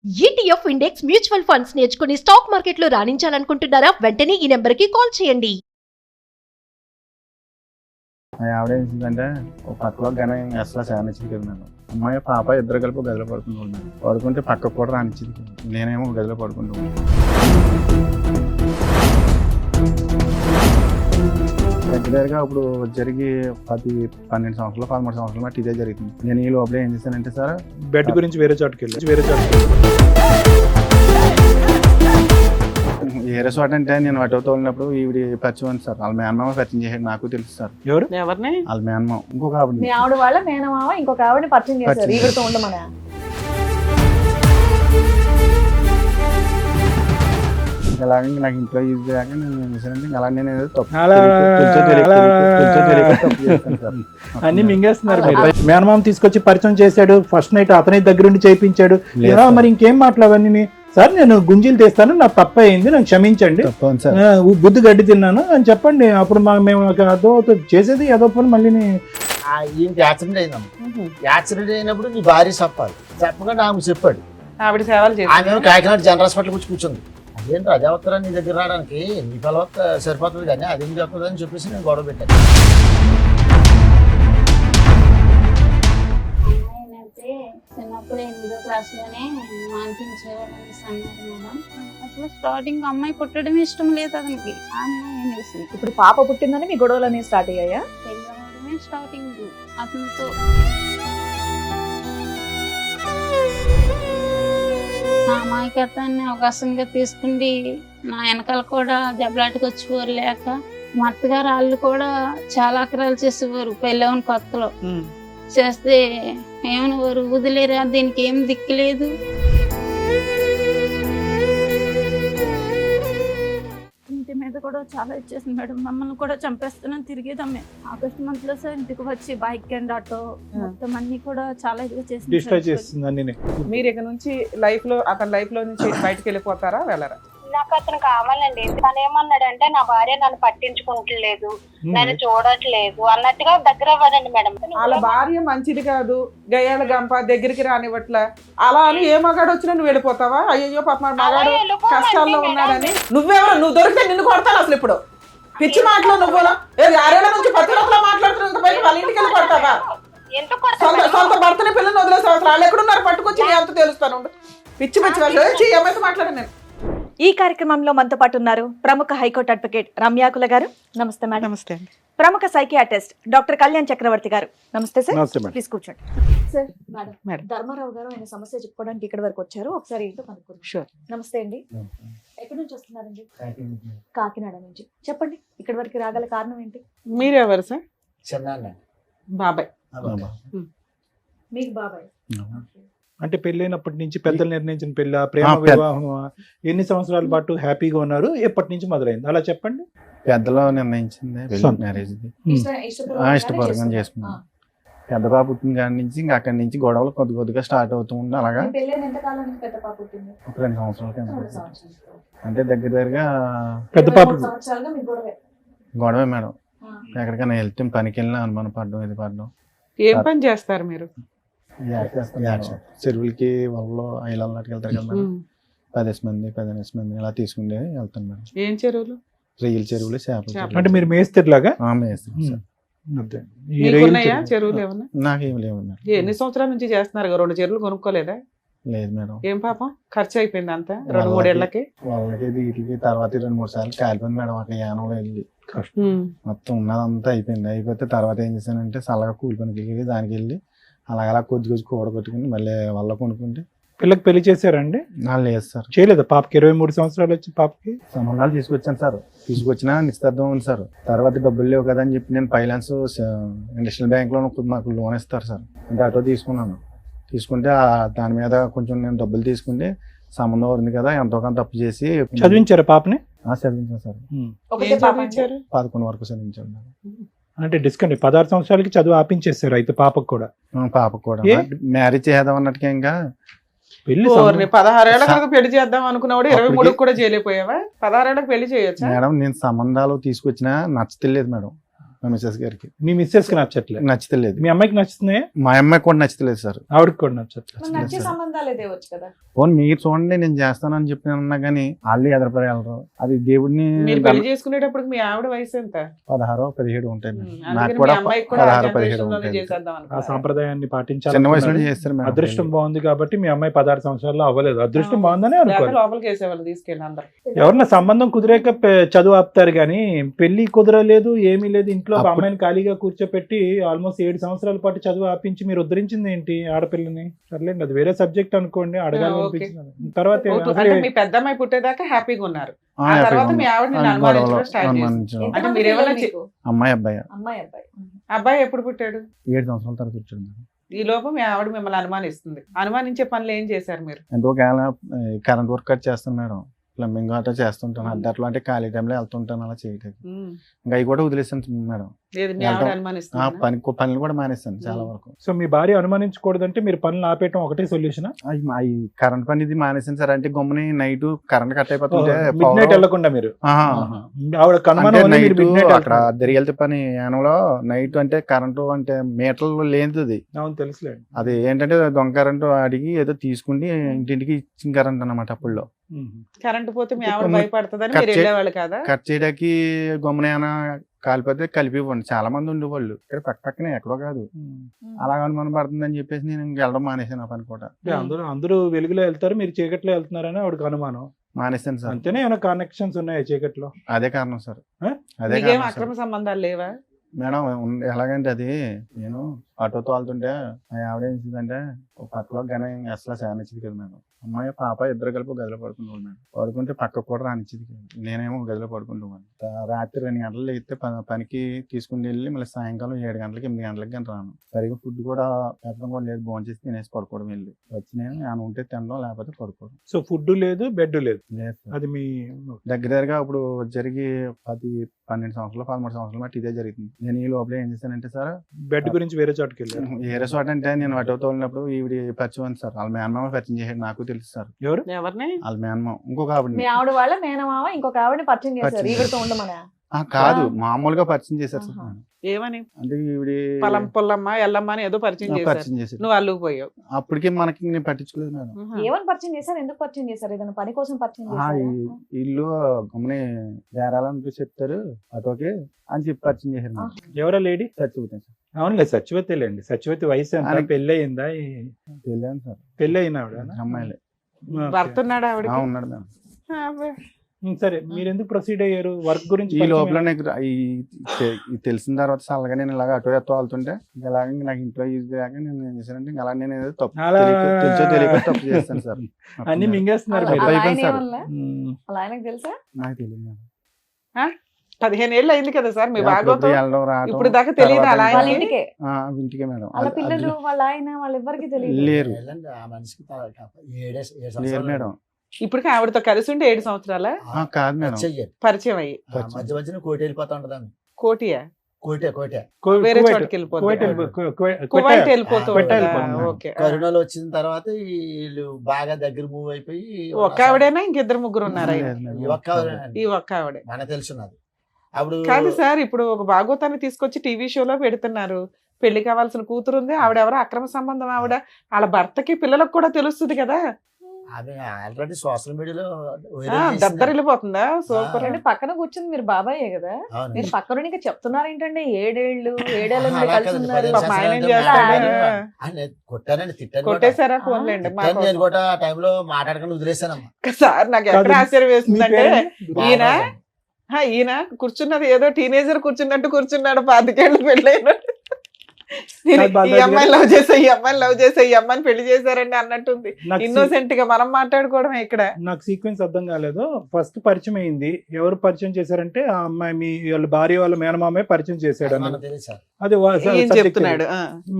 ETF index mutual funds నేర్చుకుని stock మార్కెట్లో రాణించాలనుకుంటున్నారా? వెంటనే ఈ నెంబర్కి కాల్ చేయండి. ఆవిడ ఏం చేసిందంటే ఒక పక్కలో కానీ అసలు శానిచ్చింది కదా మేడం. అమ్మాయి పాప ఇద్దరు కలిపి ఒక గదిలో పడుకుంటున్నాను. పడుకుంటే పక్కకు కూడా రానిచ్చింది. నేనేమో ఒక గదిలో పడుకుంటున్నాను. దగ్గరగా ఇప్పుడు జరిగి 12 సంవత్సరాలు 13 సంవత్సరాలు మట్టి ఇదే జరుగుతుంది. నేను ఈ లోపల ఏం చేశానంటే సార్ బెడ్ గురించి వేరే చోటుకి వెళ్ళి వేరే చోట అంటే నేను అటో తోలినప్పుడు ఈవిడ పరిచయం సార్. వాళ్ళ మేనమామ పరిచయం చేసాడు. నాకు తెలుసు సార్. ఎవరిని? వాళ్ళ మేనమామ ఇంకొక ఆవిడ. మీ ఆవిడ వాళ్ళ మేనమామ ఇంకొక ఆవిడని పరిచయం చేశారు. ఈవిడతో ఉండమని. అలాగే నాకు ఇంట్లో యూజ్ చేయక నేను ఏం చేశానంటే అలా నేను ఏదో తప్పు అన్ని మింగేస్తున్నారు. మేనమామ తీసుకొచ్చి పరిచయం చేశాడు. ఫస్ట్ నైట్ అతని దగ్గరుండి చేయించాడు. మరి ఇంకేం మాట్లాడవన్నీ సార్ నేను గుంజీలు తీస్తాను, నాకు తప్ప అయింది, నాకు క్షమించండి, బుద్ధి గడ్డి తిన్నాను అని చెప్పండి. అప్పుడు మేము అదో చేసేది ఏదో పని మళ్ళీ యాక్సిడెంట్ అయిందమ్మా. యాక్సిడెంట్ అయినప్పుడు నీ భార్య చెప్పాలి. చెప్పకుండా ఆమె చెప్పాడు. ఆవిడ సేవలు చేసి ఆమె కాకినాడ జనరల్ హాస్పిటల్ వచ్చి కూర్చుంది. అదేంటి అదే వస్తారా నీ దగ్గర రావడానికి, నీ పిల్లవత సరిపోతుంది కానీ అదేం చెప్తుంది అని చెప్పేసి నేను గొడవ పెట్టాను. చిన్నప్పుడు 8వ క్లాస్లోనే మాన్పించేవాళ్ళని అన్నారు మేడం. అసలు స్టార్టింగ్ అమ్మాయి పుట్టడం ఇష్టం లేదు అతనికి. ఆ అమ్మాయి అనేసి ఇప్పుడు పాప పుట్టిందని మీ గొడవలన్నీ స్టార్ట్ అయ్యాయా? పెళ్ళవడమే స్టార్టింగ్ అతనితో. నా అమాయకత్వాన్ని అవకాశంగా తీసుకుండి నా వెనకాల కూడా దెబ్బలాటకు వచ్చేవారు. లేక మా అత్తగారు వాళ్ళు కూడా చాలా అక్రాలు చేసేవారు. పెళ్ళవని కొత్తలో చేస్తే ఏమనేవారు, వదిలేరా దీనికి ఏం దిక్కులేదు. ఇంటి మీద కూడా చాలా ఇచ్చేసింది మేడం. మమ్మల్ని కూడా చంపేస్తున్నాను తిరిగేదమ్మే. ఆగస్ట్ మంత్ లో సార్ ఇంటికి వచ్చి బైక్ అండ్ ఆటో మొత్తం అన్ని కూడా చాలా ఇదిగా డిస్ట్రాయ్ చేస్తుంది అన్ని. మీరు ఇక నుంచి లైఫ్ లో అతని లైఫ్ లో నుంచి బయటకు వెళ్ళిపోతారా, వెళ్ళరా? నాకు అతను కావాలండి. తను ఏమన్నాడంటే నా భార్య నన్ను పట్టించుకుంటలేదు, నన్ను చూడట్లేదు అన్నట్టుగా దగ్గర అవ్వదండి మేడం. వాళ్ళ భార్య మంచిది కాదు, గయ్యాల గంప దగ్గరికి రానివ్వట్లా అలా అని ఏ మగాడు వచ్చినా నువ్వు వెళ్ళిపోతావా? అయ్యో పాప మగాడు కష్టాల్లో ఉన్నాడని. నువ్వెవరు? నువ్వు దొరికితే నిన్ను కొడతాను అసలు. ఇప్పుడు పిచ్చి మాటలు నువ్వు 6 నుంచి 10 రోజులు మాట్లాడుతున్నా వాళ్ళ ఇంటికి వెళ్ళి కొడతావా? సొంత భర్తని పిల్లల్ని వదిలేసావు. అసలు వాళ్ళు ఎక్కడున్నారు పట్టుకొచ్చి నీ అంత తెలుస్తాను. పిచ్చి పిచ్చి వాళ్ళు ఏమైతే మాట్లాడాను నేను. ఈ కార్యక్రమంలో మనతో పాటు ఉన్నారు ప్రముఖ హైకోర్టు అడ్వకేట్ రమ్యాకుల గారు. నమస్తే మేడం. నమస్తే. ప్రముఖ సైకియాట్రిస్ట్ డాక్టర్ కళ్యాణ్ చక్రవర్తి గారు. నమస్తే సార్. ప్లీజ్ కూర్చోండి. సార్ మేడం ధర్మారావు గారు ఆయన సమస్య చెప్పుకోవడానికి ఇక్కడ వరకు వచ్చారు. ఒకసారి ఏంటో కనుక్కుందాం. షూర్. నమస్తే అండి. ఎక్కడి నుంచి వస్తున్నారండి? కాకినాడ నుంచి. చెప్పండి, ఇక్కడ వరకు రాగల కారణం ఏంటి? మీరెవరు సార్? చిన్న బాబాయ్. మీకు బాబాయ్. అంటే పెళ్ళైనప్పటి నుంచి పెద్దలు నిర్ణయించిన పెళ్ళ, ప్రేమ వివాహం, ఎన్ని సంవత్సరాల పాటు హ్యాపీగా ఉన్నారు, ఎప్పటి నుంచి మొదలైంది అలా చెప్పండి. పెద్దలో నిర్ణయించింది మ్యారేజ్ ఇష్టపూర్వకంగా చేసుకున్నాను. పెద్ద పాప పుట్టిన కాడి నుంచి ఇంకా అక్కడి నుంచి గొడవలు కొద్దిగా స్టార్ట్ అవుతూ ఉండే. అలాగా ఒక 2 సంవత్సరాల కింద అంటే దగ్గరగా పెద్ద పాప గొడవే మేడం. ఎక్కడికైనా వెళ్తే పనికి వెళ్ళినా అనుమానం పడడం, ఇది పడడం. ఏం పని చేస్తారు మీరు? చెరువులకి వాళ్ళలో ఐలాకి వెళ్తారు కదా మేడం. 10 మంది ఇలా తీసుకుంటే వెళ్తాను మేడం. ఏం చెరువులు? రొయ్యల చెరువులు, చేపల. అంటే మీరు మేస్తేలాగా చెరువులు ఏమన్నా? నాకేం లేవు. ఎన్ని సంవత్సరాల నుంచి చేస్తున్నారు? 2 చెరువులు కొనుక్కోలేదా? లేదు మేడం. ఏం పాపం ఖర్చు అయిపోయింది అంతా 2-3 ఏళ్ళకి. వాళ్ళకి వీటికి తర్వాత 2-3 సార్లు కాలిపోయింది మేడం. అక్కడ యానంలో వెళ్ళి మొత్తం ఉన్నదంతా అయిపోతే తర్వాత ఏం చేశానంటే చల్లగా కూలి పనికి వెళ్ళి దానికి వెళ్ళి అలా కొద్ది కూడగొట్టుకుని మళ్ళీ వాళ్ళ కొనుక్కుంటే. పిల్లకి పెళ్లి చేశారండి? లేదు సార్, చేయలేదు. పాపకి 23 సంవత్సరాలు వచ్చి పాపకి సంబంధాలు తీసుకొచ్చాను సార్. తీసుకొచ్చినా నిశ్చితార్థం ఉంది సార్. తర్వాత డబ్బులు లేవు కదా అని చెప్పి నేను ఫైనాన్స్ ఇండస్ట్రియల్ బ్యాంక్లో మాకు లోన్ ఇస్తారు సార్. అంటే అటో తీసుకుంటే దాని మీద కొంచెం నేను డబ్బులు తీసుకుంటే సంబంధం ఉంది కదా ఎంతో కొంత తప్పు చేసి చదివించారా పాపని? చదివించాను సార్. 11 వరకు చదివించాను. అంటే డిస్కౌంట్ 16 సంవత్సరాలకి చదువు ఆపించేస్తారు అయితే పాపకు కూడా. మ్యారేజ్ చేద్దాం అన్నట్టుగా ఇంకా పెళ్లి 16 ఏళ్ళకి పెళ్లి చేద్దాం అనుకున్నాడు. 23 కూడా చేయలేకపోయావా? 16 ఏళ్ళకి పెళ్లి చేయొచ్చు మేడం. నేను సంబంధాలు తీసుకొచ్చినా నచ్చలేదు మేడం. మా మిస్సెస్ గారికి మీ మిస్సెస్ కి నచ్చట్లేదు, నచ్చలేదు. మీ అమ్మాయికి నచ్చుతున్నాయి, మా అమ్మాయికి కూడా నచ్చలేదు సార్. ఆవిడకి కూడా నచ్చట్లేదు. మరి నచ్చే సంబంధాలే తేవచ్చు కదా. పోనీ మీరు చూడండి నేను చేస్తానని చెప్పి అన్నా కానీ వాళ్ళు ఎదరపడగలరు. అది దేవుడిని మీరు పెళ్లి చేసుకునేటప్పుడు మీ ఆవిడ వయసు ఎంత? 16, 17 ఉంటాయి మేడం. అందుకని నాకు మీ కూడా అమ్మాయికి కూడా 16, 17 generation లోనే ఉంటాయి. చేసేద్దాం ఆ అనుకున్నారా? సాంప్రదాయాన్ని చిన్న పాటించాలి. వయసులో చేస్తారు మేడం. అదృష్టం బాగుంది కాబట్టి మీ అమ్మాయి 16 సంవత్సరాల్లో అవ్వలేదు. అదృష్టం బాగుందని లేకపోతే అనుకోవాలి. లోపలికి వేసేవాళ్ళు తీసుకెళ్ళి అందరు. ఎవరన్నా సంబంధం కుదిరాక చదువు ఆపుతారు కానీ పెళ్లి కుదరలేదు, ఏమీ లేదు, ఇంట్లో ఒక అప్పుడు- అమ్మాయిని ఖాళీగా కూర్చోపెట్టి ఆల్మోస్ట్ 7 సంవత్సరాల పాటు చదువు ఆపించి మీరు ఉద్ధరించింది ఏంటి ఆడపిల్లని? సర్లేండి, అది వేరే సబ్జెక్ట్ అనుకోండి, అడగాలి ఓకే. అనిపించింది. తర్వాత అంటే మీ పెద్దమ్మాయి పుట్టేదాకా హ్యాపీగా ఉన్నారు. ఆ తర్వాత మీ ఆవిడ నిన్ను అనుమానించడం స్టార్ట్ చేసింది. అనుమానించడం. అంటే మీరేమన్నా మీకు అమ్మాయి అబ్బాయి అమ్మాయి అబ్బాయి అబ్బాయి ఎప్పుడు పుట్టాడు? 7 సంవత్సరాల తర్వాత వచ్చాడు మేడం. ఈ లోపు మీ ఆవిడ మిమ్మల్ని అనుమానిస్తుంది. అనుమానించే పనులు ఏం చేశారు మీరు? ఎంతో కాలం కరెంట్ వర్క్ కట్ చేస్తాను మేడం. ప్లంబింగ్ అట్లా చేస్తుంటాను. అట్లా అంటే ఖాళీ టైంలో వెళ్తుంటాను అలా చేయడానికి. ఉమ్. ఇంకా అవి కూడా వదిలేస్తాను మేడం. లేదు మీ ఆవిడ వెళ్తాం. అనుమానిస్తుంది. పనులు కూడా మానేస్తాను చాలా వరకు. సో మీ భార్య అనుమానించకూడదంటే మీరు పనులు ఆపేయటం ఒకటే సొల్యూషన్? అవి కరెంట్ పని ఇది మానేసాను సార్. అంటే గమ్ముని నైట్ కరెంట్ కట్ అయిపోతుంటే మిడ్ నైట్ వెళ్ళకుండా మీరు ఆహా. ఆవిడ కనుమనం వల్ల మీరు నైట్ మిడ్ నైట్ అక్కడ దరిగెళ్తే పని యానంలో నైట్ అంటే కరెంటు అంటే మీటర్లు లేనిది. అవును తెలుసులేండి. అది ఏంటంటే దొంగ కరెంటు అడిగి ఏదో తీసుకుని ఇంటింటికి ఇచ్చిన కరెంట్ అన్నమాట. అప్పుల్లో కరెంట్ పోతే మీ ఆవిడ ఇప్పుడు భయపడుతుందని కట్ మీరు చే- వెళ్ళేవాళ్ళు కదా? కట్ చేయడానికి గమ్మున ఏమైనా కాలిపోతే కలిపి ఇవ్వండి. చాలా మంది ఉండేవాళ్ళు ఇక్కడ పక్కనే, ఎక్కడో కాదు. అలా అనుమానం పడుతుందని చెప్పేసి నేను ఇంక వెళ్ళడం మానేసాను. ఆ పని కూడా అందరూ వెలుగులో వెళ్తారు, మీరు చీకట్లో వెళ్తున్నారని ఆవిడకి అనుమానం. మానేసాను సార్. అంతేనే ఏమైనా కనెక్షన్స్ ఉన్నాయా చీకట్లో? అదే కారణం సార్. ఆ? అదే మీకేం కారణం అక్రమ సార్. సంబంధాలు లేవా? మేడం ఎలాగంటే అది నేను ఆటో తోలుతుంటే మా ఆవిడ ఏం చేసిందంటే ఒక పక్కలో కానీ అసలు సానిచ్చింది కదా మేడం. అమ్మాయి పాప ఇద్దరు కలిపి ఒక గదిలో పడుకునేవాళ్ళు మేడం. పడుకుంటే పక్కకు కూడా రానిచ్చింది కదా. నేనేమో ఒక గదిలో పడుకుంటాను. రాత్రి 2 గంటలు లేస్తే పనికి తీసుకుని వెళ్ళి మళ్ళీ సాయంకాలం 7 గంటలకి 8 గంటలకి కానీ రాను. సరిగ్గా ఫుడ్ కూడా పెట్టడం కూడా లేదు. భోంచేసి తినేసి పడుకోవడం వెళ్ళి వచ్చి నేను ఏమైనా ఉంటే తినడం, లేకపోతే పడుకోవడం. సో ఫుడ్ లేదు, బెడ్ లేదు. లేదు సార్. అది మీ దగ్గరగా ఇప్పుడు జరిగి 12 సంవత్సరాలు 13 సంవత్సరాలు బట్టి ఇదే జరుగుతుంది. నేను ఈ లోపల ఏం చేశానంటే సార్, బెడ్ గురించి వేరే చోటుకి వెళ్ళారు. ఏ రిసార్ట్ అంటే నేను ఆటో తోలినప్పుడు ఈవిడ పరిచయం ఉంది సార్. వాళ్ళ మేనమామ పరిచయం చేసాడు. నాకు తెలుసు సార్. ఎవరు? ఎవరిని? వాళ్ళ మేనమామ ఇంకొక మీ ఆవిడ ఆవిడ వాళ్ళ మేనమామ ఇంకొక ఆవిడని పరిచయం చేశారు పరిచయం ఈవిడతో ఉండమనా? కాదు, మామూలుగా పరిచయం చేశారు సార్. ఆహా. ఏమని? అంటే ఈవిడ పొలం పొల్లమ్మ ఎల్లమ్మ అని ఏదో పరిచయం చేశారు. పరిచయం చేశారు. నువ్వు అల్లుకు పోయావు. అప్పటికి మనకి నేను పట్టించుకోలేదు మేడం. ఏమని పరిచయం చేశారు? ఎందుకు పరిచయం చేశారు? ఏదైనా పని కోసం పరిచయం ఆ, చేశారా? ఈ ఇల్లు గమని బేరాలని చెప్తారు ఆటోకి అని చెప్పి పరిచయం చేశారు మేడం. ఎవరా లేడీ? చచ్చిపోతాను సార్. అవునులే, సచివతిలేండి. సచివతి వయసు ఎంత? ఆయనకి- పెళ్ళి అయిందా? తెలియదు సార్. పెళ్ళి అయిన ఆవిడ? అమ్మాయిలే భర్త ఉన్నాడు ఆవిడ. ఉన్నాడు మేడం. సరే, మీరు ఎందుకు ప్రొసీడ్ అయ్యారు? వర్క్ గురించి ఈ పరిచయం లోపల అయ్యారు. నాకు ఈ తెలిసిన తర్వాత చల్లగా నేను ఇలాగ అటో ఎత్తో వెళ్తుంటే ఇలాగ నాకు ఇంట్లో ఈజీ కాక నేను ఏం చేశానంటే ఇంకా అలా నేను ఏదో తప్పు అలా తెలుసో తెలియక తప్పు చేస్తాను సార్. అన్ని మింగేస్తున్నారు అలా మీరు. అయిపోయింది ఆయన సార్. ఏమనలే? ఉమ్. అలా ఆయనకు తెలుసా? నాకు తెలియదు మేడం. 15 ఏళ్ళు అయింది కదా సార్ మీ అప్పుడప్పుడు బాగోతం. వెళ్ళడం రావడం ఇప్పుడు దాకా తెలియదా తర్వాత అలా ఇంకా- వాళ్ళ ఆయనకి? ఇంటికే ఇంటికే మేడం. వాళ్ళ పిల్లలు వాళ్ళ ఆయన వాళ్ళెవ్వరికి తెలియదు. లేరు వెళ్ళండి, ఆ మనిషికి 7 లేరు సంవత్సరాలు మేడం. ఇప్పటికి ఆవిడతో కలిసి ఉంటే 7 సంవత్సరాల కాదు మేడం. చెయ్యాలి. పరిచయం అయ్యి. మధ్య మధ్యన కోటి వెళ్ళిపోతా ఉంటదాన్ని. కోటియా? కోటే వేరే కువైట్. చోటుకి వెళ్ళిపోతుంది. కువైట్ కువైట్ వెళ్ళిపోతూ కువైట్ ఉంటుందా? వెళ్ళిపోతుంది. ఓకే. కరోనాలో వచ్చిన తర్వాత వీళ్ళు బాగా దగ్గర మూవ్ అయిపోయి ఒక్క ఆవిడేనా ఇంకిద్దరు ముగ్గురు ఉన్నారా? లేదు మేడం. ఈ ఒక్క ఆవిడేనండి. ఈ ఒక్క ఆవిడే. మనకు తెలుసున్నది. అప్పుడు కాదు సార్, ఇప్పుడు ఒక భాగవతాన్ని తీసుకొచ్చి టీవీ షోలో పెడుతున్నారు. పెళ్లి కావాల్సిన కూతురు ఉంది, ఆవిడెవరో అక్రమ సంబంధం ఆవిడ. వాళ్ళ భర్తకి పిల్లలకు కూడా తెలుస్తుంది కదా. ఆమె ఆల్రెడీ సోషల్ మీడియాలో దద్దరిల్లిపోతుందా? సూపర్. అంటే పక్కన కూర్చుంది మీరు బాబాయే కదా, మీరు పక్కన ఇంకా చెప్తున్నారు ఏంటంటే 7 ఏళ్ళ నుండి అలా కలిసి కాదు, ఉన్నారు. 15 పాపం ఆయన ఏం సంవత్సరాలు చేస్తాడు? ఆయన కొట్టానండి, తిట్టాను కూడా. కొట్టేశారా? ఫోన్లేండి మా తిట్టాను, నేను కోసం. కూడా ఆ టైంలో మాట్లాడకుండా వదిలేసానమ్మా. సార్ నాకు ఎక్కడ కాదు, ఆశ్చర్యం మీ వేస్తుందంటే పేరేంటి? ఈయన ఈయన కూర్చున్నది ఏదో టీనేజర్ కూర్చున్నట్టు కూర్చున్నాడు. 25 ఏళ్ళు పెళ్ళైన ఈ అమ్మాయిని లవ్ చేసా, ఈ అమ్మాయిని లవ్ చేసా, ఈ అమ్మాయిని పెళ్లి చేశారండి అన్నట్టుంది. ఇన్నోసెంట్ గా మనం మాట్లాడుకోవడమే ఇక్కడ. నాకు సీక్వెన్స్ అర్థం కాలేదు. ఫస్ట్ పరిచయం అయింది, ఎవరు పరిచయం చేశారంటే ఆ అమ్మాయి మీ వాళ్ళ భార్య వాళ్ళ మేనమామే పరిచయం చేశాడు మనకు అన్నది. తెలియదు సార్. అది ఏం subject చెప్తున్నాడు?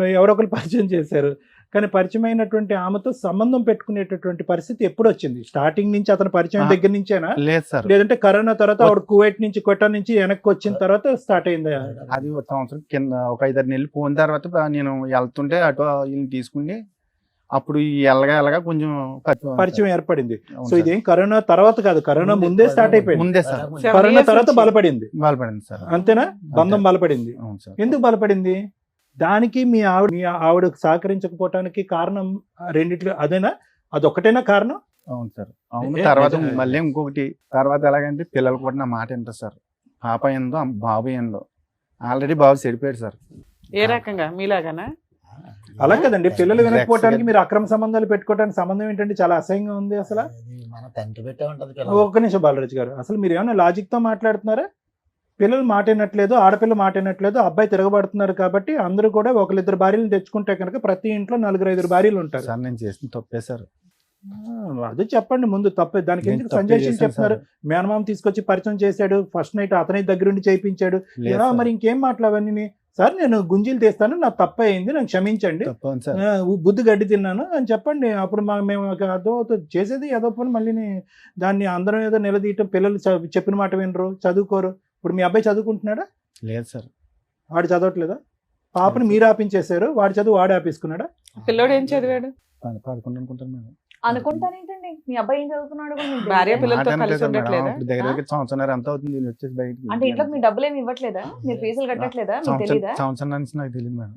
మరి ఎవరో ఒకరు పరిచయం చేశారు. కానీ పరిచయం అయినటువంటి ఆమెతో సంబంధం పెట్టుకునేటటువంటి పరిస్థితి ఎప్పుడు వచ్చింది? స్టార్టింగ్ నుంచి అతను పరిచయం దగ్గర నుంచేనా, లేదు సార్. లేదంటే కరోనా తర్వాత ఆవిడ కువైట్ నుంచి కొట్టా నుంచి వెనక్కి వచ్చిన తర్వాత స్టార్ట్ అయిందా? అది ఒక సంవత్సరం కింద ఒక 5-6 నెలలు పోయిన తర్వాత నేను వెళ్తుంటే అటో వీళ్ళని తీసుకుని అప్పుడు ఈ ఎల్లగా కొంచెం పరిచయం ఏర్పడింది. అవును సో సార్. ఇదేం కరోనా తర్వాత కాదు, కరోనా ముందే స్టార్ట్ అయిపోయింది. ముందే సార్ 7 కరోనా years తర్వాత నుంచి. బలపడింది. బలపడింది సార్. అంతేనా? బంధం బలపడింది. అవును సార్. ఎందుకు బలపడింది? దానికి మీ ఆవిడకు సహకరించకపోవటానికి కారణం రెండిట్లో అదేనా? అదొక్కటేనా కారణం? అవును సార్. అవును. ఏ- తర్వాత నిజమే. మళ్ళీ ఇంకొకటి తర్వాత ఎలాగంటే పిల్లలు కూడా నా మాట వింటారు సార్. పాప ఏందో బాబు ఏందో. ఆల్రెడీ బాబు చెడిపోయాడు సార్. ఏ రకంగా మీలాగానా? అలా కదండి, పిల్లలు Rex వినకపోవటానికి గా- మీరు అక్రమ సంబంధాలు పెట్టుకోవడానికి సంబంధం ఏంటంటే చాలా అసహ్యంగా ఉంది అసలు. అది మన తండ్రి పెట్టే ఉంటది ఒక్క నిమిషం బాలరాజు గారు, అసలు మీరు ఏమైనా లాజిక్ తో మాట్లాడుతున్నారా? పిల్లలు మాట వినట్లేదు, ఆడపిల్ల మాట వినట్లేదు, అబ్బాయి తిరగబడుతున్నారు కాబట్టి అందరూ కూడా ఒకరిద్దరు భార్యలు తెచ్చుకుంటే కనుక ప్రతి ఇంట్లో 4-5 భార్యలు ఉంటారు. సార్ నేను చేసిన తప్పే సార్. అది చెప్పండి ముందు తప్పే. దానికి నేను ఎందుకు తప్పే సంజయ్ చేశాను చెప్తున్నారు? సార్. మేనమామ తీసుకొచ్చి పరిచయం చేశాడు, ఫస్ట్ నైట్ అతని దగ్గరుండి చేయించాడు. లేదు సార్. మరి ఇంకేం మాట్లాడవన్నీ? సార్ నేను గుంజీలు తీస్తాను, నాకు తప్పే అయింది, నాకు క్షమించండి, తప్పని సార్. బుద్ధి గడ్డి తిన్నాను అని చెప్పండి. అప్పుడు మేము అదో చేసేది ఏదో పని మళ్ళీ దాన్ని అందరం ఏదో నిలదీయటం. పిల్లలు చెప్పిన మాట వినరు, చదువుకోరు. ఇప్పుడు మీ అబ్బాయి చదువుకుంటున్నాడా? లేదు సార్. వాడు చదవట్లేదా? పాపని మీరు ఆపించేశారు, వాడి చదువు వాడు ఆపేసుకున్నాడా? పిల్లోడు ఏం చదివాడు? 11 అనుకుంటాను మేడం. అనుకుంటానేంటండి మీ అబ్బాయి ఏం చదువుతున్నాడు కూడా మీకు భార్య తెలీదా? పిల్లలతో మాట కలిసి వినట్లేదు మేడం. ఉండట్లేదా? ఇప్పుడు దగ్గర సంవత్సరం ఎంత అవుతుంది దీన్ని వచ్చేసి బయటికి. అంటే ఇంట్లో మీ డబ్బులు ఏమి ఇవ్వట్లేదా? మీరు ఫీజులు కట్టట్లేదా? మీకు తెలీదా? సంవత్సరం నుంచి నాకు తెలియదు మేడం.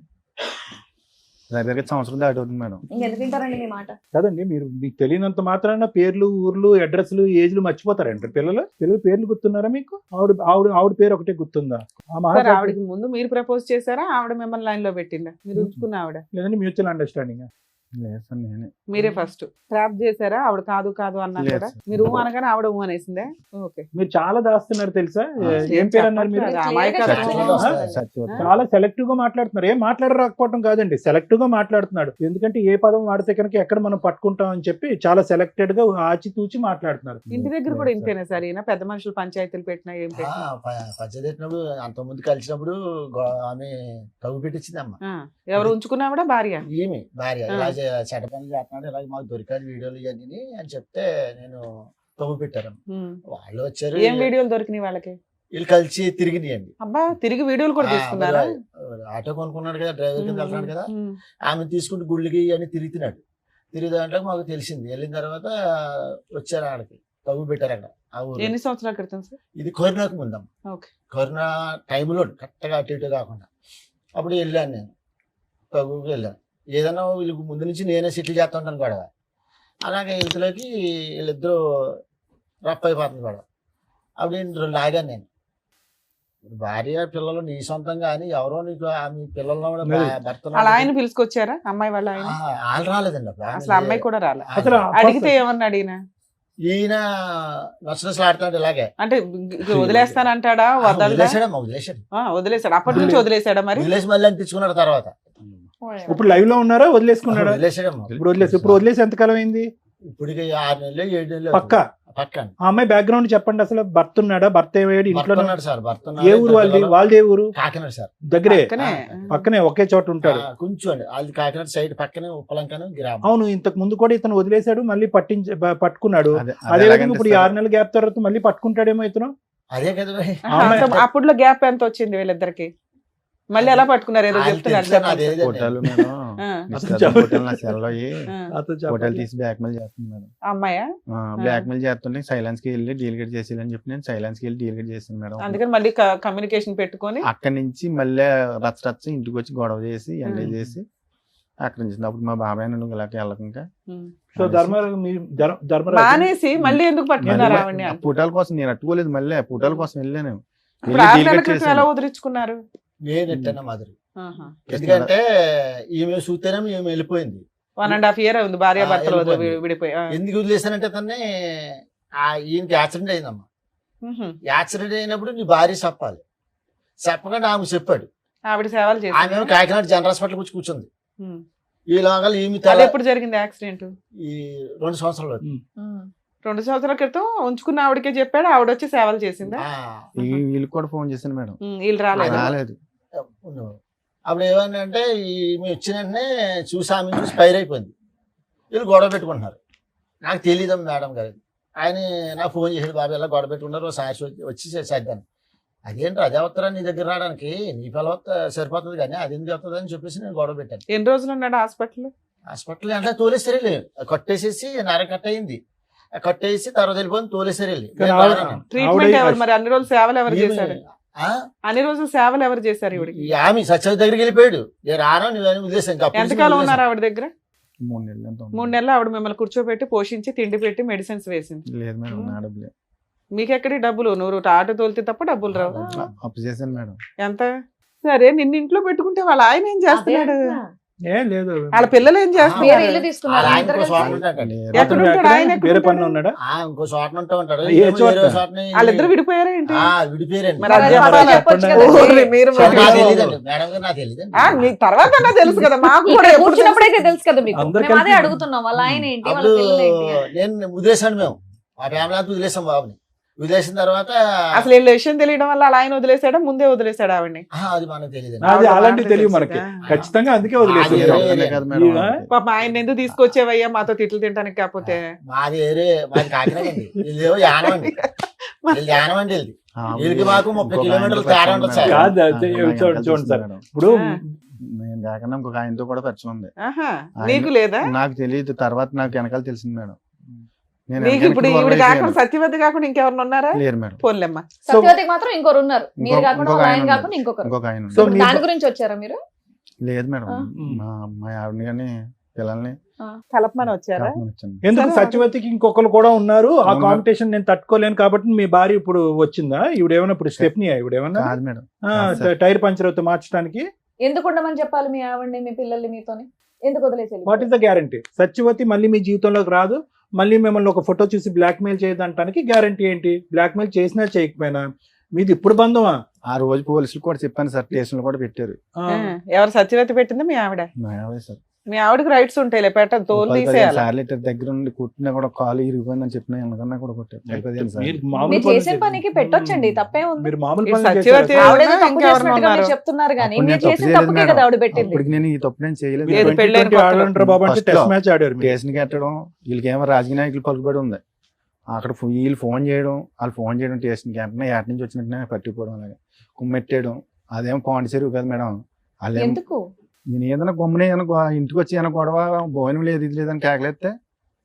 దగ్గర సంవత్సరం దాటి అవుతుంది మేడం. ఇంకెందుకు వింటారండి మీ మాట? కదండి, మీరు మీకు తెలియనంత మాత్రాన పేర్లు, ఊర్లు, అడ్రస్లు, ఏజ్లు మర్చిపోతారంట పిల్లలు. పిల్లలు పేర్లు గుర్తున్నారా మీకు? ఆవిడ పేరు ఒకటే గుర్తుందా? ఆ సార్ మహారాజు ఆవిడకి ముందు మీరు ప్రపోజ్ చేశారా? ఆవిడ మిమ్మల్ని లైన్ లో పెట్టిందా? మీరు ఉంచుకున్న ఆవిడ లేదంటే మ్యూచువల్ అండర్స్టాండింగ్. లేదు సార్ నేనే. మీరే ఫస్ట్ ట్రాప్ చేశారా? ఆవిడ కాదు అన్నా లేదు కూడా సార్. మీరు అనగానే ఆవిడ అనేసిందే. ఓకే. మీరు చాలా దాస్తున్నారు తెలుసా? ఏం పేరు అన్నారు మీరు? సత్యవతి. చాలా సెలెక్టివ్ గా మాట్లాడుతున్నారు. ఏం మాట్లాడరాకపోవడం కాదండి, సెలెక్టివ్ గా మాట్లాడుతున్నాడు. ఎందుకంటే ఏ పదం వాడితే కనుక ఎక్కడ మనం పట్టుకుంటాం అని చెప్పి చాలా సెలెక్టెడ్ గా ఆచితూచి మాట్లాడుతున్నారు. ఇంటి దగ్గర కూడా ఇంతేనా సార్? ఈయన పెద్ద మనుషులు పంచాయతీలు పెట్టినా ఏం పెట్టినా పంచదెట్టినప్పుడు అంతకుముందు కలిసినప్పుడు ఆమె తగ్గు పెట్టించింది అమ్మ. ఎవరు ఉంచుకున్నావిడ? భార్య. ఈమె భార్య ఇలా చెడ్డ పనులు చేస్తున్నాడు, ఇలా మాకు దొరికాడు వీడియోలు ఇవన్నీ అని చెప్తే నేను తగ్గు పెట్టారు. వాళ్ళు వచ్చారు, ఏం వీడియోలు దొరికినాయి వాళ్ళకి? వీళ్ళు కలిసి తిరిగినాయండి. అబ్బా, తిరిగి వీడియోలు కూడా తీసుకున్నారా? ఆటో కొనుక్కున్నాడు కదా, డ్రైవర్ కింద వెళ్తున్నాడు కదా, ఆమె తీసుకుంటూ గుళ్ళకి అని తిరుగుతున్నాడు. తిరిగిదాంట్లో మాకు తెలిసింది. వెళ్ళిన తర్వాత వచ్చారు ఆడకి తగ్గు పెట్టారు అక్కడ ఆ ఊరు. ఎన్ని సంవత్సరాల క్రితం సార్? ఇది కరోనాకు ముందమ్మ. ఓకే. కరోనా టైంలో కరెక్ట్గా అటు ఇటు కాకుండా అప్పుడు వెళ్ళాను నేను తగ్గుకి వెళ్ళాను. ఏదైనా వీళ్ళకి ముందు నుంచి నేనే సెటిల్ చేస్తుంటాను గొడవ. అలాగే ఇంతలోకి వీళ్ళిద్దరూ రఫ్ అయిపోతుంది గొడవ. అప్పుడు నేను లాగాను నేను. భార్య పిల్లలు నీ సొంతం కానీ ఎవరో నీకు ఆమె పిల్లల్లో కూడా భర్త అలా ఆయన పిలుచుకొచ్చారా అమ్మాయి వాళ్ళ ఆయన? వాళ్ళు రాలేదండి అప్పుడు. అసలు అమ్మాయి కూడా రాలే. అసలు అడిగితే ఏమన్నాడు ఈయన? ఈయన నచ్చలాడుతున్నాడు ఇలాగే. అంటే వదిలేస్తానంటాడా? వదిలేసాడమ్మా, వదిలేసాడు. వదిలేసాడు. అప్పటి నుంచి వదిలేసాడా? మరి వదిలేసి మళ్ళీ అనిపించుకున్నాడు తర్వాత. ఇప్పుడు లైవ్ లో ఉన్నారా? వదిలేసుకున్నాడా? వదిలేసాడమ్మా. ఇప్పుడు వదిలేసి ఎంతకాలం అయింది? ఇప్పటికి 6 నెలలు 7 నెలలు పక్క. ఆ అమ్మాయి బ్యాక్గ్రౌండ్ చెప్పండి. అసలు భర్త ఉన్నాడా? భర్త ఏమయ్యాడు? ఇంట్లో ఉన్నాడు సార్. భర్త ఏ ఊరు వాళ్ళది? వాళ్ళది ఏ ఊరు? కాకినాడ సార్. దగ్గరే, పక్కనే. పక్కనే ఒకే చోట ఉంటాడు. కొంచెం అండి వాళ్ళది కాకినాడ సైడ్ పక్కనే ఉప్పలంకను గ్రామం. అవును, ఇంతకు ముందు కూడా ఇతను వదిలేశాడు, మళ్ళీ పట్టుకున్నాడు. అదే అదే ఎలాగంటే ఇప్పుడు ఈ సార్, 6 నెలల గ్యాప్ తర్వాత మళ్ళీ పట్టుకుంటాడేమో ఇతను. అదే కదా మరి. అప్పుడులో గ్యాప్ ఎంత వచ్చింది వీళ్ళిద్దరికి? మళ్ళీ ఎలా పట్టుకున్నారు? ఏదో చెప్తున్నారు. అదే ఫోటోలు మేడం నిశ్చితార్థం ఫోటోలు నా సెల్లో ఫోటోలు తీసి బ్లాక్ మెయిల్ చేస్తుంది మేడం. అమ్మాయా? బ్లాక్ మెయిల్ చేస్తుంటే సైలెన్స్ కి వెళ్ళి డీలిగేట్ చేసేయాలని చెప్పి నేను సైలెన్స్ కి వెళ్ళి డీలిగేట్ చేశాను మేడం. అందుకని మళ్ళీ కమ్యూనికేషన్ పెట్టుకొని అక్కడి నుంచి మళ్ళీ రచ్చ ఇంటికి వచ్చి గొడవ చేసి ఎంజాయ్ చేసి అక్కడి నుంచి అప్పుడు మా బాబాయ్ నన్ను ఇలాగ వెళ్ళకుండా సో ధర్మరాజు మానేసి మళ్ళీ ఎందుకు పట్టుకున్నారు ఆవిడ్ని? ఫోటోల కోసం నేను అట్టుకోలేదు, మళ్ళీ ఫోటోల కోసం వెళ్ళాను. ఇప్పుడు 6 నెలల క్రితం ఎలా వదిలించుకున్నారు? నేను ఎట్టన్నా మాదిరి. ఎందుకంటే ఈమె చూస్తేనే ఈమె వెళ్ళిపోయింది. 1.5 year ఉంది భార్య భర్తలు విడిపోయి. ఎందుకు వదిలేసానంటే తన్ని ఈయనకి యాక్సిడెంట్ అయిందమ్మా. యాక్సిడెంట్ అయినప్పుడు నీ భార్య చెప్పాలి, చెప్పకుండా ఆమె చెప్పాడు. ఆవిడ సేవలు చేసి ఆమె కాకినాడ జనరల్ హాస్పిటల్ వచ్చి కూర్చుంది. ఈలోగా ఈమె ఎప్పుడు జరిగింది యాక్సిడెంట్? ఈ 2 సంవత్సరాలు 2 సంవత్సరాల క్రితం ఉంచుకున్న ఆవిడకే చెప్పాడు, ఆవిడ వచ్చి సేవలు చేసిందా? వీళ్ళకి కూడా ఫోన్ చేశాను మేడం, వీళ్ళు రాలేదు. అప్పుడు ఏమంటే ఈమె వచ్చిన వెంటనే చూసి ఆమె చూసి ఫైర్ అయిపోయింది. వీళ్ళు గొడవ పెట్టుకుంటున్నారు. నాకు తెలియదు మేడం గారు. ఆయన నాకు ఫోన్ చేసాడు, బాబు ఇలా గొడవ పెట్టుకున్నారు, సాక్షి వచ్చి చేద్దాను. అదేంటి అదే వస్తారా నీ దగ్గర రావడానికి, నీ పిల్ల సరిపోతుంది కానీ అది ఎందుకు వస్తుంది అని చెప్పేసి నేను గొడవ పెట్టాను. ఎన్ని రోజులు ఉన్నాడు హాస్పిటల్? హాస్పిటల్ అంటే తోలేసారు వెళ్ళి కట్టేసేసి నర కట్ అయింది, కట్టేసి తర్వాత వెళ్ళిపోయింది తోలేసారు వెళ్ళి. కానీ నేను బాగానే ఉన్నాను. ట్రీట్మెంట్ ఆవిడ- ఎవరు మరి అన్ని రోజులు సేవలు ఎవరు చేశారు? ఆ? అన్ని రోజులు సేవలు ఎవరు చేశారు ఇవిడికి? ఈ ఆమె సత్యవతి దగ్గరికి వెళ్ళిపోయాడు. నేను రాను నువ్వు ఉద్దేశం ఎంతకాలం ఉన్నారు ఆవిడ దగ్గర? 3 నెలలు ఎంత ఉంది? 3 నెలలు ఆవిడ మిమ్మల్ని కూర్చోబెట్టి పోషించి తిండి పెట్టి మెడిసిన్స్ వేసింది. లేదు మేడం, నా డబ్బులే. మీకెక్కడి డబ్బులు? నువ్వు ఆటో తోలితే తప్ప డబ్బులు రావు. అప్పు చేశాను మేడం. ఎంత? సరే నిన్ను ఇంట్లో పెట్టుకుంటే వాళ్ళ ఆయన ఏం చేస్తున్నాడు? ఏం లేదు, వాళ్ళ పిల్లలు ఏం చేస్తున్నారు? వేరే ఇల్లు తీసుకున్నారు ఆయన ఇద్దరు ఇంకో కలిసి? చోట ఉంటాడు. లేదు. ఎక్కడ అతను ఉంటాడు? ఎక్కడ? ఆయన ఎక్కడ వేరే ఉంటాడు? పనిలో ఉన్నాడా? ఇంకో చోట ఉంటా ఉంటాడు. ఏ ఏమో చోట? వేరే చోటని వాళ్ళిద్దరు విడిపోయారా ఏంటి? విడిపోయారండి. మరి అది అదే అబద్ధాలు చెప్పాలి. చెప్పొచ్చు చెప్పండి. కదండి. ఓరి మీరు నాకు మరి- తెలియదండి మేడం గారు, నాకు తెలియదండి. మీ తర్వాత అన్నా తెలుసు కదా మాకు కూడా. ఇక్కడ ఎప్పుడు కూర్చున్నప్పుడైతే తెలుసు కదా మీకు. అందరు మేము అదే కలిసి- అడుగుతున్నాం వాళ్ళ ఆయన ఏంటి వాళ్ళ అప్పుడు పిల్లలు ఏంటి? నేను వదిలేసాను, మేము మా ఫ్యామిలీ అంతా వదిలేసాం బాబుని. వదిలేసిన తర్వాత అసలు వీళ్ళ విషయం తెలియడం వల్ల వాళ్ళ ఆయన వదిలేసాడా ముందే వదిలేసాడా ఆవిడ్ని? అది మనకు తెలియదండి. అది ఆవిడ అలాంటివి మాట తెలియదు తెలుసు మనకి. కదా. ఖచ్చితంగా అందుకే అది వదిలేసి ఒక్కనే కాదు మేడం. ఈయన? పాప ఆయన ఎందుకు తీసుకొచ్చేవయ్యా మాతో తిట్లు తింటానికి? కాకపోతే మాది మాది కాకినాడ అండి. వీళ్ళేమో యానం అండి, వీళ్ళు యానం అండి. వీళ్ళది వీళ్ళకి మాకు 30 కిలోమీటర్లు తేడా ఉంటుంది సార్. కాదు, అది చూడండి సార్, ఇప్పుడు నేను కాకుండా ఇంకొక ఆయనతో కూడా పరిచయం ఉంది. ఆహా, ఆయన- నీకు లేదా? నాకు తెలియదు, తర్వాత నాకు వెనకాల తెలిసింది మేడం. నేను నీకు ఇప్పుడు వెనకాల ఈవిడ follow కాకుండా అయిపోయాను. సత్యవతి కాకుండా ఇంకెవరు ఉన్నారా? లేరు మేడం. పోన్లేమ్మా. సత్యవతికి మాత్రం ఇంకొకరు ఉన్నారు. మీరు ఇంకొక- కాకుండా ఇంకొక వాళ్ళ ఆయన ఆయన ఉన్నారు. కాకుండా ఇంకొకరు. ఇంకొక ఆయన సో ఉన్నారు. మీ- దాని గురించి వచ్చారా మీరు? లేదు మేడం, ఆ. మా ఆవిడని కానీ పిల్లల్ని కలపమని వచ్చారా? కలపమని వచ్చాను. ఎందుకు సరే, సత్యవతికి ఇంకొకరు కూడా ఉన్నారు, ఆ అవును. కాంపిటీషన్ నేను తట్టుకోలేను కాబట్టి మీ భార్య ఇప్పుడు వచ్చిందా? ఇవిడేమన్నా ఇప్పుడు స్టెప్ని ఇవిడేమన్నా కాదు మేడం. కాదు సార్. టైర్ పంచర్ అవుతే మార్చడానికి? ఎందుకు ఉండమని చెప్పాలి మీ ఆవిడ్ని మీ పిల్లల్ని మీతోని? ఎందుకు వదిలేసి what is the guarantee? Satyavati మళ్ళీ మీ జీవితంలోకి రాదు, మళ్ళీ మిమ్మల్ని ఒక ఫోటో చూసి బ్లాక్మెయిల్ చేయదంటానికి గ్యారంటీ ఏంటి? బ్లాక్మెయిల్ చేసినా చేయకపోయినా మీది ఇప్పుడు బంధమా? ఆ రోజు పోలీసులు కూడా చెప్పాను సార్, స్టేషన్లో కూడా పెట్టారు. ఎవరు సత్యవతి పెట్టింది? మీ ఆవిడ. మా ఆవిడే సార్. మీ ఆవిడకి రైట్స్ ఉంటాయి, పెట్ట తోలు 10-15 తీసేయాలి. సార్లు ఇద్దరు దగ్గర ఉండి కుట్టినా కూడా కాలు ఇరిగిపోయిందని చెప్పినా ఎందుకన్నా కూడా కొట్టారు. 15 సార్లు. మీరు మామూలు మీరు పనులు చేసిన పనికి పెట్టొచ్చండి, తప్పే ఉంది. మీరు మామూలు ఈ పనులు సత్యవతి చేశారా? ఆవిడేదో తప్పు ఇంకెవరు చేసినట్టుగా మీరు ఉన్నారు? చెప్తున్నారు కానీ అప్పుడు మీరు నేను తప్పు చేసిన చేయలేదు తప్పుకే మేడం. కదా ఆవిడ పెట్టింది. అప్పటికి నేను ఈ తప్పు నేను చేయలేదు. మీరు ఏది పెళ్ళైన 2020 కొత్తలో? ఆడలంటారు బాబు అంటే First టెస్ట్ లో మ్యాచ్ ఆడారు మీరు. కేసుని కట్టడం, వీళ్ళకేమో రాజకీయ నాయకులు పలుకుబడి ఉంది. అక్కడ వీళ్ళు ఫోన్ చేయడం, వాళ్ళు ఫోన్ చేయడం స్టేషన్కి వెంటనే ఏట నుంచి వచ్చినట్టు పట్టుకుపోవడం, అలాగే కుమ్మెట్టేయడం. అదేమో పాండిచేరు కదా మేడం. వాళ్ళేమో ఎందుకు? నేను ఏదైనా గమ్మునే ఇంటికి వచ్చి ఏమైనా గొడవ, భోజనం లేదు ఇది లేదని కేకలేస్తే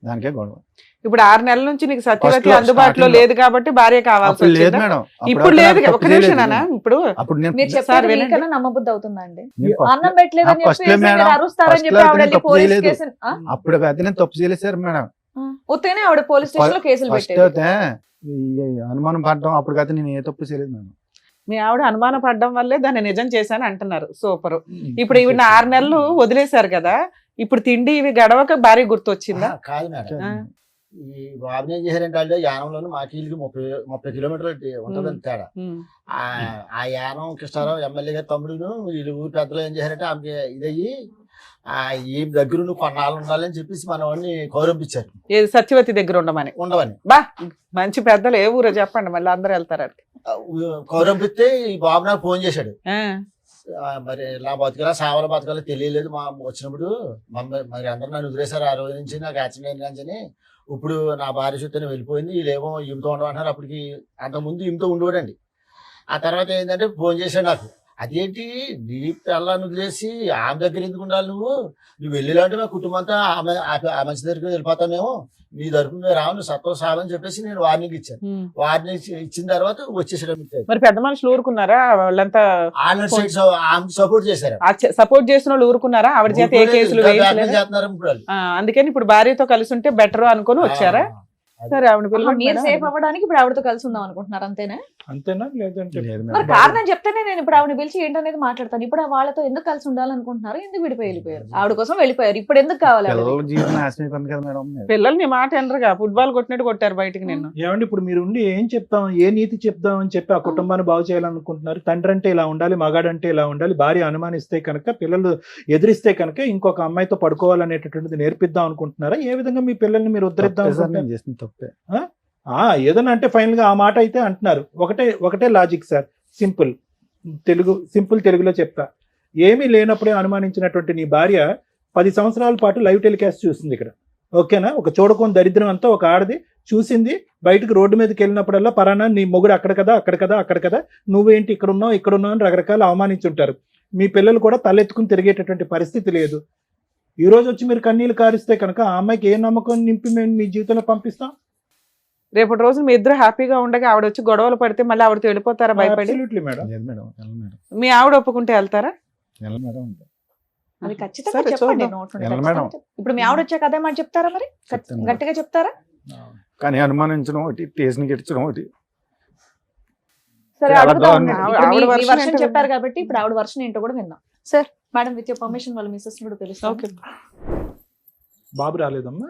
దానికే గొడవ. ఇప్పుడు 6 నెలల నుంచి నీకు సత్యవతి First లో, అందుబాటులో starting లో. లేదు కాబట్టి భార్య కావాల్సి అప్పుడు లేదు వచ్చిందా? మేడం. ఇప్పుడు లేదు. నాకు ఒక తప్పు నిమిషం చేయలేదు. నాన్న, ఇప్పుడు అప్పుడు నేను మీరు సార్ చెప్పారు వినండి. మీకన్నా నమ్మబుద్ధి అవుతుందా అండి? నేను first అన్నం లో- పెట్టలేదని first లో చెప్పేసి మేడం, మీరు అరుస్తారని first చెప్పి లో ఆవిడ నేను వెళ్ళి తప్పు పోలీస్ చేయలేదు. కేసు అప్పుడు అయితే నేను తప్పు చేయలేదు సార్ మేడం. ఉత్తగానే ఆవిడ పోలీస్ స్టేషన్ లో కేసులు ఫస్ట్ పెట్టేది. అయితే ఈ అనుమానం పడడం, అప్పటికైతే నేను ఏ తప్పు చేయలేదు మేడం. మీ ఆవిడ అనుమాన పడడం వల్లే దాన్ని నిజం చేశాను అంటున్నారు. సూపర్. ఇప్పుడు ఈవిడ 6 నెలలు వదిలేశారు కదా, ఇప్పుడు తిండి ఇవి గడవక భార్య గుర్తొచ్చిందా? కాదు మేడం, ఆ. ఈ బాబుని ఏం చేశారంటే వాళ్ళు యానంలోని మాకి వీళ్ళకి 30 కిలోమీటర్లు ఉంటుందని తేడా. ఉమ్. ఆ యానం కృష్ణారావు ఎమ్మెల్యే గారి తమ్ముడును వీళ్ళు ఊరి పెద్దలు ఏం చేశారంటే ఆమెకి ఇదయ్యి ఈ దగ్గర నువ్వు కొన్నాళ్ళు ఉండాలని చెప్పేసి మన వాడిని కౌరంపించారు, ఏది సత్యవతి దగ్గర ఉండమని. ఉండవని. బా మంచి పెద్దలు ఏ ఊరో చెప్పండి, మళ్ళీ అందరూ వెళ్తారు అక్కడికి. కౌరంపిస్తే ఈ బాబు నాకు ఫోన్ చేశాడు. ఆ. మరి ఇలా బతకలా సావల బతకాలో తెలియలేదు మా వచ్చినప్పుడు మరి అందరూ నన్ను వదిలేశారు. ఆ రోజు నుంచి నాకు యాక్సిడెంట్ కానీ ఇప్పుడు నా భార్య చుట్టూ వెళ్ళిపోయింది, వీళ్ళేమో ఈమెతో ఉండమంటున్నారు. అప్పటికి అంతకుముందు ఈమెతో ఉండేవాడండి. ఆ తర్వాత ఏంటంటే ఫోన్ చేశాడు నాకు, అదేంటి నీ పిల్లని వదిలేసి ఆమె దగ్గర ఎందుకు ఉండాలి, నువ్వు వెళ్ళేలాంటి మా కుటుంబం అంతా ఆ మంచి దగ్గరికి వెళ్ళిపోతామేమో, నీ తరపు మీద రావు, నువ్వు సత్వం సావని చెప్పేసి నేను వార్నింగ్ ఇచ్చాను. ఉమ్. వార్నింగ్ ఇచ్చిన తర్వాత వచ్చేసాడు. మరి పెద్ద మనుషులు ఊరుకున్నారా? వాళ్ళంతా ఆన్లైన్ సైడ్ ఆమె సపోర్ట్ చేశారు. సపోర్ట్ చేసిన వాళ్ళు ఊరుకున్నారా? ఆవిడ చేత ఏ కేసులు వేయించలేదు. చేస్తున్నారు ఇప్పుడు వాళ్ళు. అందుకని ఇప్పుడు భార్యతో కలిసి ఉంటే బెటర్ అనుకుని వచ్చారా? సరే ఆవిడ పిల్లలు మీరు సేఫ్ అవ్వడానికి ఇప్పుడు ఆవిడతో కలిసి ఉందాం అనుకుంటున్నారు అంతేనా? అంతేనా? లేదంటే లేదు మరి మేడం. కారణం చెప్తేనే నేను ఇప్పుడు ఆవిడ పిలిచి ఏంటనేది మాట్లాడతాను. ఇప్పుడు వాళ్ళతో ఎందుకు కలిసి ఉండాలనుకుంటున్నారు? ఎందుకు విడిపోయి వెళ్ళిపోయారు? ఆవిడ కోసం వెళ్ళిపోయారు, ఇప్పుడు ఎందుకు కావాలి ఆవిడ? పిల్లల జీవితం నాశనం అయిపోయింది కదా మేడం. పిల్లలు నీ మాట ఎనరుగా, ఫుట్బాల్ కొట్టినట్టు కొట్టారు బయటికి నిన్ను. ఏమండి ఇప్పుడు మీరు ఉండి ఏం చెప్తాం, ఏ నీతి చెప్దాం అని చెప్పి ఆ కుటుంబాన్ని బాగు చేయాలనుకుంటున్నారు? తండ్రి అంటే ఇలా ఉండాలి, మగాడంటే ఇలా ఉండాలి, భార్య అనుమానిస్తే కనుక, పిల్లలు ఎదిరిస్తే కనుక ఇంకొక అమ్మాయితో పడుకోవాలనేటటువంటిది నేర్పిద్దాం అనుకుంటున్నారా? ఏ విధంగా మీ పిల్లల్ని మీరు ఉద్ధరిద్దాం తప్పే సార్, అనుకుంటున్నారు? నేను చేసిన తప్పే. ఏదన్నా అంటే ఫైనల్ గా ఆ మాట అయితే అంటున్నారు. ఒకటే లాజిక్ సార్, సింపుల్ తెలుగులో చెప్తా. ఏమీ లేనప్పుడే అనుమానించినటువంటి నీ భార్య 10 సంవత్సరాల పాటు లైవ్ టెలికాస్ట్ చూసింది ఇక్కడ, ఓకేనా? ఒక చూడకొని దరిద్రం అంతా ఒక ఆడది చూసింది. బయటకు రోడ్డు మీదకి వెళ్ళినప్పుడల్లా పరానా నీ మొగుడు అక్కడ కదా, అక్కడ కదా, నువ్వేంటి ఇక్కడ ఉన్నావు అని రకరకాల అవమానించుంటారు. మీ పిల్లలు కూడా తలెత్తుకుని తిరిగేటటువంటి పరిస్థితి లేదు. ఈ రోజు వచ్చి మీరు కన్నీళ్ళు కారిస్తే కనుక ఆ అమ్మాయికి ఏ నమ్మకం నింపి మేము మీ జీవితంలో పంపిస్తాం? రేపటి రోజు మీ ఇద్దరు హ్యాపీగా ఉండగా ఆవిడ వచ్చి గొడవలు పడితే మళ్ళీ ఆవిడతో వెళ్ళిపోతారా భయపడి? Absolutely madam. లేదు మేడం, వెళ్ళను మేడం, మీ ఆవిడ ఒప్పుకుంటే వెళ్తారా? వెళ్ళను మేడం. అది ఖచ్చితంగా సరే, చెప్పండి. చూద్దాం. నోట్ నుండి ఎలా ఖచ్చితంగా మేడం? చెప్పండి. ఇప్పుడు మీ ఆవిడ వచ్చాక అదే మాట చెప్తారా మరి? చెప్తాను. గట్టిగా చెప్తారా? కానీ అనుమానించడం ఒకటి, టేషన్ గెచ్చడం ఒకటి. సరే చాలా అడుగుతా దారుణం. ఉండండి. ఆవిడ ఇప్పుడు మీ version version ఏంటో చెప్పారు విందాం. కాబట్టి ఇప్పుడు ఆవిడ వర్షన్ ఏంటో కూడా విందాం. Sir madam with your permission వాళ్ళ మిస్సెస్ కూడా పిలుస్తాం. ఓకే. బాబు రాలేదమ్మా?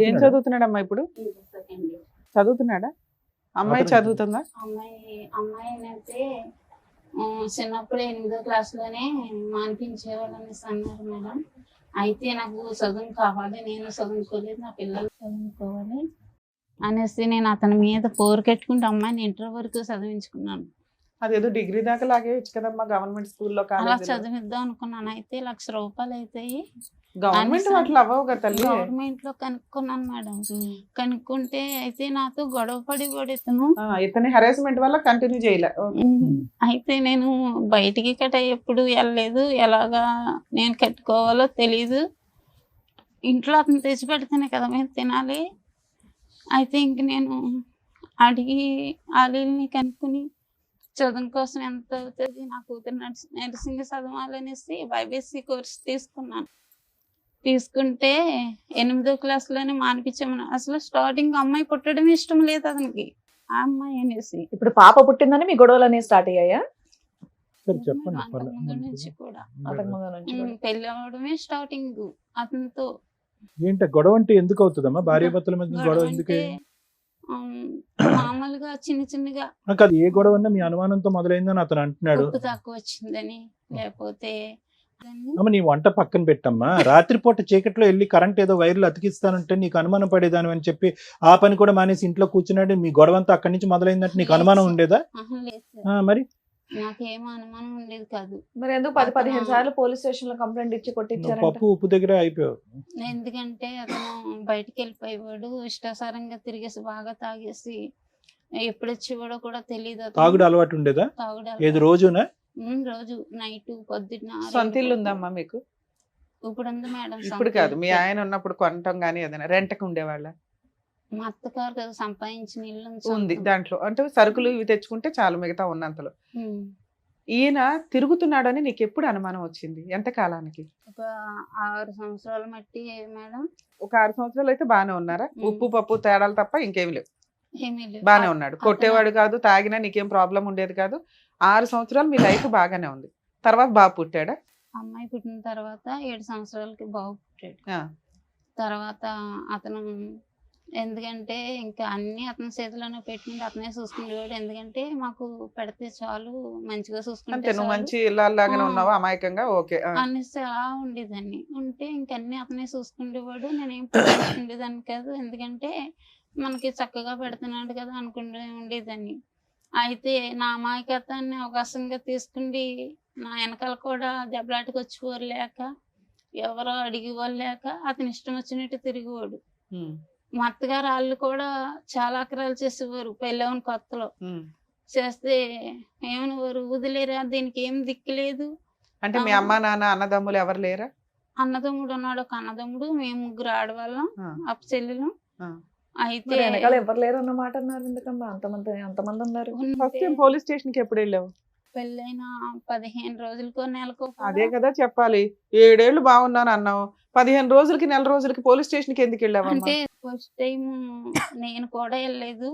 ఏం చదువుతున్నాడమ్మా ఇప్పుడు? చదువుతున్నాడా? అమ్మాయి అతను- చదువుతుందా? అమ్మాయి అయితే చిన్నప్పుడు 8వ క్లాస్లోనే మానిపించేవాళ్ళు అనేసి అన్నారు మేడం. అయితే నాకు చదువు కావాలి, నేను చదువుకోలేదు, నా పిల్లలు చదువుకోవాలి అనేసి నేను అతని మీద పోరుకెట్టుకుంటే అమ్మాయిని ఇంటర్ వరకు చదివించుకున్నాను. అదేదో డిగ్రీ దాకా లాగేయచ్చు కదమ్మా గవర్నమెంట్ స్కూల్లో, అలా కాలేజీలో. చదివిద్దాం అనుకున్నాను. అయితే ₹1,00,000 అవుతాయి. గవర్నమెంట్ అన్ని వాటిలో అవ్వవు కదా తల్లి. గవర్నమెంట్ లో కనుక్కున్నాను మేడం. కనుక్కుంటే అయితే నాతో గొడవ పడి ఇతను. ఇతని హెరాస్మెంట్ వల్ల కంటిన్యూ చేయలే. అయితే నేను బయటికి ఎప్పుడు వెళ్ళలేదు. ఎలాగా నేను కట్టుకోవాలో తెలీదు. ఇంట్లో అతను తెచ్చి పెడితేనే కదా మేము తినాలి. అయితే ఇంక నేను అడిగి ఆలీల్ని కనుక్కుని చదువు కోసం ఎంత అవుతుంది, నా కూతురు నర్సింగ్ చదవాలనేసి బైబీసీ కోర్స్ తీసుకున్నాను. తీసుకుంటే 8వ క్లాస్లోనే మానిపించామని. అసలు స్టార్టింగ్ అమ్మాయి పుట్టడం ఇష్టం లేదు అతనికి, ఆ అమ్మాయి అనేసి. ఇప్పుడు పాప పుట్టిందని మీ గొడవలు అనేవి స్టార్ట్ అయ్యాయా? సరే చెప్పండి. అంతకుముందు నుంచి కూడా అంతకు ముందు నుంచి కూడా. పెళ్లి అవడమే స్టార్టింగ్ అతనితో. ఏంటి గొడవ అంటే ఎందుకు అవుతుందమ్మా? భార్య భర్తల మధ్య గొడవ ఎందుకు? మామూలుగా చిన్న చిన్నగా నాకు అది ఏ గొడవ అన్నా మీ అనుమానంతో మొదలైందని అతను అంటున్నాడు. ఉప్పు తక్కువ వచ్చిందని, లేకపోతే అమ్మ నీ వంట పక్కన పెట్టమ్మా. రాత్రిపూట చీకట్లో వెళ్ళి కరెంట్ ఏదో వైర్లు అతికిస్తానంటే నీకు అనుమానం పడేదాని అని చెప్పి ఆ పని కూడా మానేసి ఇంట్లో కూర్చున్నాడు. మీ గొడవ అంతా అక్కడి నుంచి మొదలైందంటే నీకు అనుమానం ఉండేదా? లేదు సార్, మరి నాకేమో అనుమానం ఉండేది కాదు. మరి ఎందుకు 10-15 సార్లు పోలీస్ స్టేషన్ లో కంప్లైంట్ ఇచ్చి నువ్వు కొట్టించారంట? పప్పు ఉప్పు దగ్గర అయిపోయావు. ఎందుకంటే అతను బయటికి వెళ్ళిపోయేవాడు, ఇష్టాసారంగా తిరిగేసి బాగా తాగేసి ఎప్పుడు వచ్చేవాడో కూడా తెలియదు. తాగుడు అలవాటు ఉండేదా? తాగుడు ఏది రోజునా? రోజు నైట్ పొద్దున్న. సొంత ఇల్లు ఉందమ్మా మీకు? ఇప్పుడు ఉంది మేడం. ఇప్పుడు కాదు, మీ ఆయన ఉన్నప్పుడు కొనటం గానీ ఏదైనా రెంట్కి ఉండేవాళ్ళ? మా అత్తగారు కదా సంపాదించిన ఇల్లు ఉంది దాంట్లో, అంటే సరుకులు ఇవి తెచ్చుకుంటే చాలు మిగతా ఉన్నంతలో. ఈయన తిరుగుతున్నాడని నీకు ఎప్పుడు అనుమానం వచ్చింది? ఎంత కాలానికి? ఒక 6 సంవత్సరాల మట్టి మేడం. ఒక 6 సంవత్సరాలు అయితే బాగానే ఉన్నారా? ఉప్పు పప్పు తేడాలు తప్ప ఇంకేమి లేవు, ఏమీ లేదు. బాగానే ఉన్నాడు. కొట్టేవాడు కాదు, తాగినా నీకేం ప్రాబ్లం ఉండేది కాదు. 6 సంవత్సరాలు మీ లైఫ్ బాగానే ఉంది. తర్వాత బాబు పుట్టాడా? అమ్మాయి పుట్టిన తర్వాత 7 సంవత్సరాలకి బాబు పుట్టాడు. తర్వాత అతను ఎందుకంటే ఇంకా అన్ని అతని చేతిలోనే పెట్టుకుంటే అతనే చూసుకునేవాడు. ఎందుకంటే మాకు పెడితే చాలు, మంచిగా అంతే, చూసుకుంటే నువ్వు చాలు మంచి ఇళ్ళలాగానే ఉన్నావా అమాయకంగా? ఓకే. అనేసి అలా ఉండేదాన్ని. ఉంటే ఇంకన్నీ అతనే చూసుకునేవాడు, నేనేం పట్టించుకునేదాన్ని కాదు. ఎందుకంటే మనకి చక్కగా పెడుతున్నాడు కదా అనుకుంటూ ఉండేదాన్ని. అయితే నా అమాయకత్వాన్ని అవకాశంగా తీసుకుండి నా వెనకాల కూడా దెబ్బలాటకు వచ్చేవారు లేక, ఎవరో అడిగేవాళ్ళు లేక అతని ఇష్టం వచ్చినట్టు తిరిగేవాడు. మా అత్తగారు వాళ్ళు కూడా చాలా అక్రాలు చేసేవారు పెళ్ళవని కొత్తలో. చేస్తే ఏమనేవారు, వదిలేరా దీనికి ఏం దిక్కులేదు. అంటే మీ అమ్మ నాన్న అన్నదమ్ములు ఎవరు లేరా? అన్నదమ్ముడు ఉన్నాడు, ఒక అన్నదమ్ముడు, మేము 3 ఆడవాళ్ళం, అప్ప చెల్లెలు. అయితే వెనకాల ఎవరు లేరు అన్నమాట అన్నారు. ఎందుకమ్మా అంతమంది ఉన్నారు? ఫస్ట్ టైం పోలీస్ స్టేషన్ కి ఎప్పుడు వెళ్ళావు? పెళ్ళైన 15 రోజులకో నెలకో. అదే కదా చెప్పాలి. 7 ఏళ్ళు బాగున్నాను అన్నావు, 15 రోజులకి నెల రోజులకి పోలీస్ స్టేషన్ కి ఎందుకు వెళ్ళావు? అంటే ఫస్ట్ టైం నేను కూడా వెళ్ళలేదు.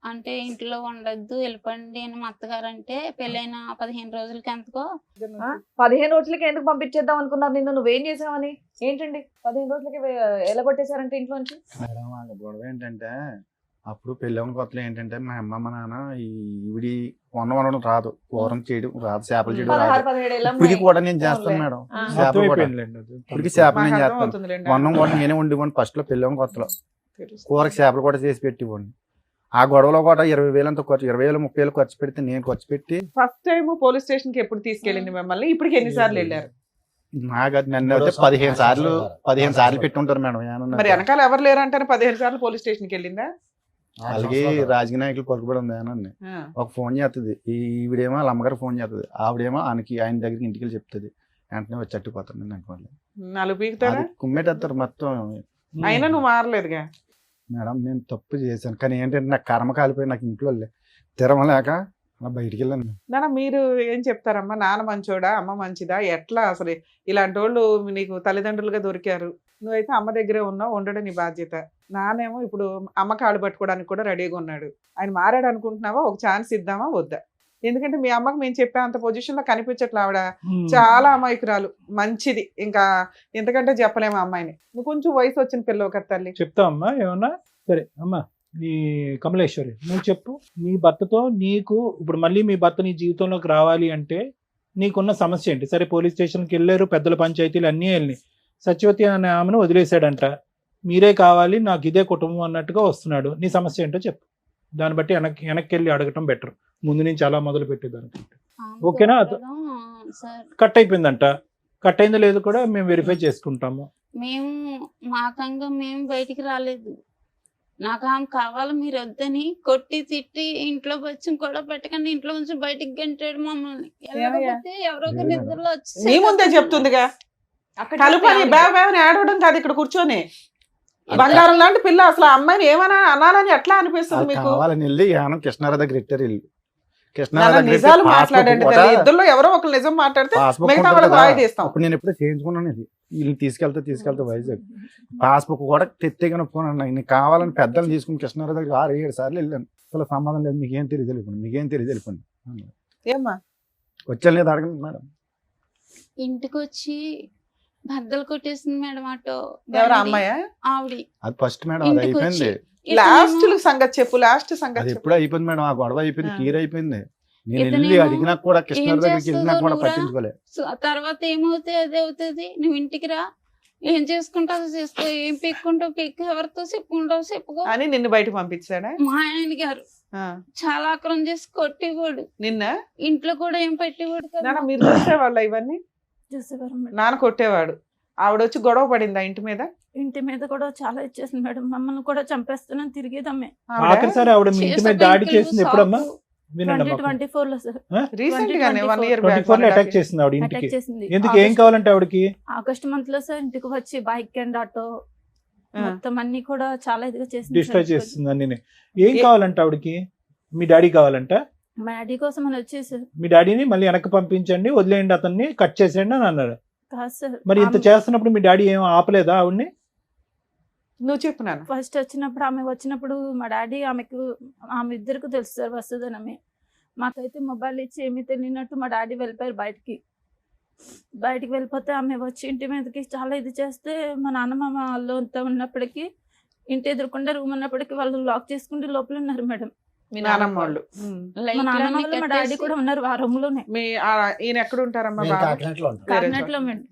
అంటే ఇంట్లో ఉండొద్దు వెళ్ళిపోండి అని మా అత్తగారు అంటే, పెళ్ళైన 15 రోజులకి ఎంతకో. 15 రోజులకి ఎందుకు పంపించేద్దాం అనుకున్నారు నిన్ను? నువ్వేం చేసావని? ఏంటండి 15 రోజులకి ఎలా కొట్టేశారంటే ఇంట్లోంచి? మేడం ఆ గొడవ ఏంటంటే, అప్పుడు పెళ్ళవని కొత్తలో ఏంటంటే మా అమ్మ మా నాన్న ఈవిడి వండడం రాదు, కూరం చేయడం రాదు, చేపలు చేయడం రాదు. 16-17 ఏళ్ళ ఇప్పటికి అమ్మాయి. కూడా నేను చేస్తాను మేడం. చేపలు కూడా ఇప్పటికి చేపలు నేను చేస్తాను. వండం కూడా నేనే వండివ్వండి. ఫస్ట్ లో పెళ్ళవని కొత్తలో కూరకి చేపలు కూడా చేసి పెట్టివ్వండి. ఆ గొడవలో కూడా 20,000 అంత ఖర్చు, 20,000 30,000 ఖర్చు పెడితే నేను ఖర్చు పెట్టి. ఫస్ట్ టైం పోలీస్ స్టేషన్ కి ఎప్పుడు తీసుకెళ్ళింది మిమ్మల్ని? ఇప్పటికి ఎన్నిసార్లు వెళ్ళారు? నాకు నన్ను అయితే 15 సార్లు పెట్టుంటారు మేడం. మరి వెనకాల ఎవరు లేరంటారు 15 సార్లు పోలీస్ స్టేషన్ కి వెళ్ళిందా? అలాగే రాజకీయ నాయకులు పలుకుబడి ఉంది అని ఒక ఫోన్ చేస్తుంది, ఈవిడేమో వాళ్ళ అమ్మగారు ఫోన్ చేస్తుంది, ఆవిడేమో ఆయన దగ్గరికి ఇంటికి వెళ్ళి చెప్తుంది. వెంటనే వచ్చి అట్టుకుపోతారు నేను అనుకోలేదు. నాలుగు పీకుతారా? కుమ్మేటేస్తారు మొత్తం. అయినా నువ్వు మారలేదుగా. మేడం నేను తప్పు చేశాను, కానీ ఏంటంటే నాకు కర్మ కాలిపోయి నాకు ఇంట్లో తిరమలేక అలా బయటికి వెళ్ళాను. నాన్న మీరు ఏం చెప్తారమ్మా? నాన్న మంచోడా, అమ్మ మంచిదా, ఎట్లా అసలు? ఇలాంటి వాళ్ళు నీకు తల్లిదండ్రులుగా దొరికారు, నువ్వైతే అమ్మ దగ్గరే ఉన్నావు, ఉండడం నీ బాధ్యత. నానేమో ఇప్పుడు అమ్మ కాళ్ళు పట్టుకోవడానికి కూడా రెడీగా ఉన్నాడు. ఆయన మారాడు అనుకుంటున్నావా? ఒక ఛాన్స్ ఇద్దామా వద్దా? ఎందుకంటే మీ అమ్మకి మేము చెప్పే అంత పొజిషన్ లో కనిపించట్లా. ఆవిడ చాలా అమాయకురాలు, మంచిది, ఇంకా ఎంతకంటే చెప్పలేము అమ్మాయిని. నువ్వు కొంచెం వయసు వచ్చిన పిల్లవు కదా తల్లి. చెప్తావు అమ్మా ఏమన్నా? సరే అమ్మా, నీ కమలేశ్వరి నువ్వు చెప్పు. నీ భర్తతో నీకు ఇప్పుడు మళ్ళీ మీ భర్త నీ జీవితంలోకి రావాలి అంటే నీకున్న సమస్య ఏంటి? సరే పోలీస్ స్టేషన్కి వెళ్ళారు, పెద్దల పంచాయతీలు అన్నీ వెళ్ళినాయి. సత్యవతి అనే ఆమెను వదిలేశాడంట, మీరే కావాలి నాకు ఇదే కుటుంబం అన్నట్టుగా వస్తున్నాడు. నీ సమస్య ఏంటో చెప్పు, దాన్ని బట్టి వెనక్కి వెళ్ళి అడగటం బెటర్ ముందు నుంచి అలా మొదలు పెట్టేదానికంటే. ఓకేనా? కట్ అయిపోయిందంట, కట్ అయిందో లేదో కూడా మేము వెరిఫై చేసుకుంటాము. మేము మాకంగా మేము బయటికి రాలేదు. నాకు ఆమె కావాలి మీరు వద్దని కొట్టి తిట్టి ఇంట్లో వచ్చి కూడా పెట్టకండి ఇంట్లో నుంచి బయటికి గంటాడు మమ్మల్ని. వెళ్ళకపోతే ఎవరో ఒక నిద్రలో నీ ముందే చెప్తుందిగా, కలుపని బాబాని ఆడవడం కాదు ఇక్కడ కూర్చొని. బంగారం లాంటి పిల్ల, అసలు ఆ అమ్మాయిని ఏమైనా అనాలని ఎట్లా అనిపిస్తుంది మీకు? కావాలని వెళ్ళి ఏమన్నా కృష్ణారావు దగ్గర ఇట్టారు ఇల్లు. నిజాలు మాట్లాడండి, ఇద్దరులో ఎవరో ఒకరు నిజం మాట్లాడితే మిగతా వాళ్ళకి వాయిదా ఇస్తాం. అప్పుడు నేను ఎప్పుడో చేయించుకున్నాను, ఇది వీళ్ళు తీసుకెళ్తే వైజాగ్ పాస్బుక్ కూడా తెత్తేగానే ఫోన్ అన్నా కావాలని పెద్దలు తీసుకుని కృష్ణారావు దగ్గర 6-7 సార్లు వెళ్ళాను. అసలు సంబంధం లేదు, మీకేం తెలియదు వెళ్ళిపోయింది. ఏమ్మా వచ్చాను లేదు అడగండి మేడం. ఇంటికి వచ్చి బద్దలు కొట్టేసింది మేడం ఆటో. ఎవరు అమ్మాయా? ఆవిడ. అది ఫస్ట్ మేడం, అది అయిపోయింది. లాస్ట్ సంగతి చెప్పు, లాస్ట్ సంగతి అది ఎప్పుడు అయిపోయింది మేడం, ఆ గొడవ అయిపోయింది, క్లియర్ అయిపోయింది. నేను వెళ్ళి అడిగినా కూడా కృష్ణారావు దగ్గరికి వెళ్ళినా కూడా పట్టించుకోలేదు. తర్వాత ఏమవుతాయి అదే అవుతుంది, నువ్వు ఇంటికి రా, ఏం చేసుకుంటావు చేసుకో, ఏం పెక్కుంటావు పెక్కు, ఎవరితో చెప్పుకుంటావు చెప్పుకో అని నిన్ను బయట పంపించాడా మా ఆయన గారు. చాలా ఆక్రమం చేసి కొట్టేవాడు నిన్న. ఇంట్లో కూడా ఏం పెట్టేవాడు కదా. మీరు చూసేవాళ్ళ ఇవన్నీ? నాన్న కొట్టేవాడు. ఆవిడ వచ్చి గొడవ పడిందా ఇంటి మీద? ఇంటి మీద కూడా చాలా ఇచ్చేసింది మేడం, మమ్మల్ని కూడా చంపేస్తున్నాను తిరిగేదమ్మే. ఆఖరిసారి ఆవిడ మీ ఇంటి మీద దాడి చేసింది ఎప్పుడమ్మా? 2024 లో సార్. రీసెంట్ గానే 1 year 24 లో అటాక్ చేసింది ఆవిడ ఇంటికి. ఎందుకు, ఏం కావాలంటే ఆవిడకి? ఆగస్ట్ మంత్ లో సార్ ఇంటికి వచ్చి బైక్ అండ్ ఆటో మొత్తం అన్ని కూడా చాలా ఇదిగా చేసింది, డిస్ట్రాయ్ చేస్తుంది అన్ని. ఏం కావాలంటే ఆవిడకి? మీ డాడీ కావాలంట? మా డాడీ కోసం అని వచ్చేసారు. మీ డాడీని మళ్ళీ వెనక్కి పంపించండి, వదిలేయండి, అతన్ని కట్ చేసేయండి అని అన్నారు. కాదు సార్. మరి ఇంత చేస్తున్నప్పుడు మీ డాడీ ఏం ఆపలేదా ఆవిడ్ని? నువ్వు చెప్పు నాన్న. ఫస్ట్ వచ్చినప్పుడు ఆమె వచ్చినప్పుడు మా డాడీ ఆమె ఇద్దరికి తెలుసు సార్ వస్తుందని. మాకైతే మొబైల్ ఇచ్చి ఏమీ తెలియనట్టు మా డాడీ వెళ్ళిపోయారు బయటికి వెళ్ళిపోతే ఆమె వచ్చి ఇంటి మీదకి చాలా ఇది చేస్తే మా నాన్నమ్మ వాళ్ళు అంతా ఉన్నప్పటికీ ఇంటి ఎదురుకుండా రూమ్ ఉన్నప్పటికీ వాళ్ళు లాక్ చేసుకుంటే లోపల ఉన్నారు మేడం. మీ నాన్నమ్మ వాళ్ళు? మా నాన్నమ్మ వాళ్ళు మా డాడీ కూడా ఉన్నారు ఆ రూమ్ లోనే. ఈయన ఎక్కడ ఉంటారమ్మా? కాకినాడలో మేడం.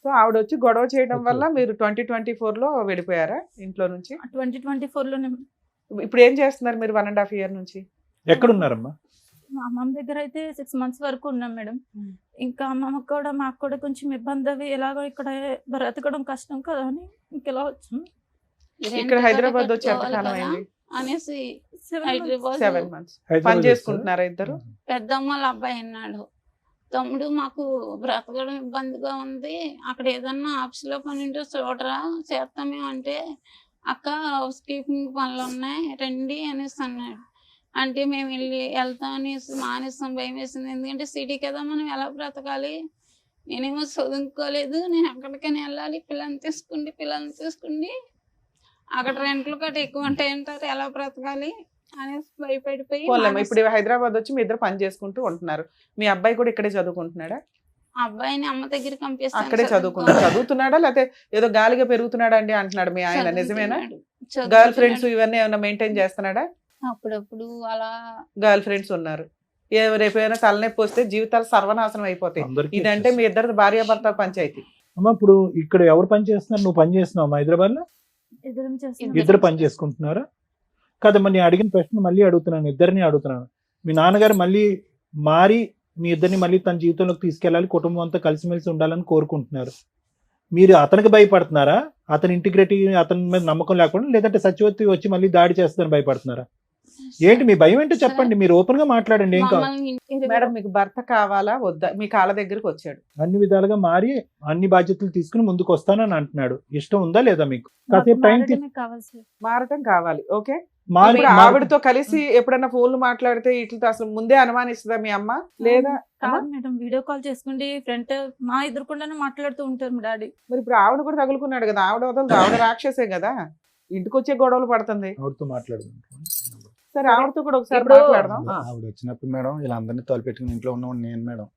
సో ఆవిడ వచ్చి గొడవ చేయడం వల్ల మీరు 2024 లో వెళ్ళిపోయారా ఇంట్లో నుంచి? 2024 లోనే. ఇప్పుడు ఏం చేస్తున్నారు మీరు 1.5 year నుంచి? ఎక్కడున్నారమ్మా? మా అమ్మమ్మ దగ్గర అయితే 6 months వరకు ఉన్నాం మేడం. ఇంకా అమ్మమ్మకి కూడా మాకు కూడా కొంచెం ఇబ్బంది అవి ఎలాగో ఇక్కడ బ్రతకడం కష్టం కదా అని ఇంకెలా వచ్చాం. ఇక్కడ హైదరాబాద్ వచ్చి ఎంతకాలం అయింది అనేసి 7 months పని చేసుకుంటున్నారా ఇద్దరు? పెద్దమ్మ అబ్బాయి అన్నాడు, తమ్ముడు మాకు బ్రతకడం ఇబ్బందిగా ఉంది, అక్కడ ఏదన్నా ఆఫీస్ లో పని ఉంటే చూడరా చేస్తామే అంటే, అక్క హౌస్ కీపింగ్ పనులు ఉన్నాయి రండి అనేసి అన్నాడు. అంటే మేము వెళ్తాం అనేసి మానేస్తాం, భయం వేసింది. ఎందుకంటే సిటీ కదా, మనం ఎలా బ్రతకాలి, నేనేమో చదువుకోలేదు, నేను ఎక్కడికైనా వెళ్ళాలి, పిల్లల్ని తీసుకుండి అక్కడ రెంట్లు కట్ట ఎక్కువ ఉంటాయి అంటారు, ఎలా బ్రతకాలి అనేసి భయపడిపోయి. ఇప్పుడు హైదరాబాద్ వచ్చి మీ ఇద్దరు పని చేసుకుంటూ ఉంటున్నారు. మీ అబ్బాయి కూడా ఇక్కడే చదువుకుంటున్నాడా? అబ్బాయిని అమ్మ దగ్గర పంపిస్తాను. అక్కడే చదువుతున్నాడా లేకపోతే ఏదో గాలిగా పెరుగుతున్నాడా అండి అంటున్నాడు మీ ఆయన, నిజమేనా? గర్ల్ ఫ్రెండ్స్ ఇవన్నీ ఏమైనా మెయింటైన్ చేస్తున్నాడా? అప్పుడప్పుడు అలా గర్ల్ ఫ్రెండ్స్ ఉన్నారు. రేపైనా తలనొప్పి వస్తే జీవితాలు సర్వనాశనం అయిపోతాయి. ఇదంటే మీ ఇద్దరు భార్యాభర్త పంచాయతీ. అమ్మా ఇప్పుడు ఇక్కడ ఎవరు పని చేస్తున్నారు? నువ్వు పని చేస్తున్నావు హైదరాబాద్ లో? ఇద్దరు పని చేసుకుంటున్నారా? కదమ్మా, నేను అడిగిన ప్రశ్న మళ్ళీ అడుగుతున్నాను, ఇద్దరిని అడుగుతున్నాను. మీ నాన్నగారు మళ్ళీ మారి మీ ఇద్దరిని మళ్ళీ తన జీవితంలోకి తీసుకెళ్ళాలి, కుటుంబం అంతా కలిసిమెలిసి ఉండాలని కోరుకుంటున్నారు. మీరు అతనికి భయపడుతున్నారా? అతని ఇంటిగ్రిటీ, అతని మీద నమ్మకం లేకుండా, లేదంటే సత్యవతి వచ్చి మళ్ళీ దాడి చేస్తారని భయపడుతున్నారా? ఏంటి మీ భయం ఏంటో చెప్పండి, మీరు ఓపెన్ గా మాట్లాడండి. ఏం కావాలి? మమ్మల్ని ఇంటికి మేడం మీకు భర్త కావాలా వద్దా? మీ కాళ్ళ దగ్గరికి వచ్చాడు. అన్ని విధాలుగా మారి అన్ని బాధ్యతలు తీసుకుని ముందుకు వస్తానని అంటున్నాడు. ఇష్టం ఉందా లేదా మీకు? కాసేపు టైం మారడమే కావాలి సార్. మారటం కావాలి. ఓకే, మారి ఇప్పుడు ఆవిడతో కలిసి ఎప్పుడన్నా ఫోన్లు మాట్లాడితే ఇట్లతో అసలు ముందే అనుమానిస్తుందా మీ అమ్మ? లేదా కాదు మేడం, వీడియో కాల్ చేసుకుంటే ఫ్రంట్ మా ఎదురుకుండానే మాట్లాడుతూ ఉంటారు మా డాడీ. మరి ఇప్పుడు ఆవిడ కూడా తగులుకున్నాడు కదా, ఆవిడ వదలదు, ఆవిడ రాక్షసే కదా, ఇంటికి వచ్చే గొడవలు పడుతుంది. ఆవిడతో మాట్లాడదాం. సరే ఆవిడతో కూడా ఒకసారి ఇప్పుడు- మాట్లాడదాం. ఆవిడ వచ్చినప్పుడు మేడం వీళ్ళందరినీ తోలుపెట్టుకుని ఇంట్లో ఉన్నవాడు నేను మేడం.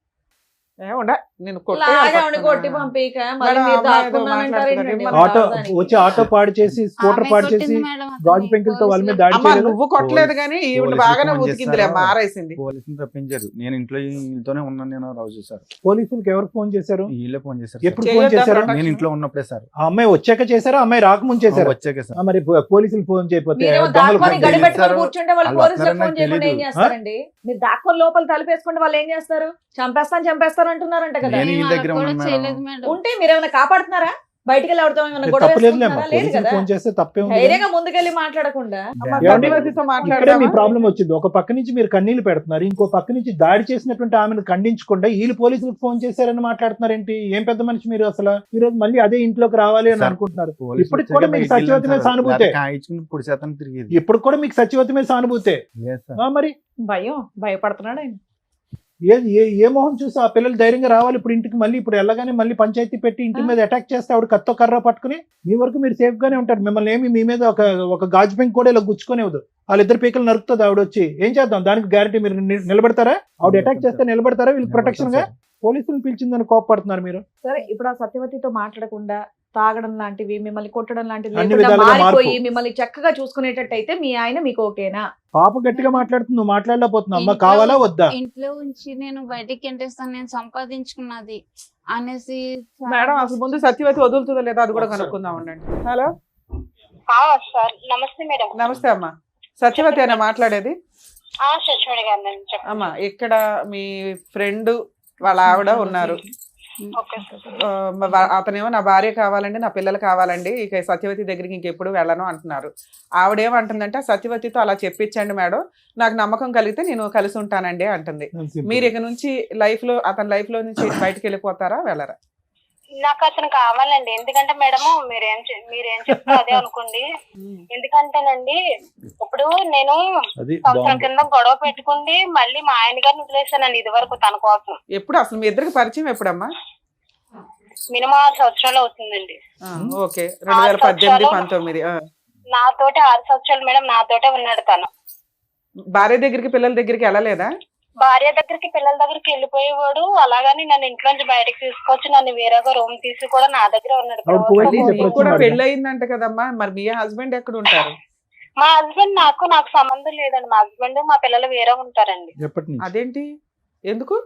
ఏముండా నేను కొట్టి పంపిక మళ్ళీ మేడం, మీరు అమ్మాయి ఏదో దాక్కున్నానంటారు మాట్లాడుతున్నారు. ఏంటండి? ఏమన్నా ఆటో రావడానికి. వచ్చి ఆటో పాడు చేసి స్కూటర్ పాడు చేసి గాజు పెంకులతో వాళ్ళ మీద దాడి అమ్మా చేయలేదు. నువ్వు కొట్టలేదు కానీ ఈవిడ పోలీసులు బాగానే ఫోన్ ఉతికిందిలే, చేస్తారా? మారేసింది. పోలీసులు తప్పించారు. నేను ఇంట్లో వీళ్ళతోనే ఉన్నాను. నేను రోజు సార్ పోలీసులకు ఎవరు ఫోన్ చేశారు? వీళ్ళే ఫోన్ చేశారు. ఎప్పుడు సార్. ఫోన్ చేయొద్దా చేశారు? ప్రొటెక్షన్? నేను ఇంట్లో ఉన్నప్పుడే సార్. ఆ అమ్మాయి వచ్చాక చేశారా, అమ్మాయి రాకముందు చేశారా? వచ్చాక సార్. మరి పోలీసులు ఫోన్ చేయకపోతే మీరేమో దొంగలు దాక్కొని ఫోన్ గడి చేశారు. పెట్టుకొని కూర్చుంటే వాళ్ళు వాళ్ళు పోలీసులకు వస్తారని ఫోన్ చేయకుండా ఏం తెలీదు. చేస్తారండి? మీరు దాక్కొని లోపల తలుపేసుకుంటే వాళ్ళు ఏం చేస్తారు? చంపేస్తాను అంటున్నారంట కదా. నేను వీళ్ళ దగ్గర ఉన్నాను మేడం. చేయలేదు మేడం. ఉంటే మీరు ఏమైనా కాపాడుతున్నారా? బయటికి వెళ్ళి ఎవరితో ఏమైనా గొడవ తప్పలేదులే అమ్మా, వేసుకుంటున్నారా? లేదు పోలీసులు కదా. ఫోన్ చేస్తే తప్పే ఉంది. ధైర్యంగా ముందుకెళ్ళి మాట్లాడకుండా అమ్మా, ఏమండి? సత్యవతితో ఇక్కడే మీ మాట్లాడదామా? ప్రాబ్లం వచ్చింది. ఒక పక్క నుంచి మీరు కన్నీళ్లు పెడుతున్నారు, ఇంకో పక్క నుంచి దాడి చేసినటువంటి ఆమెను ఖండించకుండా వీళ్ళు పోలీసులకు ఫోన్ చేశారని మాట్లాడుతున్నారు ఏంటి? ఏం పెద్ద మనిషి మీరు అసలు. ఈ రోజు మళ్ళీ అదే ఇంట్లోకి రావాలి అని సార్, అనుకుంటున్నారు. పోలీసులు ఇప్పటికి వచ్చాక కూడా మీకు బయటికి సత్యవతి మీద వెళ్ళాను సార్. సానుభూతే. లేకపోతే కాయించుకుని పొడి శాతం తిరిగేది. ఇప్పుడు కూడా మీకు సత్యవతి మీద సానుభూతే. లేదు సార్. మరి భయపడుతున్నాడు ఆయన. ఏ మొహం చూసి ఆ పిల్లలు ధైర్యంగా రావాలి ఇప్పుడు ఇంటికి? మళ్ళీ ఇప్పుడు వెళ్ళగానే మళ్ళీ పంచాయతీ పెట్టి ఇంటి మీద అటాక్ చేస్తే ఆవిడ కత్తో కర్ర పట్టుకుని మీ వరకు మీరు సేఫ్ గానే ఉంటారు. మిమ్మల్ని ఏమి మీ మీద ఒక గాజు పెంకు కూడా ఇలా గుచ్చుకునేవద్దు. వాళ్ళిద్దరు పీకలు నరుకుతుంది ఆవిడ వచ్చి. ఏం చేద్దాం దానికి గ్యారంటీ? మీరు నిలబడతారా? ఆవిడ అటాక్ చేస్తే నిలబడతారా? వీళ్ళు ప్రొటెక్షన్ గా పోలీసులు పిలిచిందని కోపడుతున్నారు మీరు. సరే ఇప్పుడు ఆ సత్యవతితో మాట్లాడకుండా తాగడం లాంటివి, మిమ్మల్ని కొట్టడం లాంటివి అన్ని లేకుండా విధాలుగా మారిపోయి మార్పు. మిమ్మల్ని చక్కగా చూసుకునేటట్టయితే మీ ఆయన మీకు ఓకేనా? పాప గట్టిగా మాట్లాడుతుంది, నువ్వు మాట్లాడలేకపోతున్నావు. అమ్మ కావాలా వద్దా? ఇంట్లో ఉంచి నేను బయటికి ఎంటేస్తాను, నేను సంపాదించుకున్నది అనేసి. మేడం అసలు ముందు సత్యవతి వదులుతుందో లేదా అది కూడా కనుక్కుందాం ఉండండి. హలో సార్ నమస్తే మేడం. నమస్తే అమ్మా, సత్యవతి అయినా మాట్లాడేది? సచివాడి గారు చెప్పండి. అమ్మా ఇక్కడ మీ ఫ్రెండ్ వాళ్ళ ఆవిడ ఉన్నారు. Okay sir. అతనేమో నా భార్య కావాలండి, నా పిల్లలు కావాలండి, ఇక సత్యవతి దగ్గరికి ఇంకెప్పుడు వెళ్ళను అంటున్నారు. ఆవిడేమంటుందంటే సత్యవతితో అలా చెప్పించండి మేడం, నాకు నమ్మకం కలిగితే నేను కలిసి ఉంటానండి అంటుంది. మీరు ఇక నుంచి అతని లైఫ్ లో నుంచి బయటకు వెళ్ళిపోతారా వెళ్ళరా? నాకు అతను కావాలండి. ఎందుకంటే మేడము మీరేం చెప్తారో అదే అనుకోండి. ఎందుకంటేనండి ఇప్పుడు నేను అది సంవత్సరం కింద గొడవ పెట్టుకుంది మళ్ళీ మా ఆయన గారిని వదిలేసానండి ఇది వరకు తన కోసం. ఎప్పుడు అసలు మీ ఇద్దరికి పరిచయం ఎప్పుడమ్మా? మినిమం 6 సంవత్సరాలు అవుతుందండి. ఓకే, 2018-19. నాతోటి 6 సంవత్సరాలు మేడం నాతోటే ఉన్నాడు తను. భార్య దగ్గరికి పిల్లల దగ్గరికి వెళ్ళలేదా? భార్య దగ్గరికి పిల్లల దగ్గరికి వెళ్ళిపోయేవాడు. అలాగని నన్ను ఇంట్లోంచి బయటకు తీసుకొచ్చి నన్ను వేరేగా రూమ్ తీసి కూడా నా దగ్గర ఉన్నాడు. అవును, పోయి మళ్ళీ చెప్పొచ్చు నీకు కూడా మరి. పెళ్లి అయిందంట కదమ్మా, మరి మీ హస్బెండ్ ఎక్కడ ఉంటారు? మా హస్బెండ్ నాకు సంబంధం లేదండి. మా హస్బెండ్ మా పిల్లలు వేరే ఉంటారండి. ఎప్పటి నుంచి? అదేంటి? ఎందుకు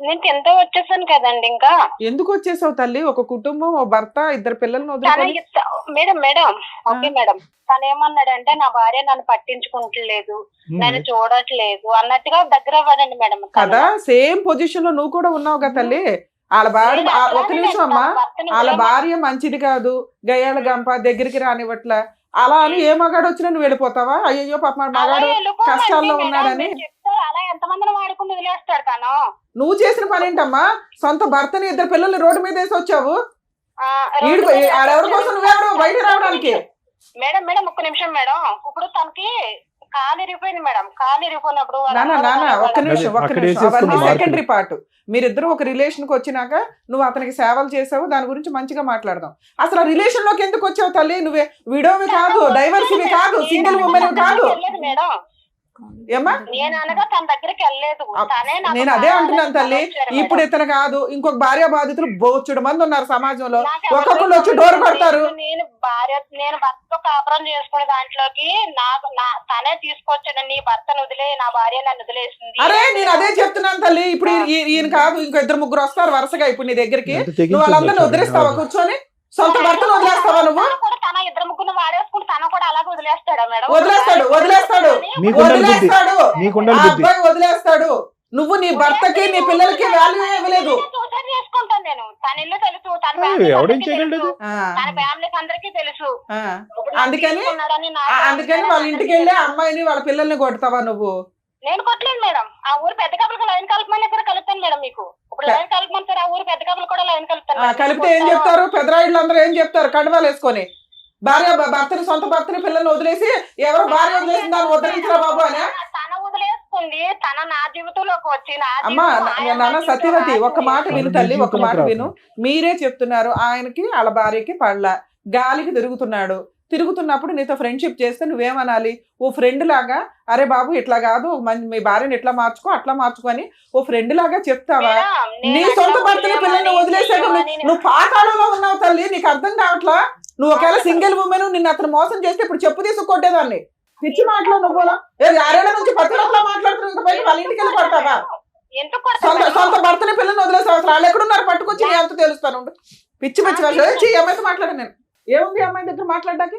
నేను కింద వచ్చేసాను కదండి. ఇంకా ఎందుకు వచ్చేసావు తల్లి? ఒక కుటుంబం, ఓ భర్త, 2 పిల్లల్ని వదిలేసి. మేడం ఓకే మేడం, తను ఏమన్నాడంటే నా భార్య నన్ను పట్టించుకుంటలేదు, నన్ను చూడట్లేదు అన్నట్టుగా దగ్గర అవ్వదండి మేడం. కదా సేమ్ పొజిషన్ లో నువ్వు కూడా ఉన్నావు కదా తల్లి. వాళ్ళ భార్య ఒక్క నిమిషం అమ్మా, వాళ్ళ భార్య మంచిది కాదు, గయ్యాల గంప, దగ్గరికి రానివ్వట్లా, అలా అని ఏ మగాడు వచ్చినా నువ్వు వెళ్ళిపోతావా? అయ్యో పాప మగాడు కష్టాల్లో ఉన్నాడని. అలా ఎంతమందిని వాడుకుని వదిలేస్తాడు తను. నువ్వు చేసిన పని ఏంటమ్మా? సొంత భర్తని 2 పిల్లల్ని రోడ్డు మీద వేసి వచ్చావు. ఆడెవరి కోసం నువ్వెవరు బయట రావడానికి? మేడం ఒక్క నిమిషం మేడం. ఇప్పుడు తనకి కాలు ఇరిగిపోయింది మేడం. కాలు ఇరిగిపోయినప్పుడు నాన్న ఒక్క నిమిషం అక్కడ అవన్నీ మార్పు. Secondary part. మీరిద్దరు ఒక రిలేషన్ కి వచ్చినాక నువ్వు అతనికి సేవలు చేసావు, దాని గురించి మంచిగా మాట్లాడదాం. అసలు ఆ రిలేషన్ లోకి ఎందుకు వచ్చావు తల్లి? నువ్వే విడోవి కాదు, డైవర్సివి కాదు, సింగిల్ ఉమెన్ కాదు. మేడం ఏమ్మా నేను అనగా తన దగ్గరికి వెళ్ళలేదు. నేను అదే అంటున్నాను తల్లి. ఇప్పుడు ఇతను కాదు, ఇంకొక భార్య బాధితులు బోచుడు మంది ఉన్నారు సమాజంలో. ఒక్కొక్కరు వచ్చి డోర్ కొడతారు. నేను భర్తతో కాపురం చేసుకునే దాంట్లోకి తనే తీసుకొచ్చాడు. నీ భర్తను వదిలే, నా భార్య నన్ను వదిలేసింది. అరే నేను అదే చెప్తున్నాను తల్లి. ఇప్పుడు ఈయన కాదు, ఇంకో 2-3 వస్తారు వరుసగా ఇప్పుడు నీ దగ్గరికి. నువ్వు వాళ్ళందరినీ వదిలేస్తావా? కూర్చొని సొంత భర్తను వదిలేస్తావా నువ్వు? తన 2-3 వాడేసుకుంటే తను కూడా అలాగే వదిలేస్తాడా మేడం? వదిలేస్తాడు. ఆ అబ్బాయి వదిలేస్తాడు. నువ్వు నీ భర్తకి నీ పిల్లలకి వాల్యూ ఇవ్వలేదు. సూసైడ్ చేసుకుంటాను నేను. తన ఇల్లు తెలుసు, తన ఏయ్, ఫ్యామిలీకి ఎవడేం అందరికీ చేయగలడు? తెలుసు. తన ఫ్యామిలీకి అందరికీ తెలుసు. ఇప్పుడు నన్ను అందుకని తీసుకున్నాడని అందుకని వాళ్ళ ఇంటికి వెళ్ళి అమ్మాయిని వాళ్ళ పిల్లల్ని కొడతావా నువ్వు? నేను కొట్టలేను మేడం. ఆ ఊరు పెద్ద కప్పులకు లైన్ కలపమని ఇక్కడ కలుపుతాను మేడం. మీకు ఇప్పుడు లైన్ కలపమని సార్, ఆ ఊరు పెద్ద కప్పులు కూడా లైన్ కలుపుతాను మేడం. కలిపితే ఏం చెప్తారు? పెద్దరాయిళ్ళు అందరూ ఏం చెప్తారు? కండువాలు వేసుకొని భర్తని సొంత భర్తని పిల్లల్ని వదిలేసి ఎవరో భార్య వదిలేసి దాన్ని ఉద్ధరించరా బాబు అని. తన వదిలేసుకుంది, తన నా జీవితంలోకి వచ్చి నా అమ్మా జీవితం నాన్న సత్యవతి ఒక మాట విను తల్లి, ఒక మాట జీవితంలోకి విను. మీరే చెప్తున్నారు ఆయనకి వాళ్ళ భార్యకి పడలా, గాలికి తిరుగుతున్నప్పుడు నీతో ఫ్రెండ్షిప్ చేస్తే నువ్వేమనాలి? ఓ ఫ్రెండ్ లాగా అరే బాబు ఇట్లా కాదు, మీ భార్యని ఎట్లా మార్చుకో అట్లా మార్చుకొని ఓ ఫ్రెండ్ లాగా చెప్తావా? నీ సొంత భర్తని పిల్లల్ని వదిలేసాక నువ్వు పాతాళంలో ఉన్నావు తల్లి, నీకు అర్థం కావట్లా? నువ్వు ఒకవేళ సింగిల్ ఉమెన్ నిన్ను అతను మోసం చేస్తే ఇప్పుడు చెప్పు తీసుకొట్టేదాన్ని. పిచ్చి మాటలు నువ్వు 6 నుంచి 10 రోజులు మాట్లాడుతున్నా వాళ్ళ ఇంటికి వెళ్ళి పడతావా? సొంత భర్తని పిల్లల్ని వదిలేసావు. అసలు వాళ్ళు ఎక్కడున్నారు పట్టుకొచ్చి నీ అంత తెలుస్తాను. పిచ్చి పిచ్చి వాళ్ళు అమ్మాయితో మాట్లాడాను నేను. ఏముంది అమ్మాయి దగ్గర మాట్లాడడానికి?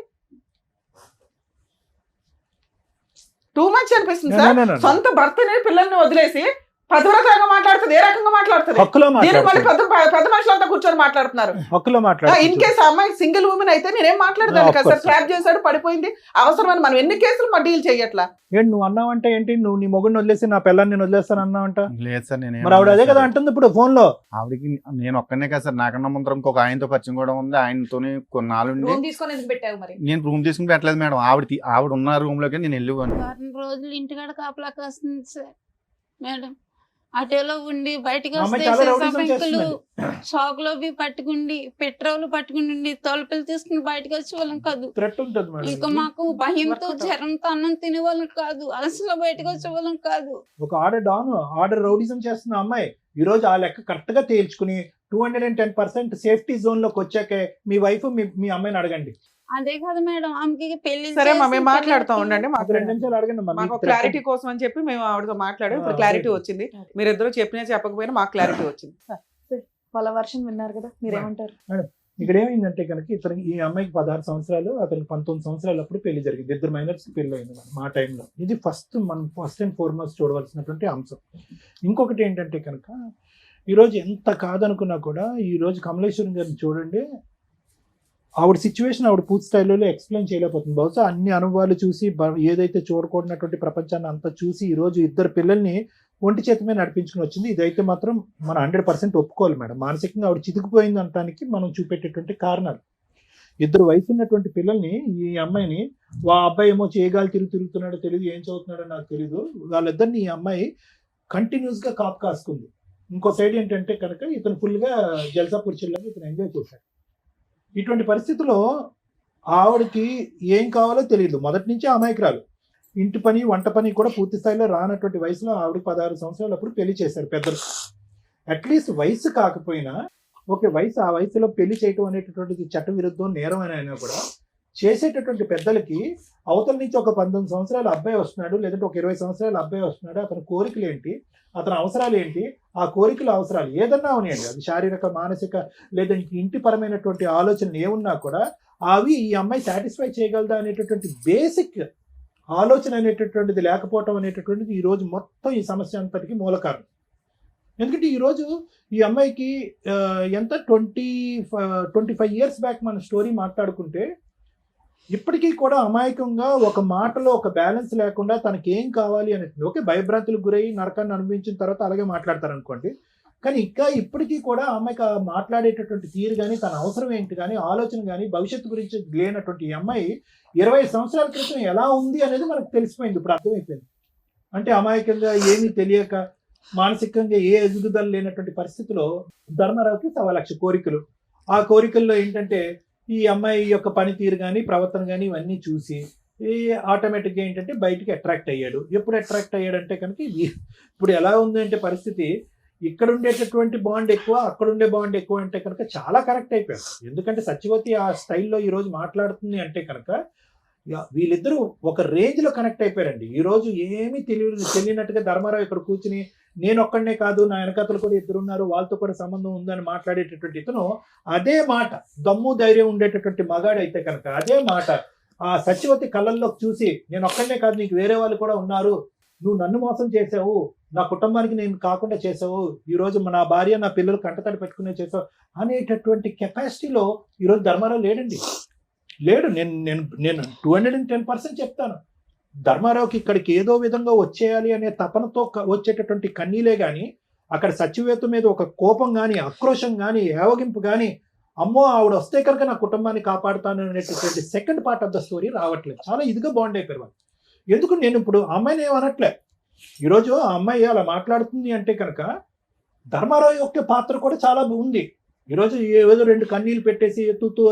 టూ మచ్ అనిపిస్తుంది సార్. సొంత భర్తని పిల్లల్ని వదిలేసి పదవరకంగా మాట్లాడుతుంది. ఏ రకంగా మాట్లాడుతుంది? హక్కులో దీనికి మళ్ళీ మాట్లాడుతుంది. పెద్ద మనుషులంతా కూర్చొని మాట్లాడుతున్నారు. హక్కులో ఇన్ మాట్లాడుతుంది. కేసు అమ్మాయి సింగిల్ ఉమెన్ అయితే నేనేం మాట్లాడదాను కదా సార్. ట్రాప్ చేశాడు, పడిపోయింది, అవసరమని మనం ఎన్ని కేసులు మా డీల్ చెయ్యట్లా? ఏంటి నువ్వు అన్నావంటే ఏంటి? నువ్వు నీ మొగుడిని వదిలేసి నా పిల్లని నేను వదిలేస్తాను అన్నావంట. లేదు సార్, నేను మరి ఆవిడ అదే కదా అంటుంది ఇప్పుడు ఫోన్ లో. ఆవిడకి నేను ఒక్కనే కదా సార్, నాకన్నా ముందర ఇంకొక ఆయనతో పరిచయం కూడా ఉంది. ఆయనతోనే కొన్నాళ్ళు రూమ్ తీసుకొని ఎందుకు పెట్టావు మరి? నేను రూమ్ తీసుకుని పెట్టలేదు మేడం. ఆవిడ ఉన్న రూమ్ లోకి నేను వెళ్ళిపోయాను. వారం రోజులు ఇంటికాడ కాపలా కాస్తుంది సార్ మేడం. అటోలో ఉండి బయటకు అమ్మాయి వస్తే చాలా రౌడీజం బ్యాంకులు చేస్తుందండి. షాక్ లో పట్టుకుండి పెట్రోల్ పట్టుకుండి తలుపులు తీసుకుని బయటకు వచ్చే వాళ్ళం కాదు. థ్రెట్ ఉంటుంది మేడం. ఇంకా మాకు భయంతో జ్వరంతో అన్నం తినే వాళ్ళం కాదు, అలసలో బయటకు వచ్చే వాళ్ళం కాదు. ఒక ఆర్డర్ రౌడీజం చేస్తున్న అమ్మాయి ఈ రోజు ఆ లెక్క కరెక్ట్ గా తేల్చుకుని 210% సేఫ్టీ జోన్ లోకి వచ్చాకే మీ వైఫ్ మీ అమ్మాయిని అడగండి. అదే కదా మేడం, ఆమెకి పెళ్లి సరే మేము మాట్లాడుతూ ఉండండి. మాకు 2 నిమిషాలు అడగండి అమ్మా. మాకు మీకు క్లారిటీ కోసం అని చెప్పి మేము ఆవిడతో మాట్లాడాం. ఇప్పుడు క్లారిటీ వచ్చింది. మీరిద్దరూ చెప్పినా చెప్పకపోయినా మాకు క్లారిటీ వచ్చింది. వాళ్ళ వర్షన్ విన్నారు కదా, మీరేమంటారు? ఇక్కడ ఏమైందంటే కనుక ఈ అమ్మాయికి 16 సంవత్సరాలు, అతనికి 19 సంవత్సరాలు అప్పుడు పెళ్లి జరిగింది. 2 మైనర్స్ పెళ్లి అయింది మా టైంలో. ఇది ఫస్ట్ అండ్ ఫార్మోస్ట్ చూడవలసినటువంటి అంశం. ఇంకొకటి ఏంటంటే కనుక ఈరోజు ఎంత కాదనుకున్నా కూడా ఈరోజు కమలేశ్వరం గారిని చూడండి, ఆవిడ సిచ్యువేషన్ ఆవిడ పూర్తి స్థాయిలో ఎక్స్ప్లెయిన్ చేయలేకపోతుంది. బహుశా అన్ని అనుభవాలు చూసి ఏదైతే చూడకూడనటువంటి ప్రపంచాన్ని అంతా చూసి ఈరోజు 2 పిల్లల్ని ఒంటి చేతమే నడిపించుకుని వచ్చింది. ఇదైతే మాత్రం మనం 100% ఒప్పుకోవాలి మేడం. మానసికంగా ఆవిడ చితికిపోయింది అనడానికి మనం చూపెట్టేటువంటి కారణాలు. 2 వయసు ఉన్నటువంటి పిల్లల్ని, ఈ అమ్మాయిని ఆ అబ్బాయి ఏమో చేయగాలి తిరుగుతున్నాడో తెలియదు, ఏం చదువుతున్నాడో నాకు తెలియదు, వాళ్ళిద్దరిని ఈ అమ్మాయి కంటిన్యూస్గా కాపు కాసుకుంది. ఇంకో సైడ్ ఏంటంటే కనుక ఇతను ఫుల్గా జల్సా పురుషుల్లాగా ఇతను ఎంజాయ్ చేశాడు. ఇటువంటి పరిస్థితుల్లో ఆవిడకి ఏం కావాలో తెలియదు. మొదటి నుంచి అమాయకురాలు. ఇంటి పని వంట పని కూడా పూర్తి స్థాయిలో రానటువంటి వయసులో ఆవిడకి 16 సంవత్సరాలు అప్పుడు పెళ్లి చేశారు పెద్దలు. అట్లీస్ట్ వయసు కాకపోయినా ఓకే, ఆ వయసులో పెళ్లి చేయటం అనేటటువంటిది చట్ట విరుద్ధం, నేరం అని అయినా కూడా చేసేటటువంటి పెద్దలకి అవతల నుంచి ఒక 19 సంవత్సరాల అబ్బాయి వస్తున్నాడు, లేదంటే ఒక 20 సంవత్సరాల అబ్బాయి వస్తున్నాడు, అతని కోరికలు ఏంటి, అతని అవసరాలు ఏంటి, ఆ కోరికల అవసరాలు ఏదన్నా ఉన్నాయండి, అది శారీరక మానసిక లేదంటే ఇంటి పరమైనటువంటి ఆలోచనలు ఏమున్నా కూడా అవి ఈ అమ్మాయి సాటిస్ఫై చేయగలదా అనేటటువంటి బేసిక్ ఆలోచన అనేటటువంటిది లేకపోవటం అనేటటువంటిది ఈరోజు మొత్తం ఈ సమస్య అంతటికి మూల కారణం. ఎందుకంటే ఈరోజు ఈ అమ్మాయికి ఎంత 25 ఇయర్స్ బ్యాక్ మన స్టోరీ మాట్లాడుకుంటే ఇప్పటికీ కూడా అమాయకంగా ఒక మాటలో ఒక బ్యాలెన్స్ లేకుండా తనకి ఏం కావాలి అనేది, ఓకే భయభ్రాంతులకు గురయ్యి నరకాన్ని అనుభవించిన తర్వాత అలాగే మాట్లాడతారు అనుకోండి, కానీ ఇంకా ఇప్పటికీ కూడా అమ్మాయికి మాట్లాడేటటువంటి తీరు కానీ, తన అవసరం ఏంటి కానీ, ఆలోచన కానీ, భవిష్యత్తు గురించి లేనటువంటి ఈ అమ్మాయి 20 సంవత్సరాల క్రితం ఎలా ఉంది అనేది మనకు తెలిసిపోయింది, ఇప్పుడు అర్థమైపోయింది. అంటే అమాయకంగా ఏమీ తెలియక మానసికంగా ఏ ఎదుగుదల లేనటువంటి పరిస్థితిలో ధర్మారావుకి 1,00,000 కోరికలు. ఆ కోరికల్లో ఏంటంటే ఈ అమ్మాయి యొక్క పనితీరు కానీ, ప్రవర్తన కానీ ఇవన్నీ చూసి ఆటోమేటిక్గా ఏంటంటే బయటికి అట్రాక్ట్ అయ్యాడు. ఎప్పుడు అట్రాక్ట్ అయ్యాడంటే కనుక ఇప్పుడు ఎలా ఉంది అంటే పరిస్థితి, ఇక్కడ ఉండేటటువంటి బాండ్ ఎక్కువ, అక్కడ ఉండే బాండ్ ఎక్కువ అంటే కనుక చాలా కరెక్ట్ అయిపోయాడు. ఎందుకంటే సత్యవతి ఆ స్టైల్లో ఈరోజు మాట్లాడుతుంది అంటే కనుక వీళ్ళిద్దరూ ఒక రేంజ్లో కనెక్ట్ అయిపోయారండి. ఈరోజు ఏమీ తెలియనట్టుగా ధర్మారావు ఇక్కడ కూర్చుని నేను ఒక్కడనే కాదు, నా వెనకతలు కూడా 2 ఉన్నారు, వాళ్ళతో కూడా సంబంధం ఉందని మాట్లాడేటటువంటి ఇతను అదే మాట, దమ్ము ధైర్యం ఉండేటటువంటి మగాడు అయితే కనుక అదే మాట ఆ సత్యవతి కళ్ళల్లో చూసి నేను ఒక్కడనే కాదు, నీకు వేరే వాళ్ళు కూడా ఉన్నారు, నువ్వు నన్ను మోసం చేసావు, నా కుటుంబానికి నేను కాకుండా చేసావు, ఈరోజు నా భార్య నా పిల్లలు కంటతడి పెట్టుకునే చేసావు అనేటటువంటి కెపాసిటీలో ఈరోజు ధర్మారావు లేడండి. లేడు. నేను 210% చెప్తాను. ధర్మారావుకి ఇక్కడికి ఏదో విధంగా వచ్చేయాలి అనే తపనతో వచ్చేటటువంటి కన్నీలే కానీ అక్కడ సచివేత మీద ఒక కోపం కానీ ఆక్రోశం కానీ ఏవగింపు కానీ అమ్మో ఆవిడ వస్తే కనుక నా కుటుంబాన్ని కాపాడుతాను అనేటటువంటి second part of the story రావట్లేదు. చాలా ఇదిగా బాండ్ అయిపోయారు వాళ్ళు. ఎందుకు నేను ఇప్పుడు అమ్మాయిని ఏమనట్లే, ఈరోజు ఆ అమ్మాయి అలా మాట్లాడుతుంది అంటే కనుక ధర్మారావు యొక్క పాత్ర కూడా చాలా ఉంది. ఈరోజు ఏదో 2 కన్నీళ్ళు పెట్టేసి తుతు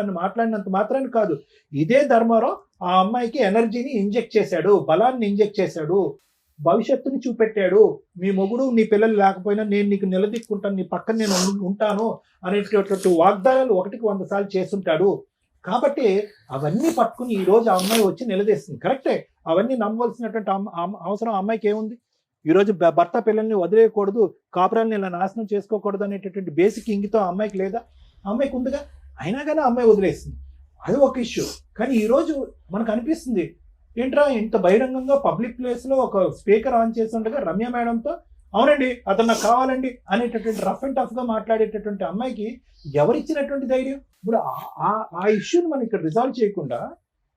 అని మాట్లాడినంత మాత్రాన్ని కాదు, ఇదే ధర్మారావు ఆ అమ్మాయికి ఎనర్జీని ఇంజెక్ట్ చేశాడు, బలాన్ని ఇంజెక్ట్ చేశాడు, భవిష్యత్తుని చూపెట్టాడు. మీ మొగుడు నీ పిల్లలు లేకపోయినా నేను నీకు నిలదీక్కుంటాను, నీ పక్కన నేను ఉంటాను అనేటటువంటి వాగ్దానాలు 1కి 100 సార్లు చేస్తుంటాడు. కాబట్టి అవన్నీ పట్టుకుని ఈరోజు ఆ అమ్మాయి వచ్చి నిలదీస్తుంది. కరెక్టే, అవన్నీ నమ్మవలసినటువంటి అవసరం అమ్మాయికి ఏముంది? ఈరోజు భర్త పిల్లల్ని వదిలేయకూడదు, కాపురాలను ఇలా నాశనం చేసుకోకూడదు అనేటటువంటి బేసిక్ ఇంగితం అమ్మాయికి లేదా? అమ్మాయికి ఉందిగా. అయినా కానీ అమ్మాయి వదిలేస్తుంది, అది ఒక ఇష్యూ. కానీ ఈరోజు మనకు అనిపిస్తుంది ఏంట్రా ఇంత బహిరంగంగా పబ్లిక్ ప్లేస్లో ఒక స్పీకర్ ఆన్ చేసి ఉండగా రమ్య మేడంతో అవునండి అతను నాకు కావాలండి అనేటటువంటి రఫ్ అండ్ టఫ్గా మాట్లాడేటటువంటి అమ్మాయికి ఎవరిచ్చినటువంటి ధైర్యం? ఇప్పుడు ఆ ఇష్యూని మనం ఇక్కడ రిజాల్వ్ చేయకుండా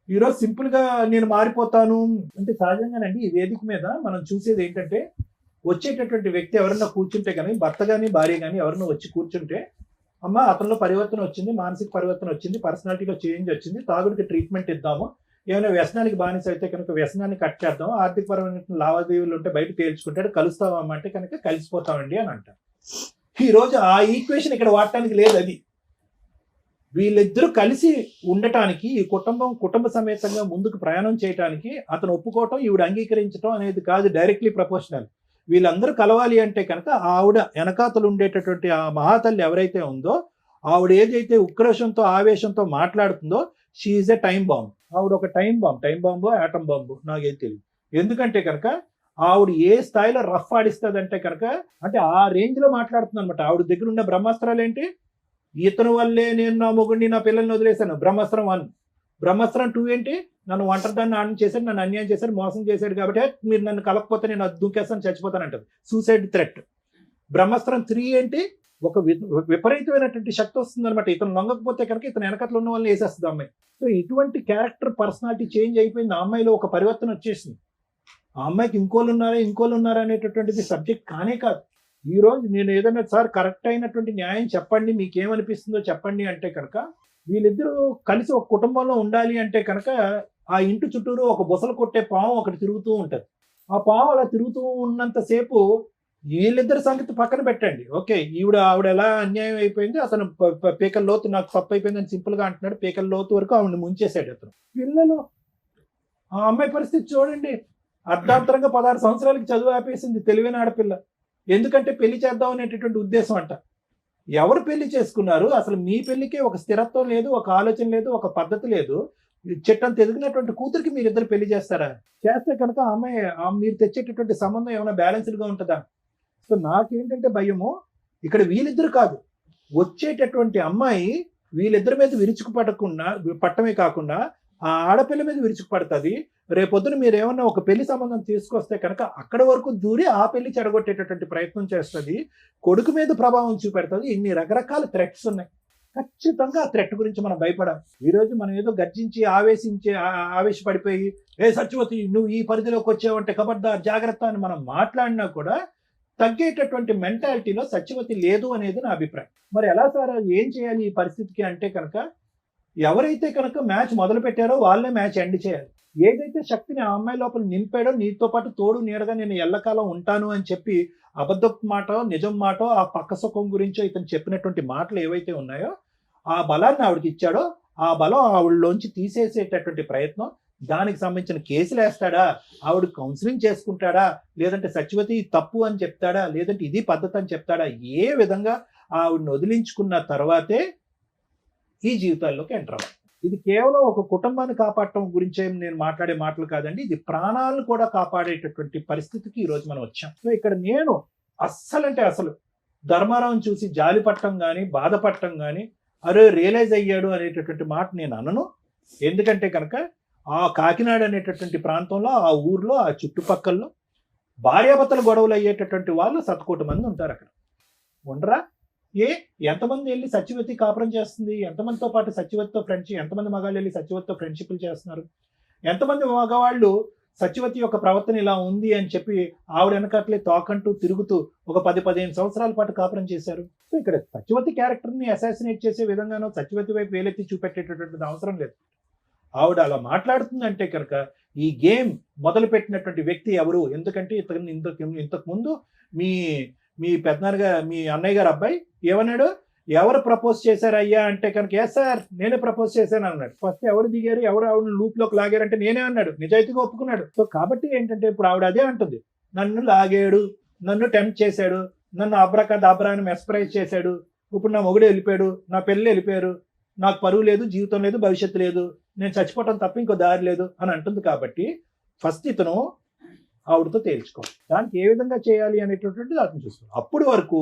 ఈరోజు సింపుల్గా నేను మారిపోతాను అంటే సహజంగానండి ఈ వేదిక మీద మనం చూసేది ఏంటంటే వచ్చేటటువంటి వ్యక్తి ఎవరన్నా కూర్చుంటే కానీ భర్త కానీ భార్య కానీ ఎవరన్నా వచ్చి కూర్చుంటే అమ్మ అతనిలో పరివర్తన వచ్చింది, మానసిక పరివర్తన వచ్చింది, పర్సనాలిటీలో చేంజ్ వచ్చింది, తాగుడికి ట్రీట్మెంట్ ఇద్దాము, ఏమైనా వ్యసనానికి బానిస అయితే కనుక వ్యసనాన్ని కట్ చేద్దాం, ఆర్థికపరమైన లావాదేవీలు ఉంటే బయట తేల్చుకుంటాడు, కలుస్తామా అంటే కనుక కలిసిపోతామండి అని అంటారు. ఈరోజు ఆ ఈక్వేషన్ ఇక్కడ వాడటానికి లేదు. అది వీళ్ళిద్దరూ కలిసి ఉండటానికి ఈ కుటుంబ సమేతంగా ముందుకు ప్రయాణం చేయడానికి అతను ఒప్పుకోవటం ఈవిడ అంగీకరించడం అనేది కాదు డైరెక్ట్లీ ప్రపోర్షనల్. వీళ్ళందరూ కలవాలి అంటే కనుక ఆవిడ వెనకాతలు ఉండేటటువంటి ఆ మహాతల్లి ఎవరైతే ఉందో ఆవిడ ఏదైతే ఉక్రోషంతో ఆవేశంతో మాట్లాడుతుందో she is a time bomb. ఆవిడ ఒక టైం బాంబు ఆటం బాంబు నాకేం తెలియదు. ఎందుకంటే కనుక ఆవిడ ఏ స్థాయిలో రఫ్ ఆడిస్తుంది అంటే కనుక అంటే ఆ రేంజ్ లో మాట్లాడుతుంది అనమాట. ఆవిడ దగ్గర ఉన్న బ్రహ్మాస్త్రాలు ఏంటి? ఇతను వల్లే నేను నా మొగుడిని నా పిల్లల్ని వదిలేశాను, బ్రహ్మాస్త్రం 1. బ్రహ్మాస్త్రం 2 ఏంటి? నన్ను ఒంటరిదాన్ని ఆన్ చేశాడు, నన్ను అన్యాయం చేశాడు, మోసం చేశాడు కాబట్టి మీరు నన్ను కలకపోతే నేను అది దూకేస్తాను చచ్చిపోతానంటది, సూసైడ్ థ్రెట్. బ్రహ్మాస్త్రం 3 ఏంటి? ఒక విపరీతమైనటువంటి శక్తి వస్తుంది అనమాట. ఇతను లొంగకపోతే కనుక ఇతను వెనకట్లో ఉన్న వాళ్ళని వేసేస్తుంది అమ్మాయి. సో ఇటువంటి క్యారెక్టర్ పర్సనాలిటీ చేంజ్ అయిపోయింది. ఆ అమ్మాయిలో ఒక పరివర్తన వచ్చేసింది. ఆ అమ్మాయికి ఇంకోళ్ళు ఉన్నారా అనేటటువంటిది సబ్జెక్ట్ కానే కాదు. ఈ రోజు నేను ఏదైనా సార్ కరెక్ట్ అయినటువంటి న్యాయం చెప్పండి, మీకేమనిపిస్తుందో చెప్పండి అంటే కనుక వీళ్ళిద్దరూ కలిసి ఒక కుటుంబంలో ఉండాలి అంటే కనుక ఆ ఇంటి చుట్టూరు ఒక బుసలు కొట్టే పాము ఒకటి తిరుగుతూ ఉంటుంది. ఆ పాము అలా తిరుగుతూ ఉన్నంతసేపు వీళ్ళిద్దరి సంగతి పక్కన పెట్టండి. ఓకే, ఆవిడ ఎలా అన్యాయం అయిపోయింది, అతను పీకల లోతు నాకు తప్పు అయిపోయింది అని సింపుల్గా అంటున్నాడు. పీకల లోతు వరకు ఆవిడని ముంచేశాడు అతను. పిల్లలు, ఆ అమ్మాయి పరిస్థితి చూడండి. అర్ధాంతరంగా 16 సంవత్సరాలకి చదువు ఆపేసింది, తెలివైన ఆడపిల్ల. ఎందుకంటే పెళ్లి చేద్దాం అనేటటువంటి ఉద్దేశం అంట. ఎవరు పెళ్లి చేసుకున్నారు? అసలు మీ పెళ్లికే ఒక స్థిరత్వం లేదు, ఒక ఆలోచన లేదు, ఒక పద్ధతి లేదు. చెట్టంత ఎదిగినటువంటి కూతురికి మీరు ఇద్దరు పెళ్లి చేస్తారా? చేస్తే కనుక అమ్మాయి మీరు తెచ్చేటటువంటి సంబంధం ఏమైనా బ్యాలెన్స్డ్గా ఉంటుందా? సో నాకేంటంటే భయము ఇక్కడ వీళ్ళిద్దరు కాదు, వచ్చేటటువంటి అమ్మాయి వీళ్ళిద్దరి మీద పట్టమే కాకుండా ఆ ఆడపిల్ల మీద విరుచుకుపడుతుంది. రేపొద్దున మీరు ఏమన్నా ఒక పెళ్లి సంబంధం తీసుకొస్తే కనుక అక్కడ వరకు దూరి ఆ పెళ్లి చెడగొట్టేటటువంటి ప్రయత్నం చేస్తుంది, కొడుకు మీద ప్రభావం చూపెడుతుంది. ఇన్ని రకరకాల థ్రెట్స్ ఉన్నాయి. ఖచ్చితంగా ఆ థ్రెట్ గురించి మనం భయపడాలి. ఈరోజు మనం ఏదో గర్జించి ఆవేశపడిపోయి సత్యవతి నువ్వు ఈ పరిధిలోకి వచ్చావంటే ఖబర్దార్ జాగ్రత్త అని మనం మాట్లాడినా కూడా తగ్గేటటువంటి మెంటాలిటీలో సత్యవతి లేదు అనేది నా అభిప్రాయం. మరి ఎలా సార్ ఏం చేయాలి ఈ పరిస్థితికి అంటే కనుక ఎవరైతే కనుక మ్యాచ్ మొదలు పెట్టారో వాళ్ళే మ్యాచ్ ఎండ్ చేయాలి. ఏదైతే శక్తిని ఆ అమ్మాయి లోపల నింపాడో నీతో పాటు తోడు నీడగా నేను ఎల్లకాలం ఉంటాను అని చెప్పి అబద్ధపు మాట నిజం మాట ఆ పక్క సుఖం గురించో ఇతను చెప్పినటువంటి మాటలు ఏవైతే ఉన్నాయో ఆ బలాన్ని ఆవిడకి ఇచ్చాడో ఆ బలం ఆవిడలోంచి తీసేసేటటువంటి ప్రయత్నం, దానికి సంబంధించిన కేసులు వేస్తాడా, ఆవిడ కౌన్సిలింగ్ చేసుకుంటాడా, లేదంటే సత్యవతి తప్పు అని చెప్తాడా, లేదంటే ఇది పద్ధతి అని చెప్తాడా, ఏ విధంగా ఆవిడని వదిలించుకున్న తర్వాతే ఈ జీవితాల్లోకి ఎంటర్ అవ్వాలి. ఇది కేవలం ఒక కుటుంబాన్ని కాపాడటం గురించే నేను మాట్లాడే మాటలు కాదండి, ఇది ప్రాణాలను కూడా కాపాడేటటువంటి పరిస్థితికి ఈరోజు మనం వచ్చాం. సో ఇక్కడ నేను అస్సలు ధర్మారావుని చూసి జాలి పట్టడం కానీ బాధపడటం కానీ అరే రియలైజ్ అయ్యాడు అనేటటువంటి మాట నేను అనను. ఎందుకంటే కనుక ఆ కాకినాడ అనేటటువంటి ప్రాంతంలో ఆ ఊర్లో ఆ చుట్టుపక్కల్లో భార్యాభర్తల గొడవలు అయ్యేటటువంటి వాళ్ళు శతకోటి మంది ఉంటారు అక్కడ. ఉండరా? ఎంతమంది వెళ్ళి సత్యవతి కాపురం చేస్తుంది, ఎంతమందితో పాటు సత్యవతితో ఫ్రెండ్షిప్, ఎంతమంది మగాళ్ళు వెళ్ళి సత్యవతితో ఫ్రెండ్షిప్లు చేస్తున్నారు, ఎంతమంది మగవాళ్ళు సత్యవతి యొక్క ప్రవర్తన ఇలా ఉంది అని చెప్పి ఆవిడ వెనకట్లే తోకంటూ తిరుగుతూ ఒక 10-15 సంవత్సరాల పాటు కాపురం చేశారు. సో ఇక్కడ సత్యవతి క్యారెక్టర్ని అసాసినేట్ చేసే విధంగానో సత్యవతి వైపు వేలెత్తి చూపెట్టేటటువంటి అవసరం లేదు. ఆవిడ అలా మాట్లాడుతుందంటే కనుక ఈ గేమ్ మొదలు పెట్టినటువంటి వ్యక్తి ఎవరు? ఎందుకంటే ఇంతకు ముందు మీ పెద్దనాన్నగారు, మీ అన్నయ్య గారు అబ్బాయి ఏమన్నాడు, ఎవరు ప్రపోజ్ చేశారు అయ్యా అంటే కనుక ఎస్ సార్ నేనే ప్రపోజ్ చేశాను అన్నాడు. ఫస్ట్ ఎవరు దిగారు, ఎవరు ఆవిడ లూప్ లోకి లాగారంటే నేనే అన్నాడు, నిజాయితీగా ఒప్పుకున్నాడు. సో కాబట్టి ఏంటంటే ఇప్పుడు ఆవిడ అదే అంటుంది, నన్ను లాగాడు, నన్ను టెంప్ట్ చేశాడు, నన్ను అబ్రాని మెస్పరైజ్ చేశాడు, ఇప్పుడు నా మొగుడు వెళ్ళిపోయాడు, నా పిల్లలు వెళ్ళిపోయారు, నాకు పరువు లేదు, జీవితం లేదు, భవిష్యత్తు లేదు, నేను చచ్చిపోవటం తప్ప ఇంకో దారి లేదు అని అంటుంది. కాబట్టి ఫస్ట్ ఇతను ఆవిడతో తేల్చుకోవాలి, దానికి ఏ విధంగా చేయాలి అనేటటువంటిది అతను చూసుకోవాలి. అప్పుడు వరకు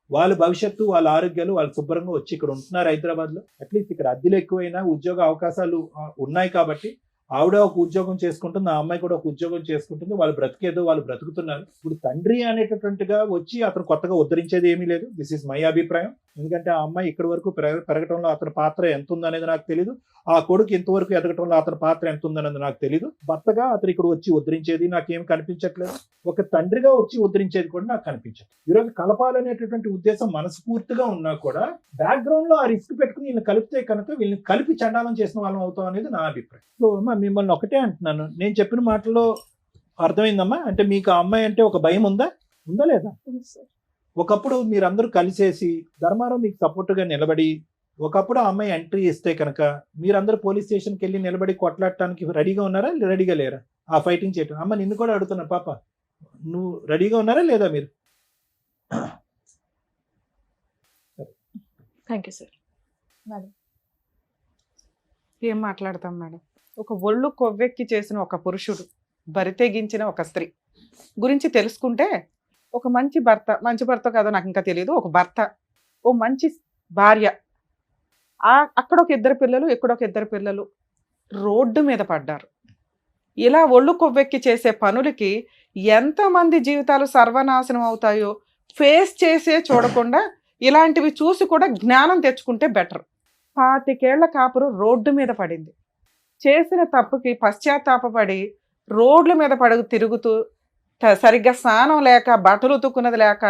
వాళ్ళ భవిష్యత్తు, వాళ్ళ ఆరోగ్యాలు వాళ్ళు శుభ్రంగా వచ్చి ఇక్కడ ఉంటున్నారు హైదరాబాద్లో. అట్లీస్ట్ ఇక్కడ అద్దెలు ఎక్కువైనా ఉద్యోగ అవకాశాలు ఉన్నాయి కాబట్టి ఆవిడ ఒక ఉద్యోగం చేసుకుంటుంది, ఆ అమ్మాయి కూడా ఒక ఉద్యోగం చేసుకుంటుంది, వాళ్ళు బ్రతికేదో వాళ్ళు బ్రతుకుతున్నారు. ఇప్పుడు తండ్రి అనేటటువంటిగా వచ్చి అతను కొత్తగా ఉద్ధరించేది ఏమీ లేదు. దిస్ ఈజ్ మై అభిప్రాయం. ఎందుకంటే ఆ అమ్మాయి ఇక్కడి వరకు పెరగటంలో అతని పాత్ర ఎంత ఉందనేది నాకు తెలియదు, ఆ కొడుకు ఇంతవరకు ఎదగటంలో అతని పాత్ర ఎంత ఉందనేది నాకు తెలియదు. భర్తగా అతను ఇక్కడ వచ్చి ఉద్ధరించేది నాకేం కనిపించట్లేదు, ఒక తండ్రిగా వచ్చి ఉద్ధరించేది కూడా నాకు కనిపించదు. ఈరోజు కలపాలనేటటువంటి ఉద్దేశం మనస్ఫూర్తిగా ఉన్నా కూడా బ్యాక్గ్రౌండ్ లో ఆ రిస్క్ పెట్టుకుని వీళ్ళని కలిపితే కనుక వీళ్ళని కలిపి చండాలం చేసిన వాళ్ళం అవుతాం అనేది నా అభిప్రాయం. సో మిమ్మల్ని ఒకటే అంటున్నాను, నేను చెప్పిన మాటల్లో అర్థమైందమ్మా? అంటే మీకు ఆ అమ్మాయి అంటే ఒక భయం ఉందా లేదా? ఒకప్పుడు మీరందరూ కలిసేసి ధర్మారావు మీకు సపోర్ట్గా నిలబడి ఒకప్పుడు ఆ అమ్మాయి ఎంట్రీ ఇస్తే కనుక మీరందరూ పోలీస్ స్టేషన్కి వెళ్ళి నిలబడి కొట్లాడటానికి రెడీగా ఉన్నారా, రెడీగా లేరా ఆ ఫైటింగ్ చేయటం? అమ్మ నిన్ను కూడా అడుగుతున్నా పాప, నువ్వు రెడీగా ఉన్నారా లేదా మీరు? Thank you sir. మేడం ఏం మాట్లాడతాం మేడం? ఒక ఒళ్ళు కొవ్వెక్కి చేసిన ఒక పురుషుడు, బరితెగించిన ఒక స్త్రీ గురించి తెలుసుకుంటే ఒక మంచి భర్త కాదో నాకు ఇంకా తెలియదు, ఒక భర్త, ఓ మంచి భార్య, అక్కడ ఒక 2 పిల్లలు, ఇక్కడ ఒక 2 పిల్లలు రోడ్డు మీద పడ్డారు. ఇలా ఒళ్ళు కొవ్వెక్కి చేసే పనులకి ఎంతమంది జీవితాలు సర్వనాశనం అవుతాయో ఫేస్ చేసే చూడకుండా ఇలాంటివి చూసి కూడా జ్ఞానం తెచ్చుకుంటే బెటర్. 25 ఏళ్ల కాపురు రోడ్డు మీద పడింది. చేసిన తప్పుకి పశ్చాత్తాపపడి రోడ్ల మీద తిరుగుతూ సరిగ్గా స్నానం లేక, బట్టలు ఉతుక్కున్నది లేక,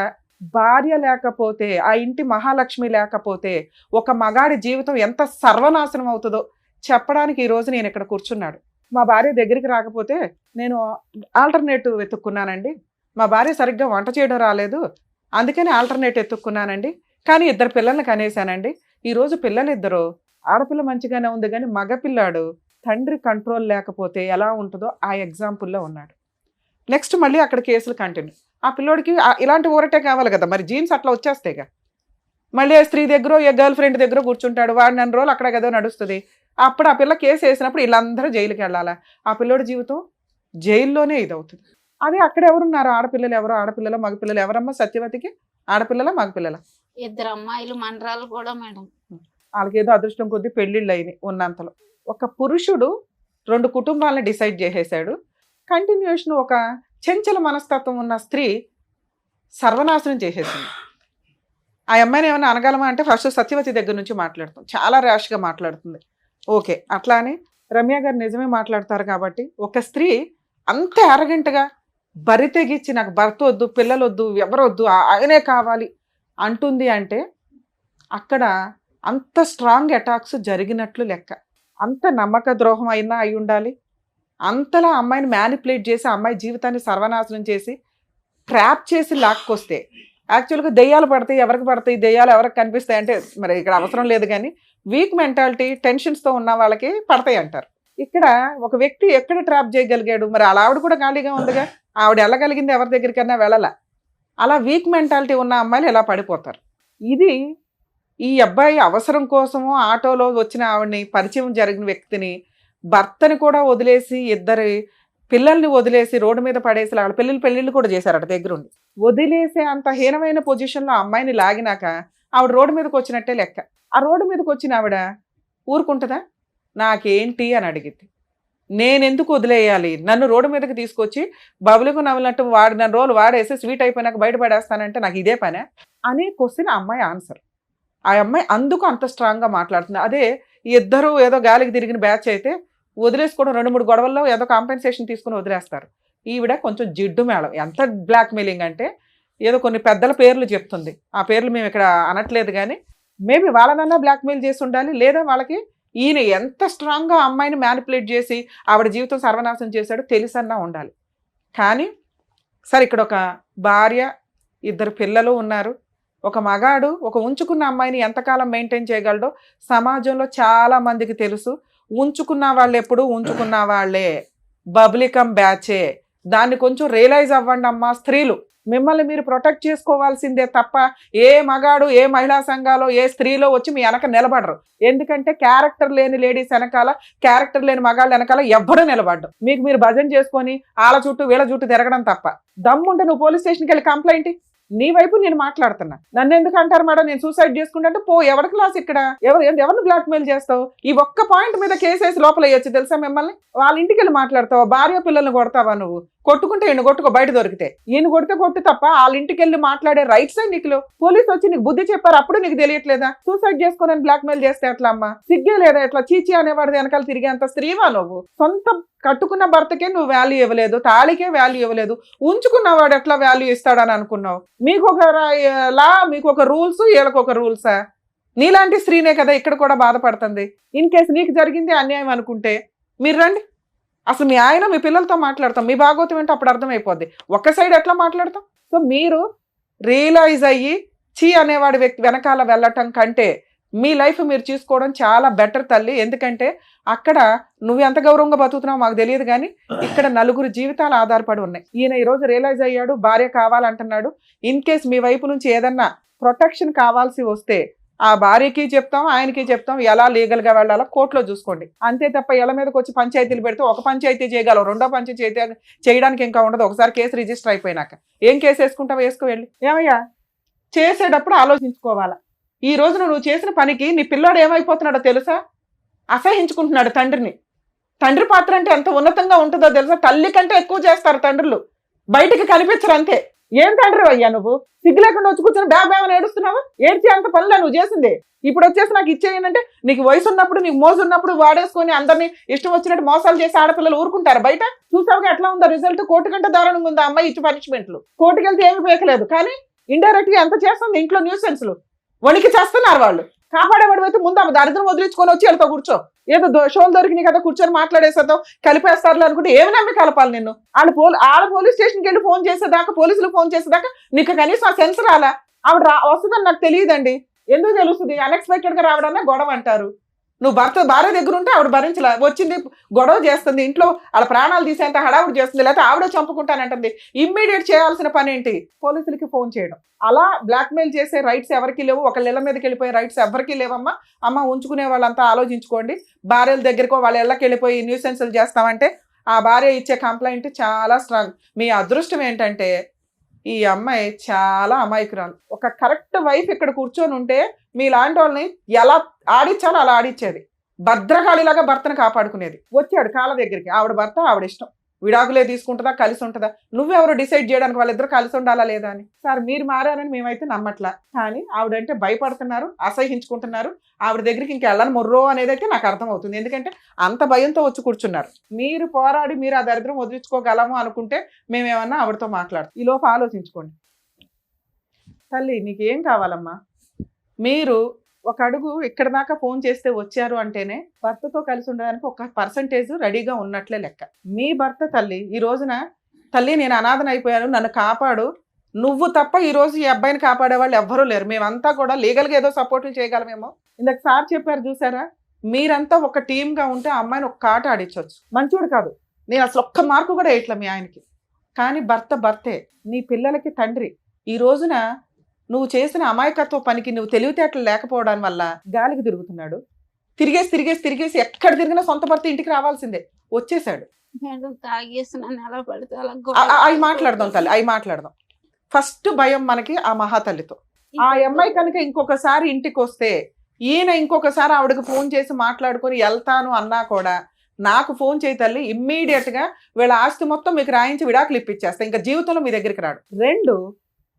భార్య లేకపోతే, ఆ ఇంటి మహాలక్ష్మి లేకపోతే ఒక మగాడి జీవితం ఎంత సర్వనాశనం అవుతుందో చెప్పడానికి ఈరోజు నేను ఇక్కడ కూర్చున్నాడు. మా భార్య దగ్గరికి రాకపోతే నేను ఆల్టర్నేటివ్ వెతుక్కున్నానండి, మా భార్య సరిగ్గా వంట చేయడం రాలేదు అందుకని ఆల్టర్నేటివ్ వెతుక్కున్నానండి, కానీ 2 పిల్లల్ని కనేసానండి. ఈరోజు పిల్లలిద్దరూ, ఆడపిల్ల మంచిగానే ఉంది కానీ మగపిల్లాడు తండ్రి కంట్రోల్ లేకపోతే ఎలా ఉంటుందో ఆ ఎగ్జాంపుల్లో ఉన్నాడు. నెక్స్ట్ మళ్ళీ అక్కడ కేసులు కంటిన్యూ. ఆ పిల్లోడికి ఇలాంటి ఊరటే కావాలి కదా, మరి జీన్స్ అట్లా వచ్చేస్తాయిగా. మళ్ళీ స్త్రీ దగ్గర, గర్ల్ ఫ్రెండ్ దగ్గర కూర్చుంటాడు, వాడు 2 రోజులు అక్కడ కదా నడుస్తుంది. అప్పుడు ఆ పిల్ల కేసు వేసినప్పుడు వీళ్ళందరూ జైలుకి వెళ్ళాలా? ఆ పిల్లోడి జీవితం జైల్లోనే ఇదవుతుంది. అదే అక్కడ ఎవరున్నారు? ఆడపిల్లలు ఎవరు? ఆడపిల్లల మగపిల్లలు ఎవరమ్మా సత్యవతికి? ఆడపిల్లల మగపిల్లల? 2 అమ్మాయిలు మనరాలు కూడా మేడం. వాళ్ళకేదో అదృష్టం కొద్దీ పెళ్ళిళ్ళు అయినాయి ఉన్నంతలో. ఒక పురుషుడు 2 కుటుంబాలను డిసైడ్ చేసేసాడు. కంటిన్యూషన్ ఒక చెంచల మనస్తత్వం ఉన్న స్త్రీ సర్వనాశనం చేసేసింది. ఆ అమ్మాయిని ఏమైనా అనగలమా అంటే ఫస్ట్ సత్యవతి దగ్గర నుంచి మాట్లాడుతుంది, చాలా ర్యాష్గా మాట్లాడుతుంది. ఓకే, అట్లా అని రమ్య గారు నిజమే మాట్లాడతారు కాబట్టి ఒక స్త్రీ అంత అరగంటగా బరితెగిచ్చి నాకు భర్త వద్దు, పిల్లలు వద్దు, ఎవరొద్దు, ఆయనే కావాలి అంటుంది అంటే అక్కడ అంత స్ట్రాంగ్ అటాక్స్ జరిగినట్లు లెక్క. అంత నమ్మక ద్రోహం అయినా అయి ఉండాలి. అంతలా అమ్మాయిని మ్యానిపులేట్ చేసి అమ్మాయి జీవితాన్ని సర్వనాశనం చేసి ట్రాప్ చేసి లాక్కొస్తే, యాక్చువల్గా దెయ్యాలు పడతాయి, ఎవరికి పడతాయి, దెయ్యాలు ఎవరికి కనిపిస్తాయి అంటే మరి ఇక్కడ అవసరం లేదు, కానీ వీక్ మెంటాలిటీ టెన్షన్స్తో ఉన్న వాళ్ళకి పడతాయి అంటారు. ఇక్కడ ఒక వ్యక్తి ఎక్కడ ట్రాప్ చేయగలిగాడు? మరి అలా ఆవిడ కూడా ఖాళీగా ఉందిగా, ఆవిడ వెళ్ళగలిగింది ఎవరి దగ్గరికైనా వెళ్ళాల. అలా వీక్ మెంటాలిటీ ఉన్న అమ్మాయిలు ఎలా పడిపోతారు? ఇది ఈ అబ్బాయి అవసరం కోసము ఆటోలో వచ్చిన ఆవిడని, పరిచయం జరిగిన వ్యక్తిని, భర్తని కూడా వదిలేసి 2 పిల్లల్ని వదిలేసి రోడ్డు మీద పడేసి వాళ్ళ పెళ్ళిళ్ళు కూడా చేశారట దగ్గరుండి. వదిలేసే అంత హీనమైన పొజిషన్లో అమ్మాయిని లాగినాక ఆవిడ రోడ్డు మీదకి వచ్చినట్టే లెక్క. ఆ రోడ్డు మీదకి వచ్చిన ఆవిడ ఊరుకుంటుందా? నాకేంటి అని అడిగింది. నేను ఎందుకు వదిలేయాలి, నన్ను రోడ్డు మీదకి తీసుకొచ్చి బబులకు నవ్వినట్టు వాడిన రోజులు వాడేసి స్వీట్ అయిపోయినాక బయటపడేస్తానంటే నాకు ఇదే పనే అనే క్వశ్చన్ ఆ అమ్మాయి ఆన్సర్. ఆ అమ్మాయి అందుకు అంత స్ట్రాంగ్గా మాట్లాడుతుంది. అదే ఇద్దరు ఏదో గాలికి తిరిగిన బ్యాచ్ అయితే వదిలేసుకోవడం 2-3 గొడవల్లో ఏదో కాంపెన్సేషన్ తీసుకుని వదిలేస్తారు. ఈవిడ కొంచెం జిడ్డు మేళం. ఎంత బ్లాక్మెయిలింగ్ అంటే ఏదో కొన్ని పెద్దల పేర్లు చెప్తుంది, ఆ పేర్లు మేము ఇక్కడ అనట్లేదు, కానీ మేబీ వాళ్ళనన్నా బ్లాక్మెయిల్ చేసి ఉండాలి, లేదా వాళ్ళకి ఈయన ఎంత స్ట్రాంగ్గా అమ్మాయిని మ్యానిపులేట్ చేసి ఆవిడ జీవితం సర్వనాశనం చేశాడో తెలిసన్నా ఉండాలి. కానీ సరే, ఇక్కడ ఒక భార్య, 2 పిల్లలు ఉన్నారు. ఒక మగాడు ఒక ఉంచుకున్న అమ్మాయిని ఎంతకాలం మెయింటైన్ చేయగలడో సమాజంలో చాలా మందికి తెలుసు. ఉంచుకున్న వాళ్ళు ఎప్పుడు ఉంచుకున్న వాళ్ళే, బబ్లికం బ్యాచే. దాన్ని కొంచెం రియలైజ్ అవ్వండి అమ్మా స్త్రీలు. మిమ్మల్ని మీరు ప్రొటెక్ట్ చేసుకోవాల్సిందే తప్ప ఏ మగాడు, ఏ మహిళా సంఘాలో, ఏ స్త్రీలో వచ్చి మీ వెనక నిలబడరు. ఎందుకంటే క్యారెక్టర్ లేని లేడీస్ వెనకాల, క్యారెక్టర్ లేని మగాళ్ళ వెనకాల ఎవ్వరూ నిలబడ్డు. మీకు మీరు భజన చేసుకొని వాళ్ళ చుట్టూ వీళ్ళ చుట్టూ తిరగడం తప్ప. దమ్ముంటే నువ్వు పోలీస్ స్టేషన్కి వెళ్ళి కంప్లైంట్, నీ వైపు నేను మాట్లాడుతున్నా. నన్ను ఎందుకు అంటారు మేడం నేను సూసైడ్ చేసుకుంటే? పో, ఎవరి క్లాస్ ఇక్కడ, ఎవరిని బ్లాక్మెయిల్ చేస్తావు? ఈ ఒక్క పాయింట్ మీద కేసేసి లోపల వేయచ్చు తెలుసా మిమ్మల్ని. వాళ్ళ ఇంటికి వెళ్ళి మాట్లాడతావా? భార్య పిల్లల్ని కొడతావా నువ్వు? కొట్టుకుంటే ఈయన కొట్టుకో, బయట దొరికితే. ఈయన కొడితే కొట్టు తప్ప వాళ్ళ ఇంటికి వెళ్ళి మాట్లాడే రైట్స్ నీకు పోలీసు వచ్చి నీకు బుద్ధి చెప్పారు, అప్పుడు నీకు తెలియట్లేదా? సూసైడ్ చేసుకోనని బ్లాక్మెయిల్ చేస్తే ఎట్లా అమ్మా? సిగ్గే లేదా? ఎట్లా చీచి అనేవాడి వెనకాల తిరిగేంత స్త్రీవా నువ్వు? సొంత కట్టుకున్న భర్తకే నువ్వు వాల్యూ ఇవ్వలేదు, తాళికే వాల్యూ ఇవ్వలేదు, ఉంచుకున్నవాడు ఎట్లా వాల్యూ ఇస్తాడని అనుకున్నావు? మీకు ఒక లా, మీకు ఒక రూల్స్, వీళ్ళకి ఒక రూల్సా? నీలాంటి స్త్రీనే కదా ఇక్కడ కూడా బాధపడుతుంది. ఇన్ కేసు నీకు జరిగింది అన్యాయం అనుకుంటే మీరు రండి, అసలు మీ ఆయన మీ పిల్లలతో మాట్లాడతాం, మీ భాగవతం ఏంటో అప్పుడు అర్థమైపోద్ది. ఒక్క సైడ్ ఎట్లా మాట్లాడతాం? సో మీరు రియలైజ్ అయ్యి చీ అనేవాడి వ్యక్తి వెనకాల వెళ్ళటం కంటే మీ లైఫ్ మీరు చూసుకోవడం చాలా బెటర్ తల్లి. ఎందుకంటే అక్కడ నువ్వు ఎంత గౌరవంగా బతుకుతున్నావు మాకు తెలియదు, కానీ ఇక్కడ 4 జీవితాలు ఆధారపడి ఉన్నాయి. ఈయన ఈరోజు రియలైజ్ అయ్యాడు, భార్య కావాలంటున్నాడు. ఇన్ కేస్ మీ వైపు నుంచి ఏదన్నా ప్రొటెక్షన్ కావాల్సి వస్తే ఆ భార్యకి చెప్తాం, ఆయనకి చెప్తాం, ఎలా లీగల్గా వెళ్ళాలో కోర్టులో చూసుకోండి. అంతే తప్ప ఇళ్ళ మీదకి వచ్చి పంచాయతీలు పెడితే ఒక పంచాయతీ చేయగలవు, 2వ పంచాయతీ చేయడానికి ఇంకా ఉండదు. ఒకసారి కేసు రిజిస్టర్ అయిపోయినాక ఏం కేసు వేసుకుంటావు వేసుకు వెళ్ళి. ఏమయ్యా చేసేటప్పుడు ఆలోచించుకోవాలా. ఈ రోజున నువ్వు చేసిన పనికి నీ పిల్లాడు ఏమైపోతున్నాడో తెలుసా? అసహించుకుంటున్నాడు తండ్రిని. తండ్రి పాత్ర అంటే ఎంత ఉన్నతంగా ఉంటుందో తెలుసా? తల్లి కంటే ఎక్కువ చేస్తారు తండ్రులు, బయటికి కనిపించరు అంతే. ఏం తండ్రి అయ్యా నువ్వు? సిగ్గు లేకుండా వచ్చి కూర్చొని బ్యాగ్ ఏడుస్తున్నావా? ఏడ్చి అంత పనులే నువ్వు చేసింది. ఇప్పుడు వచ్చేసి నాకు ఇచ్చేయనంటే నీకు వయసు ఉన్నప్పుడు, నీకు మోజు ఉన్నప్పుడు వాడేసుకొని అందరినీ ఇష్టం వచ్చినట్టు మోసాలు చేసి ఆడపిల్లలు ఊరుకుంటారు బయట? చూసావుగా ఎట్లా ఉందో రిజల్ట్? కోర్టు కంటే దారుణంగా ఉంది అమ్మాయి ఇచ్చి పనిష్మెంట్లు. కోర్టుకి వెళ్తే ఏమి పేకలేదు, కానీ ఇండైరెక్ట్ గా ఎంత చేస్తుంది ఇంట్లో న్యూసెన్స్లు. వణికి చేస్తున్నారు వాళ్ళు. కాపాడేవాడు అయితే ముందు ఆమె దరిద్రం వదిలించుకొని వచ్చి వెళ్తావు కూర్చో. ఏదో షోలు దొరికినాయి కదా కూర్చొని మాట్లాడేసేద్దాం, కలిపేస్తారు అనుకుంటే ఏమి నమ్మి కలపాలి నిన్ను? ఆడ పోలీస్ స్టేషన్కి వెళ్ళి ఫోన్ చేసేదాకా, పోలీసులు ఫోన్ చేసేదాకా నీకు కనీసం ఆ సెన్స్ రాలా? ఆవిడ వస్తుందని నాకు తెలియదండి. ఎందుకు తెలుస్తుంది? అన్ఎక్స్పెక్టెడ్ గా రావడన్నా గొడవ అంటారు. నువ్వు భార్య దగ్గర ఉంటే ఆవిడ భరించలే, వచ్చింది గొడవ చేస్తుంది, ఇంట్లో వాళ్ళ ప్రాణాలు తీసేంత హడావుడి చేస్తుంది, లేకపోతే ఆవిడ చంపుకుంటానంటుంది. ఇమ్మీడియట్ చేయాల్సిన పని ఏంటి? పోలీసులకి ఫోన్ చేయడం. అలా బ్లాక్మెయిల్ చేసే రైట్స్ ఎవరికి లేవు, ఒకళ్ళ ఇళ్ళ మీదకి వెళ్ళిపోయే రైట్స్ ఎవరికి లేవమ్మా. అమ్మ ఉంచుకునే వాళ్ళంతా ఆలోచించుకోండి. భార్యల దగ్గరకో వాళ్ళ ఇళ్ళకి వెళ్ళిపోయి న్యూసెన్సులు చేస్తామంటే ఆ భార్య ఇచ్చే కంప్లైంట్ చాలా స్ట్రాంగ్. మీ అదృష్టం ఏంటంటే ఈ అమ్మాయి చాలా అమాయకురాలు. ఒక కరెక్ట్ వైఫ్ ఇక్కడ కూర్చొని ఉంటే మీలాంటి వాళ్ళని ఎలా ఆడిచ్చాలో అలా ఆడిచ్చేది. భద్రకాళిలాగా భర్తను కాపాడుకునేది. వచ్చాడు కాళ్ళ దగ్గరికి, ఆవిడ భర్త ఆవిడ ఇష్టం, విడాకులే తీసుకుంటుందా కలిసి ఉంటుందా? నువ్వెవరు డిసైడ్ చేయడానికి వాళ్ళిద్దరు కలిసి ఉండాలా లేదా అని? సార్ మీరు మారారని మేమైతే నమ్మట్లా, కానీ ఆవిడంటే భయపడుతున్నారు, అసహించుకుంటున్నారు. ఆవిడ దగ్గరికి ఇంకా వెళ్ళని మొర్రో అనేది అయితే నాకు అర్థమవుతుంది. ఎందుకంటే అంత భయంతో వచ్చి కూర్చున్నారు. మీరు పోరాడి మీరు ఆ దరిద్రం వదిలించుకోగలము అనుకుంటే మేమేమన్నా ఆవిడతో మాట్లాడతాం. ఈ లోపు ఆలోచించుకోండి. తల్లి నీకేం కావాలమ్మా? మీరు ఒక అడుగు ఇక్కడ దాకా ఫోన్ చేస్తే వచ్చారు అంటేనే భర్తతో కలిసి ఉండడానికి ఒక పర్సంటేజ్ రెడీగా ఉన్నట్లే లెక్క. మీ భర్త తల్లి ఈ రోజున తల్లి నేను అనాథన అయిపోయాను, నన్ను కాపాడు, నువ్వు తప్ప ఈ రోజు ఈ అబ్బాయిని కాపాడే వాళ్ళు ఎవ్వరూ లేరు. మేమంతా కూడా లీగల్గా ఏదో సపోర్ట్లు చేయగలమేమో. ఇందాక సార్ చెప్పారు చూసారా, మీరంతా ఒక టీమ్గా ఉంటే అమ్మాయిని ఒక కాట ఆడించవచ్చు. మంచోడు కాదు, నేను అసలు ఒక్క మార్కు కూడా వేయట్లే మీ ఆయనకి, కానీ భర్తే, నీ పిల్లలకి తండ్రి. ఈ రోజున నువ్వు చేసిన అమాయకత్వ పనికి నువ్వు తెలివితేటలు లేకపోవడం వల్ల గాలికి తిరుగుతున్నాడు. తిరిగేసి ఎక్కడ తిరిగినా సొంత భర్త ఇంటికి రావాల్సిందే. వచ్చేసాడు. అవి మాట్లాడదాం తల్లి, అవి మాట్లాడదాం. ఫస్ట్ భయం మనకి ఆ మహాతల్లితో. ఆ అమ్మాయి కనుక ఇంకొకసారి ఇంటికి వస్తే ఈయన ఇంకొకసారి ఆవిడకి ఫోన్ చేసి మాట్లాడుకొని వెళ్తాను అన్నా కూడా నాకు ఫోన్ చేయి తల్లి, ఇమ్మీడియట్ గా వీళ్ళ ఆస్తి మొత్తం మీకు రాయించి విడాకులు ఇప్పించేస్తా, ఇంకా జీవితంలో మీ దగ్గరికి రాడు. 2,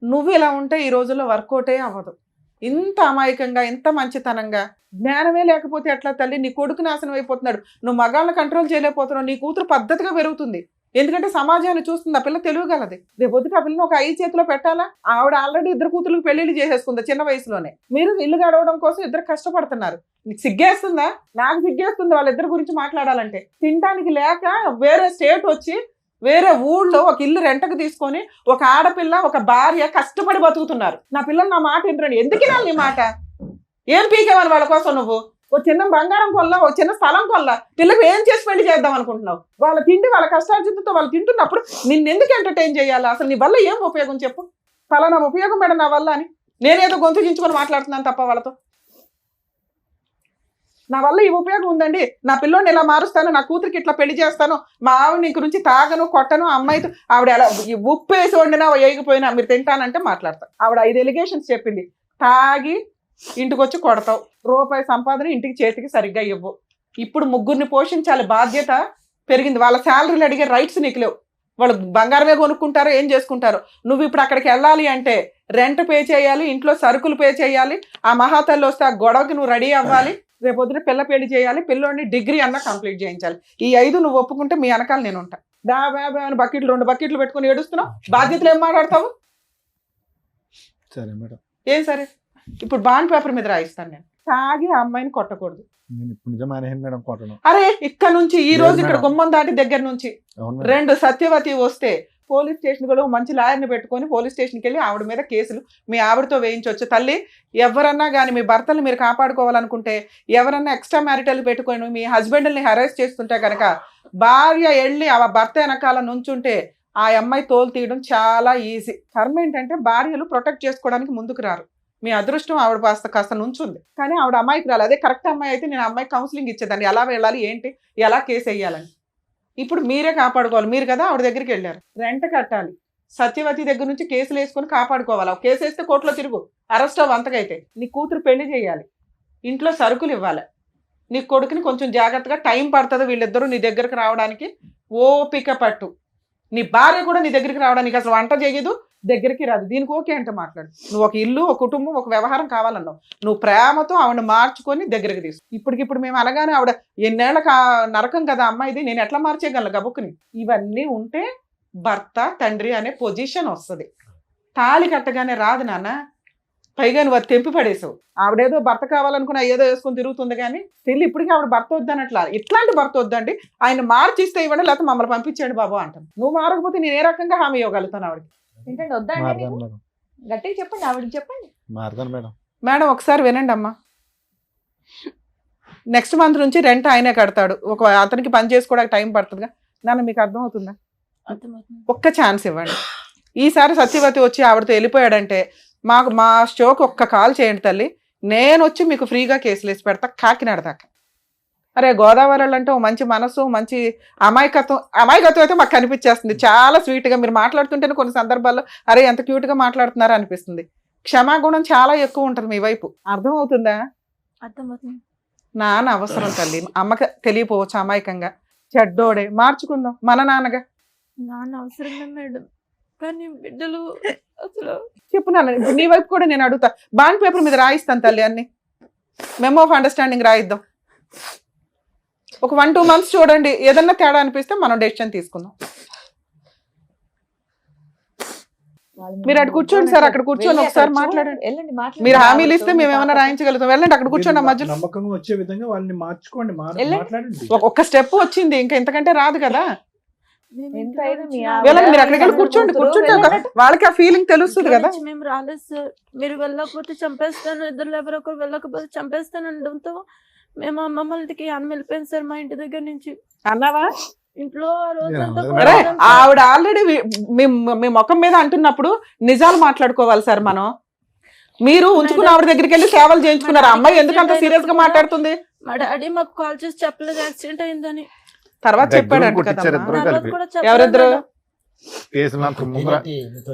నువ్వు ఇలా ఉంటే ఈ రోజుల్లో వర్కౌటే అవ్వదు. ఇంత అమాయకంగా, ఇంత మంచితనంగా, జ్ఞానమే లేకపోతే ఎట్లా తల్లి? నీ కొడుకు నాశనం అయిపోతున్నాడు, నువ్వు మగాళ్ళని కంట్రోల్ చేయలేకపోతున్నావు, నీ కూతురు పద్ధతిగా పెరుగుతుంది. ఎందుకంటే సమాజాన్ని చూస్తుంది, ఆ పిల్ల తెలియగలది. రేపు పొద్దుట ఆ పిల్లని ఒక 5 చేతిలో పెట్టాలా? ఆవిడ ఆల్రెడీ 2 కూతుర్లకు పెళ్లిళ్ళు చేసేసుకుంది చిన్న వయసులోనే. మీరు ఇల్లు గడవడం కోసం 2 కష్టపడుతున్నారు. నీకు సిగ్గేస్తుందా? నాకు సిగ్గేస్తుంది వాళ్ళిద్దరి గురించి మాట్లాడాలంటే. తినడానికి లేక వేరే స్టేట్ వచ్చి వేరే ఊళ్ళో ఒక ఇల్లు రెంటకు తీసుకొని ఒక ఆడపిల్ల ఒక భార్య కష్టపడి బతుకుతున్నారు. నా పిల్లలు నా మాట వినరండి. ఎందుకు వినాలి నీ మాట? ఏం పీకేమని వాళ్ళ కోసం నువ్వు? ఒక చిన్న బంగారం కొల్లా, ఒక చిన్న స్థలం కొల్లా, పిల్లలకు ఏం చేసి పెళ్లి చేద్దాం అనుకుంటున్నావు? వాళ్ళ తిండి వాళ్ళ కష్టార్జితతో వాళ్ళు తింటున్నప్పుడు నిన్నెందుకు ఎంటర్టైన్ చేయాలి? అసలు నీ వల్ల ఏం ఉపయోగం చెప్పు? ఫలానా ఉపయోగం మేడం నా వల్ల అని నేనేదో గొంతు చించుకొని మాట్లాడుతున్నాను తప్ప వాళ్ళతో. నా వల్ల ఈ ఉపయోగం ఉందండి, నా పిల్లోని ఇలా మారుస్తాను, నా కూతురికి ఇట్లా పెళ్లి చేస్తాను, మా ఆవిడ నీ గురించి తాగను కొట్టను, అమ్మాయితో ఆవిడ ఎలా ఉప్పు వేసి వండినా వేయకపోయినా మీరు తింటానంటే మాట్లాడతాను. ఆవిడ 5 ఎలిగేషన్స్ చెప్పింది. తాగి ఇంటికి వచ్చి కొడతావు, రూపాయి సంపాదన ఇంటికి చేతికి సరిగ్గా ఇవ్వు. ఇప్పుడు 3 పోషించాలి బాధ్యత పెరిగింది. వాళ్ళ శాలరీలు అడిగే రైట్స్ నీకు లేవు. వాళ్ళు బంగారమే కొనుక్కుంటారో ఏం చేసుకుంటారో. నువ్వు ఇప్పుడు అక్కడికి వెళ్ళాలి అంటే రెంట్ పే చేయాలి, ఇంట్లో సరుకులు పే చేయాలి, ఆ మహాతల్లి వస్తే ఆ గొడవకి నువ్వు రెడీ అవ్వాలి, రేపొద్దున పిల్ల పెళ్లి చేయాలి, పిల్లోని డిగ్రీ అన్నా కంప్లీట్ చేయించాలి. ఈ 5 నువ్వు ఒప్పుకుంటే మీ వెనకాల నేను ఉంటా. బాబా అని బకెట్లు 2 బకెట్లు పెట్టుకుని ఏడుస్తున్నావు, బాధ్యతలు ఏం మాట్లాడతావు? సరే మేడం. ఏం సరే? ఇప్పుడు బాండ్ పేపర్ మీద రాయిస్తాను నేను. తాగి ఆ అమ్మాయిని కొట్టకూడదు. నేను ఇప్పుడు నిజం మానేసాను మేడం కొట్టడం. అరే ఇక్కడ నుంచి ఈ రోజు ఇక్కడ గుమ్మం దాటి దగ్గర నుంచి 2 సత్యవతి వస్తే పోలీస్ స్టేషన్ కూడా మంచి లాయర్ని పెట్టుకొని పోలీస్ స్టేషన్కి వెళ్ళి ఆవిడ మీద కేసులు మీ ఆవిడతో వేయించవచ్చు. తల్లి, ఎవరన్నా కానీ మీ భర్తలు మీరు కాపాడుకోవాలనుకుంటే, ఎవరన్నా ఎక్స్ట్రా మ్యారిటల్ పెట్టుకొని మీ హస్బెండ్ని హెరాస్ చేస్తుంటే కనుక భార్య వెళ్ళి ఆ భర్త వెనకాల నుంచుంటే ఆ అమ్మాయి తోలు తీయడం చాలా ఈజీ. కర్మ ఏంటంటే భార్యలు ప్రొటెక్ట్ చేసుకోవడానికి ముందుకు రారు. మీ అదృష్టం ఆవిడ కాస్త నుంచుంది, కానీ ఆవిడ అమ్మాయికి రాలి. అదే కరెక్ట్ అమ్మాయి అయితే నేను అమ్మాయికి కౌన్సిలింగ్ ఇచ్చేదాన్ని, ఎలా వెళ్ళాలి, ఏంటి, ఎలా కేసు వేయాలని. ఇప్పుడు మీరే కాపాడుకోవాలి. మీరు కదా ఆవిడ దగ్గరికి వెళ్ళారు, రెంట్ కట్టాలి, సత్యవతి దగ్గర నుంచి కేసులు వేసుకొని కాపాడుకోవాలి. కేసు వేస్తే కోర్టులో తిరుగు, అరెస్ట్ అవ్వ. అంతకైతే నీ కూతురు పెళ్లి చేయాలి, ఇంట్లో సరుకులు ఇవ్వాలి, నీ కొడుకుని కొంచెం జాగ్రత్తగా, టైం పడుతుంది వీళ్ళిద్దరూ నీ దగ్గరకు రావడానికి, ఓపిక పట్టు. నీ భార్య కూడా నీ దగ్గరికి రావడానికి అసలు వంట చేయదు, దగ్గరికి రాదు, దీనికి ఓకే అంటే మాట్లాడు. నువ్వు ఒక ఇల్లు, ఒక కుటుంబం, ఒక వ్యవహారం కావాలన్నావు, నువ్వు ప్రేమతో ఆవిడ మార్చుకొని దగ్గరికి తీసు. ఇప్పటికిప్పుడు మేము అనగానే ఆవిడ ఎన్నేళ్ళ నరకం కదా అమ్మాయిది, నేను ఎట్లా మార్చేయగలను గబుక్కుని? ఇవన్నీ ఉంటే భర్త తండ్రి అనే పొజిషన్ వస్తుంది. తాళి కట్టగానే రాదు నాన్న. పైగా నువ్వు అది తెంపి పడేసావు. ఆవిడేదో భర్త కావాలనుకున్నా ఏదో వేసుకొని తిరుగుతుంది, కానీ తెలియ ఇప్పటికీ ఆవిడ భర్త వద్దనట్లా. ఇట్లాంటి భర్త వద్దండి, ఆయన మార్చిస్తే ఇవ్వండి, లేకపోతే మమ్మల్ని పంపించండి బాబు అంటాను. నువ్వు మారకపోతే నేను ఏ రకంగా హామీ ఇవ్వగలుగుతాను ఆవిడకి? ఏంటంటే వద్దండి, గట్టిగా చెప్పండి, ఆవిడకి చెప్పండి. మారుతాను మేడం. మేడం ఒకసారి వినండి అమ్మా. నెక్స్ట్ మంత్ నుంచి రెంట్ ఆయనే కడతాడు. అతనికి పని చేసుకోవడానికి టైం పడుతుందిగా నాన్న, మీకు అర్థమవుతుందా? ఒక్క ఛాన్స్ ఇవ్వండి. ఈసారి సత్యవతి వచ్చి ఆవిడతో వెళ్ళిపోయాడంటే మా షోకి ఒక్క కాల్ చేయండి తల్లి, నేను వచ్చి మీకు ఫ్రీగా కేసులు వేసి పెడతా కాకినాడ దాకా. అరే గోదావరి అంటే ఓ మంచి మనసు, మంచి అమాయకత్వం అయితే మాకు కనిపించేస్తుంది. చాలా స్వీట్గా మీరు మాట్లాడుతుంటేనే కొన్ని సందర్భాల్లో అరే ఎంత క్యూట్గా మాట్లాడుతున్నారో అనిపిస్తుంది. క్షమాగుణం చాలా ఎక్కువ ఉంటుంది మీ వైపు. అర్థమవుతుందా? అర్థమవుతుంది. నాన్న అవసరం తల్లి, అమ్మకి తెలియపోవచ్చు అమాయకంగా. చెడ్డోడే, మార్చుకుందాం మన నాన్నగా. నాన్న అవసరమే మేడం, కానీ బిడ్డలు అసలు చెప్పు నాన్న. ఇప్పుడు నీ వైపు కూడా నేను అడుగుతా. బాండ్ పేపర్ మీద రాయిస్తాను తల్లి, అన్ని మెమో ఆఫ్ అండర్స్టాండింగ్ రాయిద్దాం. ఒక 1-2 months చూడండి, ఏదన్నా తేడా అనిపిస్తే మనం డెసిషన్ తీసుకుందాం. మీరు అక్కడ కూర్చోండి సార్, అక్కడ కూర్చొని ఒకసారి మాట్లాడండి. మీరు హామీలు ఇస్తే మేము ఏమైనా రాయించగలుగుతాం. వెళ్ళండి అక్కడ కూర్చోండి. మధ్య నమ్మకంగా వచ్చే విధంగా వాళ్ళని మార్చుకోండి, మాట్లాడండి. ఒక్క స్టెప్ వచ్చింది, ఇంకా ఇంతకంటే రాదు కదా. వెళ్ళండి, మీరు అక్కడికి వెళ్ళి కూర్చోండి. వాళ్ళకి ఆ ఫీలింగ్ తెలుస్తుంది కదా. మేము రాలేదు సార్, మీరు వెళ్ళకపోతే చంపేస్తాను, ఇద్దరు ఎవరో ఒకరు వెళ్ళకపోతే చంపేస్తాను అనడంతో మేము అమ్మమ్మలకి అన్న వెళ్ళిపోయింది సార్ మా ఇంటి దగ్గర నుంచి. అన్నావా? ఇంట్లో ఆ రోజంతా ఆవిడ ఆల్రెడీ మీ ముఖం మీద అంటున్నప్పుడు నిజాలు మాట్లాడుకోవాలి సార్ మనం. మీరు ఉంచుకున్న ఆవిడ దగ్గరికి వెళ్ళి సేవలు చేయించుకున్నారు. అమ్మాయి ఎందుకు అంత సీరియస్ గా మాట్లాడుతుంది? మా డాడీ మాకు కాల్ చేసి చెప్పలేదు యాక్సిడెంట్ అయిందని. తర్వాత చెప్పాడు. ఎవరిద్దరు? కేసులు అంత ముందర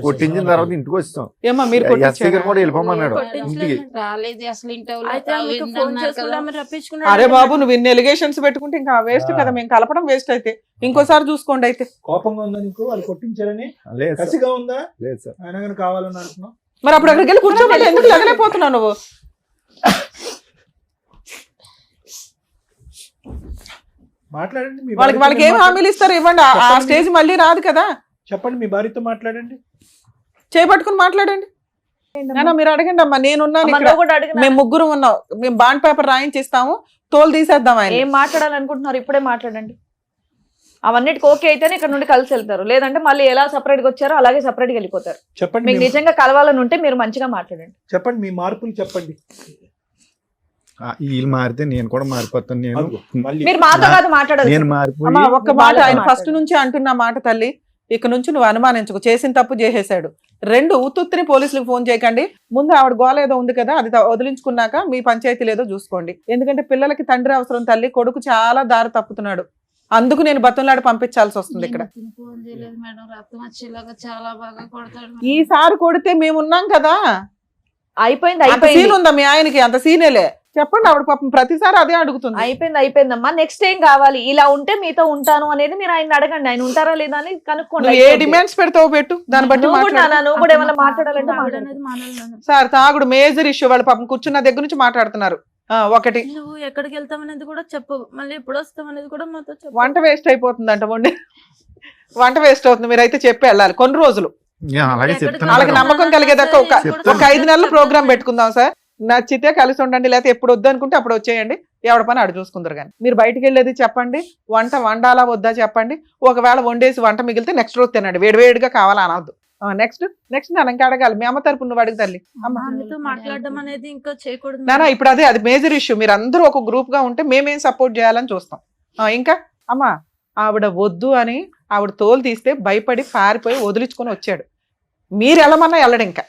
కొట్టించిన తర్వాత ఇంటికి వచ్చాం. ఏమా మీరు ఎస్ఐ గారు కొట్టించారా? కూడా వెళ్ళిపోమన్నాడు ఇంటికి. రాలేదు అసలు ఇంటి అయితే ఆమెకు ఫోన్ చేసి కూడా ఆమె రప్పించుకున్నాడు. అరే బాబు నువ్వు ఇన్ని ఎలిగేషన్స్ పెట్టుకుంటే ఇంకా వేస్ట్ కదా, మేము కలపడం వేస్ట్ అయితే ఇంకోసారి చూసుకోండి. అయితే కోపంగా ఉందా నీకు వాళ్ళు కొట్టించారని? లేదు సార్, కసిగా ఉందా? లేదు సార్. ఆయన కానీ కావాలని అంటున్నావు. మరి అప్పుడు అక్కడికి వెళ్ళి కూర్చోమని ఎందుకు లగలేకపోతున్నావు నువ్వు? మాట్లాడండి మీ వాళ్ళకి భార్యతో ఏం హామీలు ఇస్తారు ఇవ్వండి. ఆ చెప్పండి. స్టేజ్ మళ్ళీ రాదు కదా. చెప్పండి, మీ భార్యతో మాట్లాడండి. చేపట్టుకుని మాట్లాడండి. నాన్న మీరు అడగండి అమ్మా, నేనున్నాను అమ్మ, ఇక్కడ. నువ్వు కూడా అడిగినా? మేము ముగ్గురు ఉన్నాం, మేము బాండ్ పేపర్ రాయించిస్తాము, తోలు తీసేద్దాం ఆయన. ఏం మాట్లాడాలనుకుంటున్నారు ఇప్పుడే మాట్లాడండి. అవన్నిటికి ఓకే అయితేనే ఇక్కడ నుండి కలిసి వెళ్తారు, లేదంటే మళ్ళీ ఎలా సపరేట్ గా వచ్చారో అలాగే సపరేట్ గా వెళ్ళిపోతారు. చెప్పండి, మీకు నిజంగా కలవాలని ఉంటే మీరు మంచిగా మాట్లాడండి. చెప్పండి మీ మార్పులు చెప్పండి. వీళ్ళు మారితే నేను కూడా మారిపోతాను. నేను అదిగో, మళ్ళీ మీరు మాతో కాదు మాట్లాడాలి. నేను మారిపోయి అమ్మా ఒక్క మాట, వాళ్ళతో ఆయన ఫస్ట్ మాట్లాడు. నుంచి అంటున్న మాట తల్లి, ఇక నుంచి నువ్వు అనుమానించుకో, చేసిన తప్పు చేసేసాడు. 2 ఉత్తుత్తిని పోలీసులకు ఫోన్ చేయకండి. ముందు ఆవిడ గోల ఏదో ఉంది కదా, అది వదిలించుకున్నాక మీ పంచాయతీ లేదో చూసుకోండి. ఎందుకంటే పిల్లలకి తండ్రి అవసరం తల్లి, కొడుకు చాలా దారి తప్పుతున్నాడు. అందుకు నేను బతంలాడి పంపించాల్సి వస్తుంది ఇక్కడ. ఫోన్ చేయలేదు మేడం, రక్తం వచ్చేలాగా చాలా బాగా కొడతాడు. ఈసారి కొడితే మేమున్నాం కదా. అయిపోయింది అంత అయిపోయింది సీన్ ఉందా మీ ఆయనకి? అంత సీనేలే చెప్పండి. ఆవిడ పాపం ప్రతిసారి అదే అడుగుతుంది. అయిపోయిందమ్మా. నెక్స్ట్ ఏం కావాలి? ఇలా ఉంటే మీతో ఉంటాను అనేది మీరు ఆయన అడగండి. ఆయన ఉంటారా లేదా అని కనుక్కోండి. నువ్వు ఏ డిమాండ్స్ పెడతావో పెట్టు, దాన్ని బట్టి నువ్వు కూడా మాట్లాడు. నాన్న, నువ్వు కూడా ఏమైనా మాట్లాడాలంటే తాగుడు మాట్లాడు. అనేది మానాలి. సార్ తాగుడు మేజర్ ఇష్యూ. వాళ్ళ పాపం కూర్చున్న దగ్గర నుంచి మాట్లాడుతున్నారు. ఒకటి నువ్వు ఎక్కడికి వెళ్తామనేది కూడా చెప్పు, మళ్ళీ ఎప్పుడు వస్తాం అనేది కూడా మాతో చెప్పు. వంట వేస్ట్ అయిపోతుందంట, వంట వేస్ట్ అవుతుంది. మీరైతే చెప్పి వెళ్ళాలి కొన్ని రోజులు. అలాగే ఎక్కడికి చెప్తాను. వాళ్ళకి నమ్మకం కలిగేదాకా చెప్తాను. ఒక 5 నెలలు ప్రోగ్రామ్ పెట్టుకుందాం సార్. నచ్చితే కలిసి ఉండండి, లేకపోతే ఎప్పుడు వద్దు అనుకుంటే అప్పుడు వచ్చేయండి. ఎవడ పని అడు చూసుకుందరు. కానీ మీరు బయటికి వెళ్ళేది చెప్పండి, వంట వండాలా వద్దా చెప్పండి. ఒకవేళ వండేసి వంట మిగిలితే నెక్స్ట్ రోజు తినండి, వేడివేడిగా కావాలా అనవద్దు. నెక్స్ట్ నేను ఇంకా అడగాలి. మీ అమ్మ తరపు నువ్వు అడుగు తల్లి. ఆమెతో మాట్లాడడం అనేది ఇంకా చేయకూడదు. నానా ఇప్పుడు అది మేజర్ ఇష్యూ. మీరు అందరూ ఒక గ్రూప్ గా ఉంటే మేమేం సపోర్ట్ చేయాలని చూస్తాం. ఇంకా అమ్మా ఆవిడ వద్దు అని ఆవిడ తోలు తీస్తే భయపడి పారిపోయి వదిలించుకొని వచ్చాడు. మీరు వెళ్ళమన్నా వెళ్ళడు. ఇంకా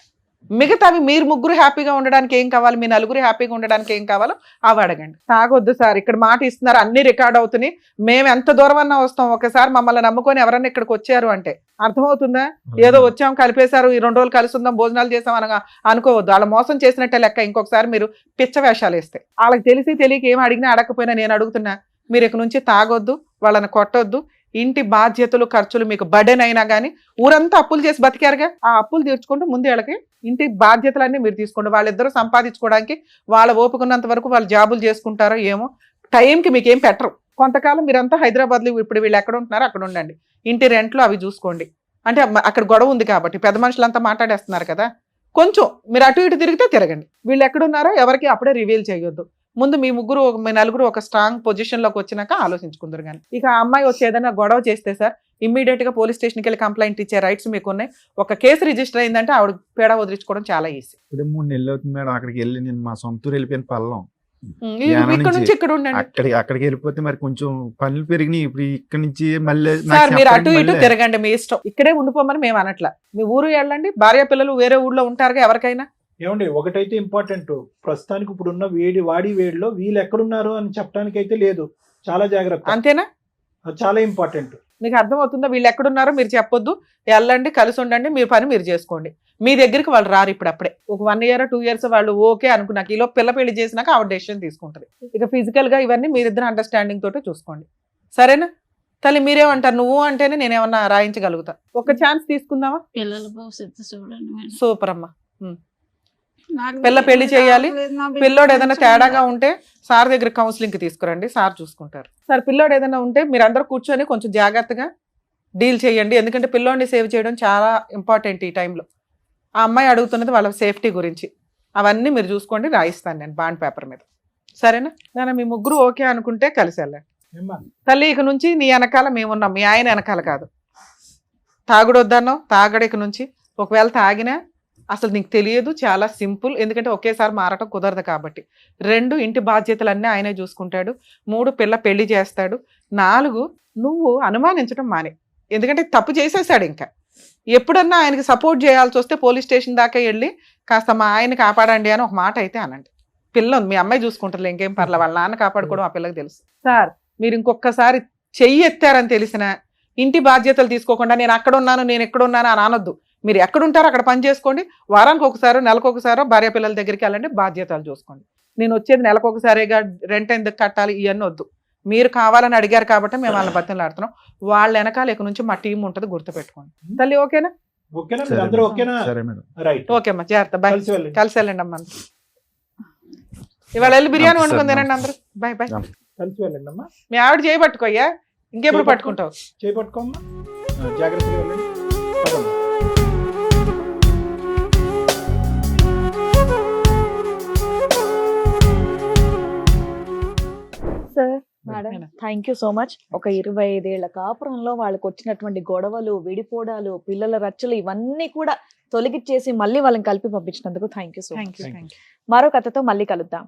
మిగతావి మీరు ముగ్గురు హ్యాపీగా ఉండడానికి ఏం కావాలి, మీ నలుగురు హ్యాపీగా ఉండడానికి ఏం కావాలో అవి అడగండి. తాగొద్దు సార్, ఇక్కడ మాట ఇస్తున్నారు, అన్ని రికార్డ్ అవుతున్నాయి. మేము ఎంత దూరం అన్నా వస్తాం. ఒకసారి మమ్మల్ని నమ్ముకొని ఎవరన్నా ఇక్కడికి వచ్చారు అంటే అర్థమవుతుందా? ఏదో వచ్చాం కలిపేశారు, ఈ 2 రోజులు కలిసి ఉందాం భోజనాలు చేసాం అనగా అనుకోవద్దు. వాళ్ళ మోసం చేసినట్టే లెక్క. ఇంకొకసారి మీరు పిచ్చ వేషాలు వేస్తే వాళ్ళకి తెలిసి తెలియక ఏం అడిగినా అడగకపోయినా నేను అడుగుతున్నా, మీరు ఇక్కడ నుంచి తాగొద్దు, వాళ్ళని కొట్టొద్దు. ఇంటి బాధ్యతలు ఖర్చులు మీకు బర్డెన్ అయినా కానీ ఊరంతా అప్పులు చేసి బతికారుగా, ఆ అప్పులు తీర్చుకుంటూ ముందు వాళ్ళకి ఇంటి బాధ్యతలన్నీ మీరు తీసుకోండి. వాళ్ళిద్దరూ సంపాదించుకోవడానికి వాళ్ళ ఓపుకున్నంత వరకు వాళ్ళు జాబులు చేసుకుంటారో ఏమో. టైంకి మీకు ఏం పెట్టరు. కొంతకాలం మీరంతా హైదరాబాద్లో, ఇప్పుడు వీళ్ళు ఎక్కడ ఉంటున్నారో అక్కడ ఉండండి. ఇంటి రెంట్లు అవి చూసుకోండి. అంటే అక్కడ గొడవ ఉంది కాబట్టి పెద్ద మనుషులంతా మాట్లాడేస్తున్నారు కదా, కొంచెం మీరు అటు ఇటు తిరిగితే తిరగండి. వీళ్ళు ఎక్కడున్నారో ఎవరికి అప్పుడే రివీల్ చేయొద్దు. ముందు మీ నలుగురు ఒక స్ట్రాంగ్ పొజిషన్ లోకి వచ్చినాక ఆలోచించుకుందరు. కానీ ఇక ఆ అమ్మాయి వచ్చి ఏదైనా గొడవ చేస్తే సార్ ఇమ్మీడియట్ గా పోలీస్ స్టేషన్కి వెళ్ళి కంప్లైంట్ ఇచ్చే రైట్స్ మీకు ఉన్నాయి. ఒక కేసు రిజిస్టర్ అయిందంటే ఆవిడ పేడ వదిలించుకోవడం చాలా ఈజీ. ఇప్పుడు 3 నెలలు అవుతుంది మేడం అక్కడికి వెళ్ళి. నేను మా సొంతూరు వెళ్ళిపోయిన పల్లం. ఇక్కడ నుంచి ఇక్కడ ఉండండి. అక్కడికి వెళ్ళిపోతే మరి కొంచెం పనులు పెరిగినాయి. ఇప్పుడు ఇక్కడ నుంచి మళ్ళీ సార్ మీరు అటు ఇటు తిరగండి, మీ ఇష్టం. ఇక్కడే ఉండిపోమని మేము అనట్లా. మీ ఊరు వెళ్ళండి, భార్య పిల్లలు వేరే ఊర్లో ఉంటారుగా ఎవరికైనా. ఏమండి ఒకటైతే ఇంపార్టెంట్, ప్రస్తుతానికి ఇప్పుడున్న వాడి వేడిలో వీళ్ళు ఎక్కడున్నారు అని చెప్పడానికి అయితే లేదు. చాలా జాగ్రత్త. అంతేనా? అది చాలా ఇంపార్టెంట్. మీకు అర్థమవుతుందా? వీళ్ళు ఎక్కడున్నారో మీరు చెప్పొద్దు, వెళ్ళండి, కలిసి ఉండండి, మీరు పని మీరు చేసుకోండి. మీ దగ్గరికి వాళ్ళు రారు ఇప్పుడు. అప్పుడే ఒక 1 year 2 years వాళ్ళు ఓకే అనుకున్నాక ఈలో పిల్ల పెళ్లి చేసినాక ఆవిడ డెసిషన్ తీసుకుంటుంది. ఇక ఫిజికల్ గా ఇవన్నీ మీరిద్దరు అండర్స్టాండింగ్ తోటి చూసుకోండి. సరేనా తల్లి? మీరేమంటారు? నువ్వు అంటేనే నేనేమన్నా రాయించగలుగుతా. ఒక ఛాన్స్ తీసుకుందామా? పిల్లల భవిష్యత్తు చూడండి. సూపర్ అమ్మా. పిల్ల పెళ్లి చేయాలి. పిల్లోడు ఏదైనా తేడాగా ఉంటే సార్ దగ్గర కౌన్సిలింగ్ కి తీసుకురండి, సార్ చూసుకుంటారు. సార్ పిల్లోడు ఏదైనా ఉంటే మీరు అందరూ కూర్చొని కొంచెం జాగ్రత్తగా డీల్ చేయండి. ఎందుకంటే పిల్లోడిని సేవ్ చేయడం చాలా ఇంపార్టెంట్ ఈ టైంలో. ఆ అమ్మాయి అడుగుతున్నది వాళ్ళ సేఫ్టీ గురించి. అవన్నీ మీరు చూసుకోండి, రాయిస్తాను నేను బాండ్ పేపర్ మీద. సరేనా? నేను మీ ముగ్గురు ఓకే అనుకుంటే కలిసి వెళ్ళండి. తల్లి ఇక నుంచి నీ వెనకాల మేమున్నాం, మీ ఆయన వెనకాల కాదు. తాగుడు వద్దన్నావు, తాగడు ఇక నుంచి. ఒకవేళ తాగినా అసలు నీకు తెలియదు, చాలా సింపుల్. ఎందుకంటే ఒకేసారి మారటం కుదరదు కాబట్టి. 2 ఇంటి బాధ్యతలన్నీ ఆయనే చూసుకుంటాడు. 3 పిల్ల పెళ్లి చేస్తాడు. 4 నువ్వు అనుమానించడం మానే. ఎందుకంటే తప్పు చేసేసాడు. ఇంకా ఎప్పుడన్నా ఆయనకి సపోర్ట్ చేయాల్సి వస్తే పోలీస్ స్టేషన్ దాకా వెళ్ళి కాస్త మా ఆయన కాపాడండి అని ఒక మాట అయితే అనండి. పిల్ల ఉంది, మీ అమ్మాయి చూసుకుంటారు, ఇంకేం పర్లేదు. వాళ్ళ నాన్న కాపాడుకోవడం ఆ పిల్లకి తెలుసు. సార్ మీరు ఇంకొకసారి చెయ్యి ఎత్తారని తెలిసినా ఇంటి బాధ్యతలు తీసుకోకుండా నేను అక్కడ ఉన్నాను నేను ఎక్కడ ఉన్నాను అని అనొద్దు. మీరు ఎక్కడ ఉంటారో అక్కడ పని చేసుకోండి. వారానికి ఒకసారో నెలకు ఒకసారో భార్య పిల్లల దగ్గరికి వెళ్ళండి, బాధ్యతలు చూసుకోండి. నేను వచ్చేది నెలకు ఒకసారిగా రెంట్ ఎందుకు కట్టాలి ఇవన్నీ వద్దు. మీరు కావాలని అడిగారు కాబట్టి మేము వాళ్ళని బతిమలాడుతున్నాం. వాళ్ళ వెనకాల ఇక నుంచి మా టీం ఉంటుంది, గుర్తుపెట్టుకోండి. తల్లి ఓకేనా? ఓకేనా మీరు అందరూ ఓకేనా? సరే మేడం. రైట్. ఓకే అమ్మా, జాగ్రత్త. బాయ్. కలిసి వెళ్ళండి. కలిసి వెళ్ళండి అమ్మా. ఇవాళ వెళ్ళి బిర్యానీ సరే, వండుకొని తినండి అందరూ. Bye bye. కలిసి వెళ్ళండి అమ్మా. మీ ఆవిడ చేయబట్టుకోయ్యా, ఇంకెప్పుడు పట్టుకుంటావు? చేపట్టుకోమ్మా, జాగ్రత్తగా వెళ్ళండి. పదమ్మా. Sir madam, thank you so much. ఒక 25 ఏళ్ల కాపురంలో వాళ్ళకి వచ్చినటువంటి గొడవలు, విడిపోవడాలు, పిల్లల రచ్చలు ఇవన్నీ కూడా తొలగిచ్చేసి మళ్ళీ వాళ్ళని కలిపి పంపించినందుకు thank you so much. Thank you. మరో కథతో మళ్ళీ కలుద్దాం.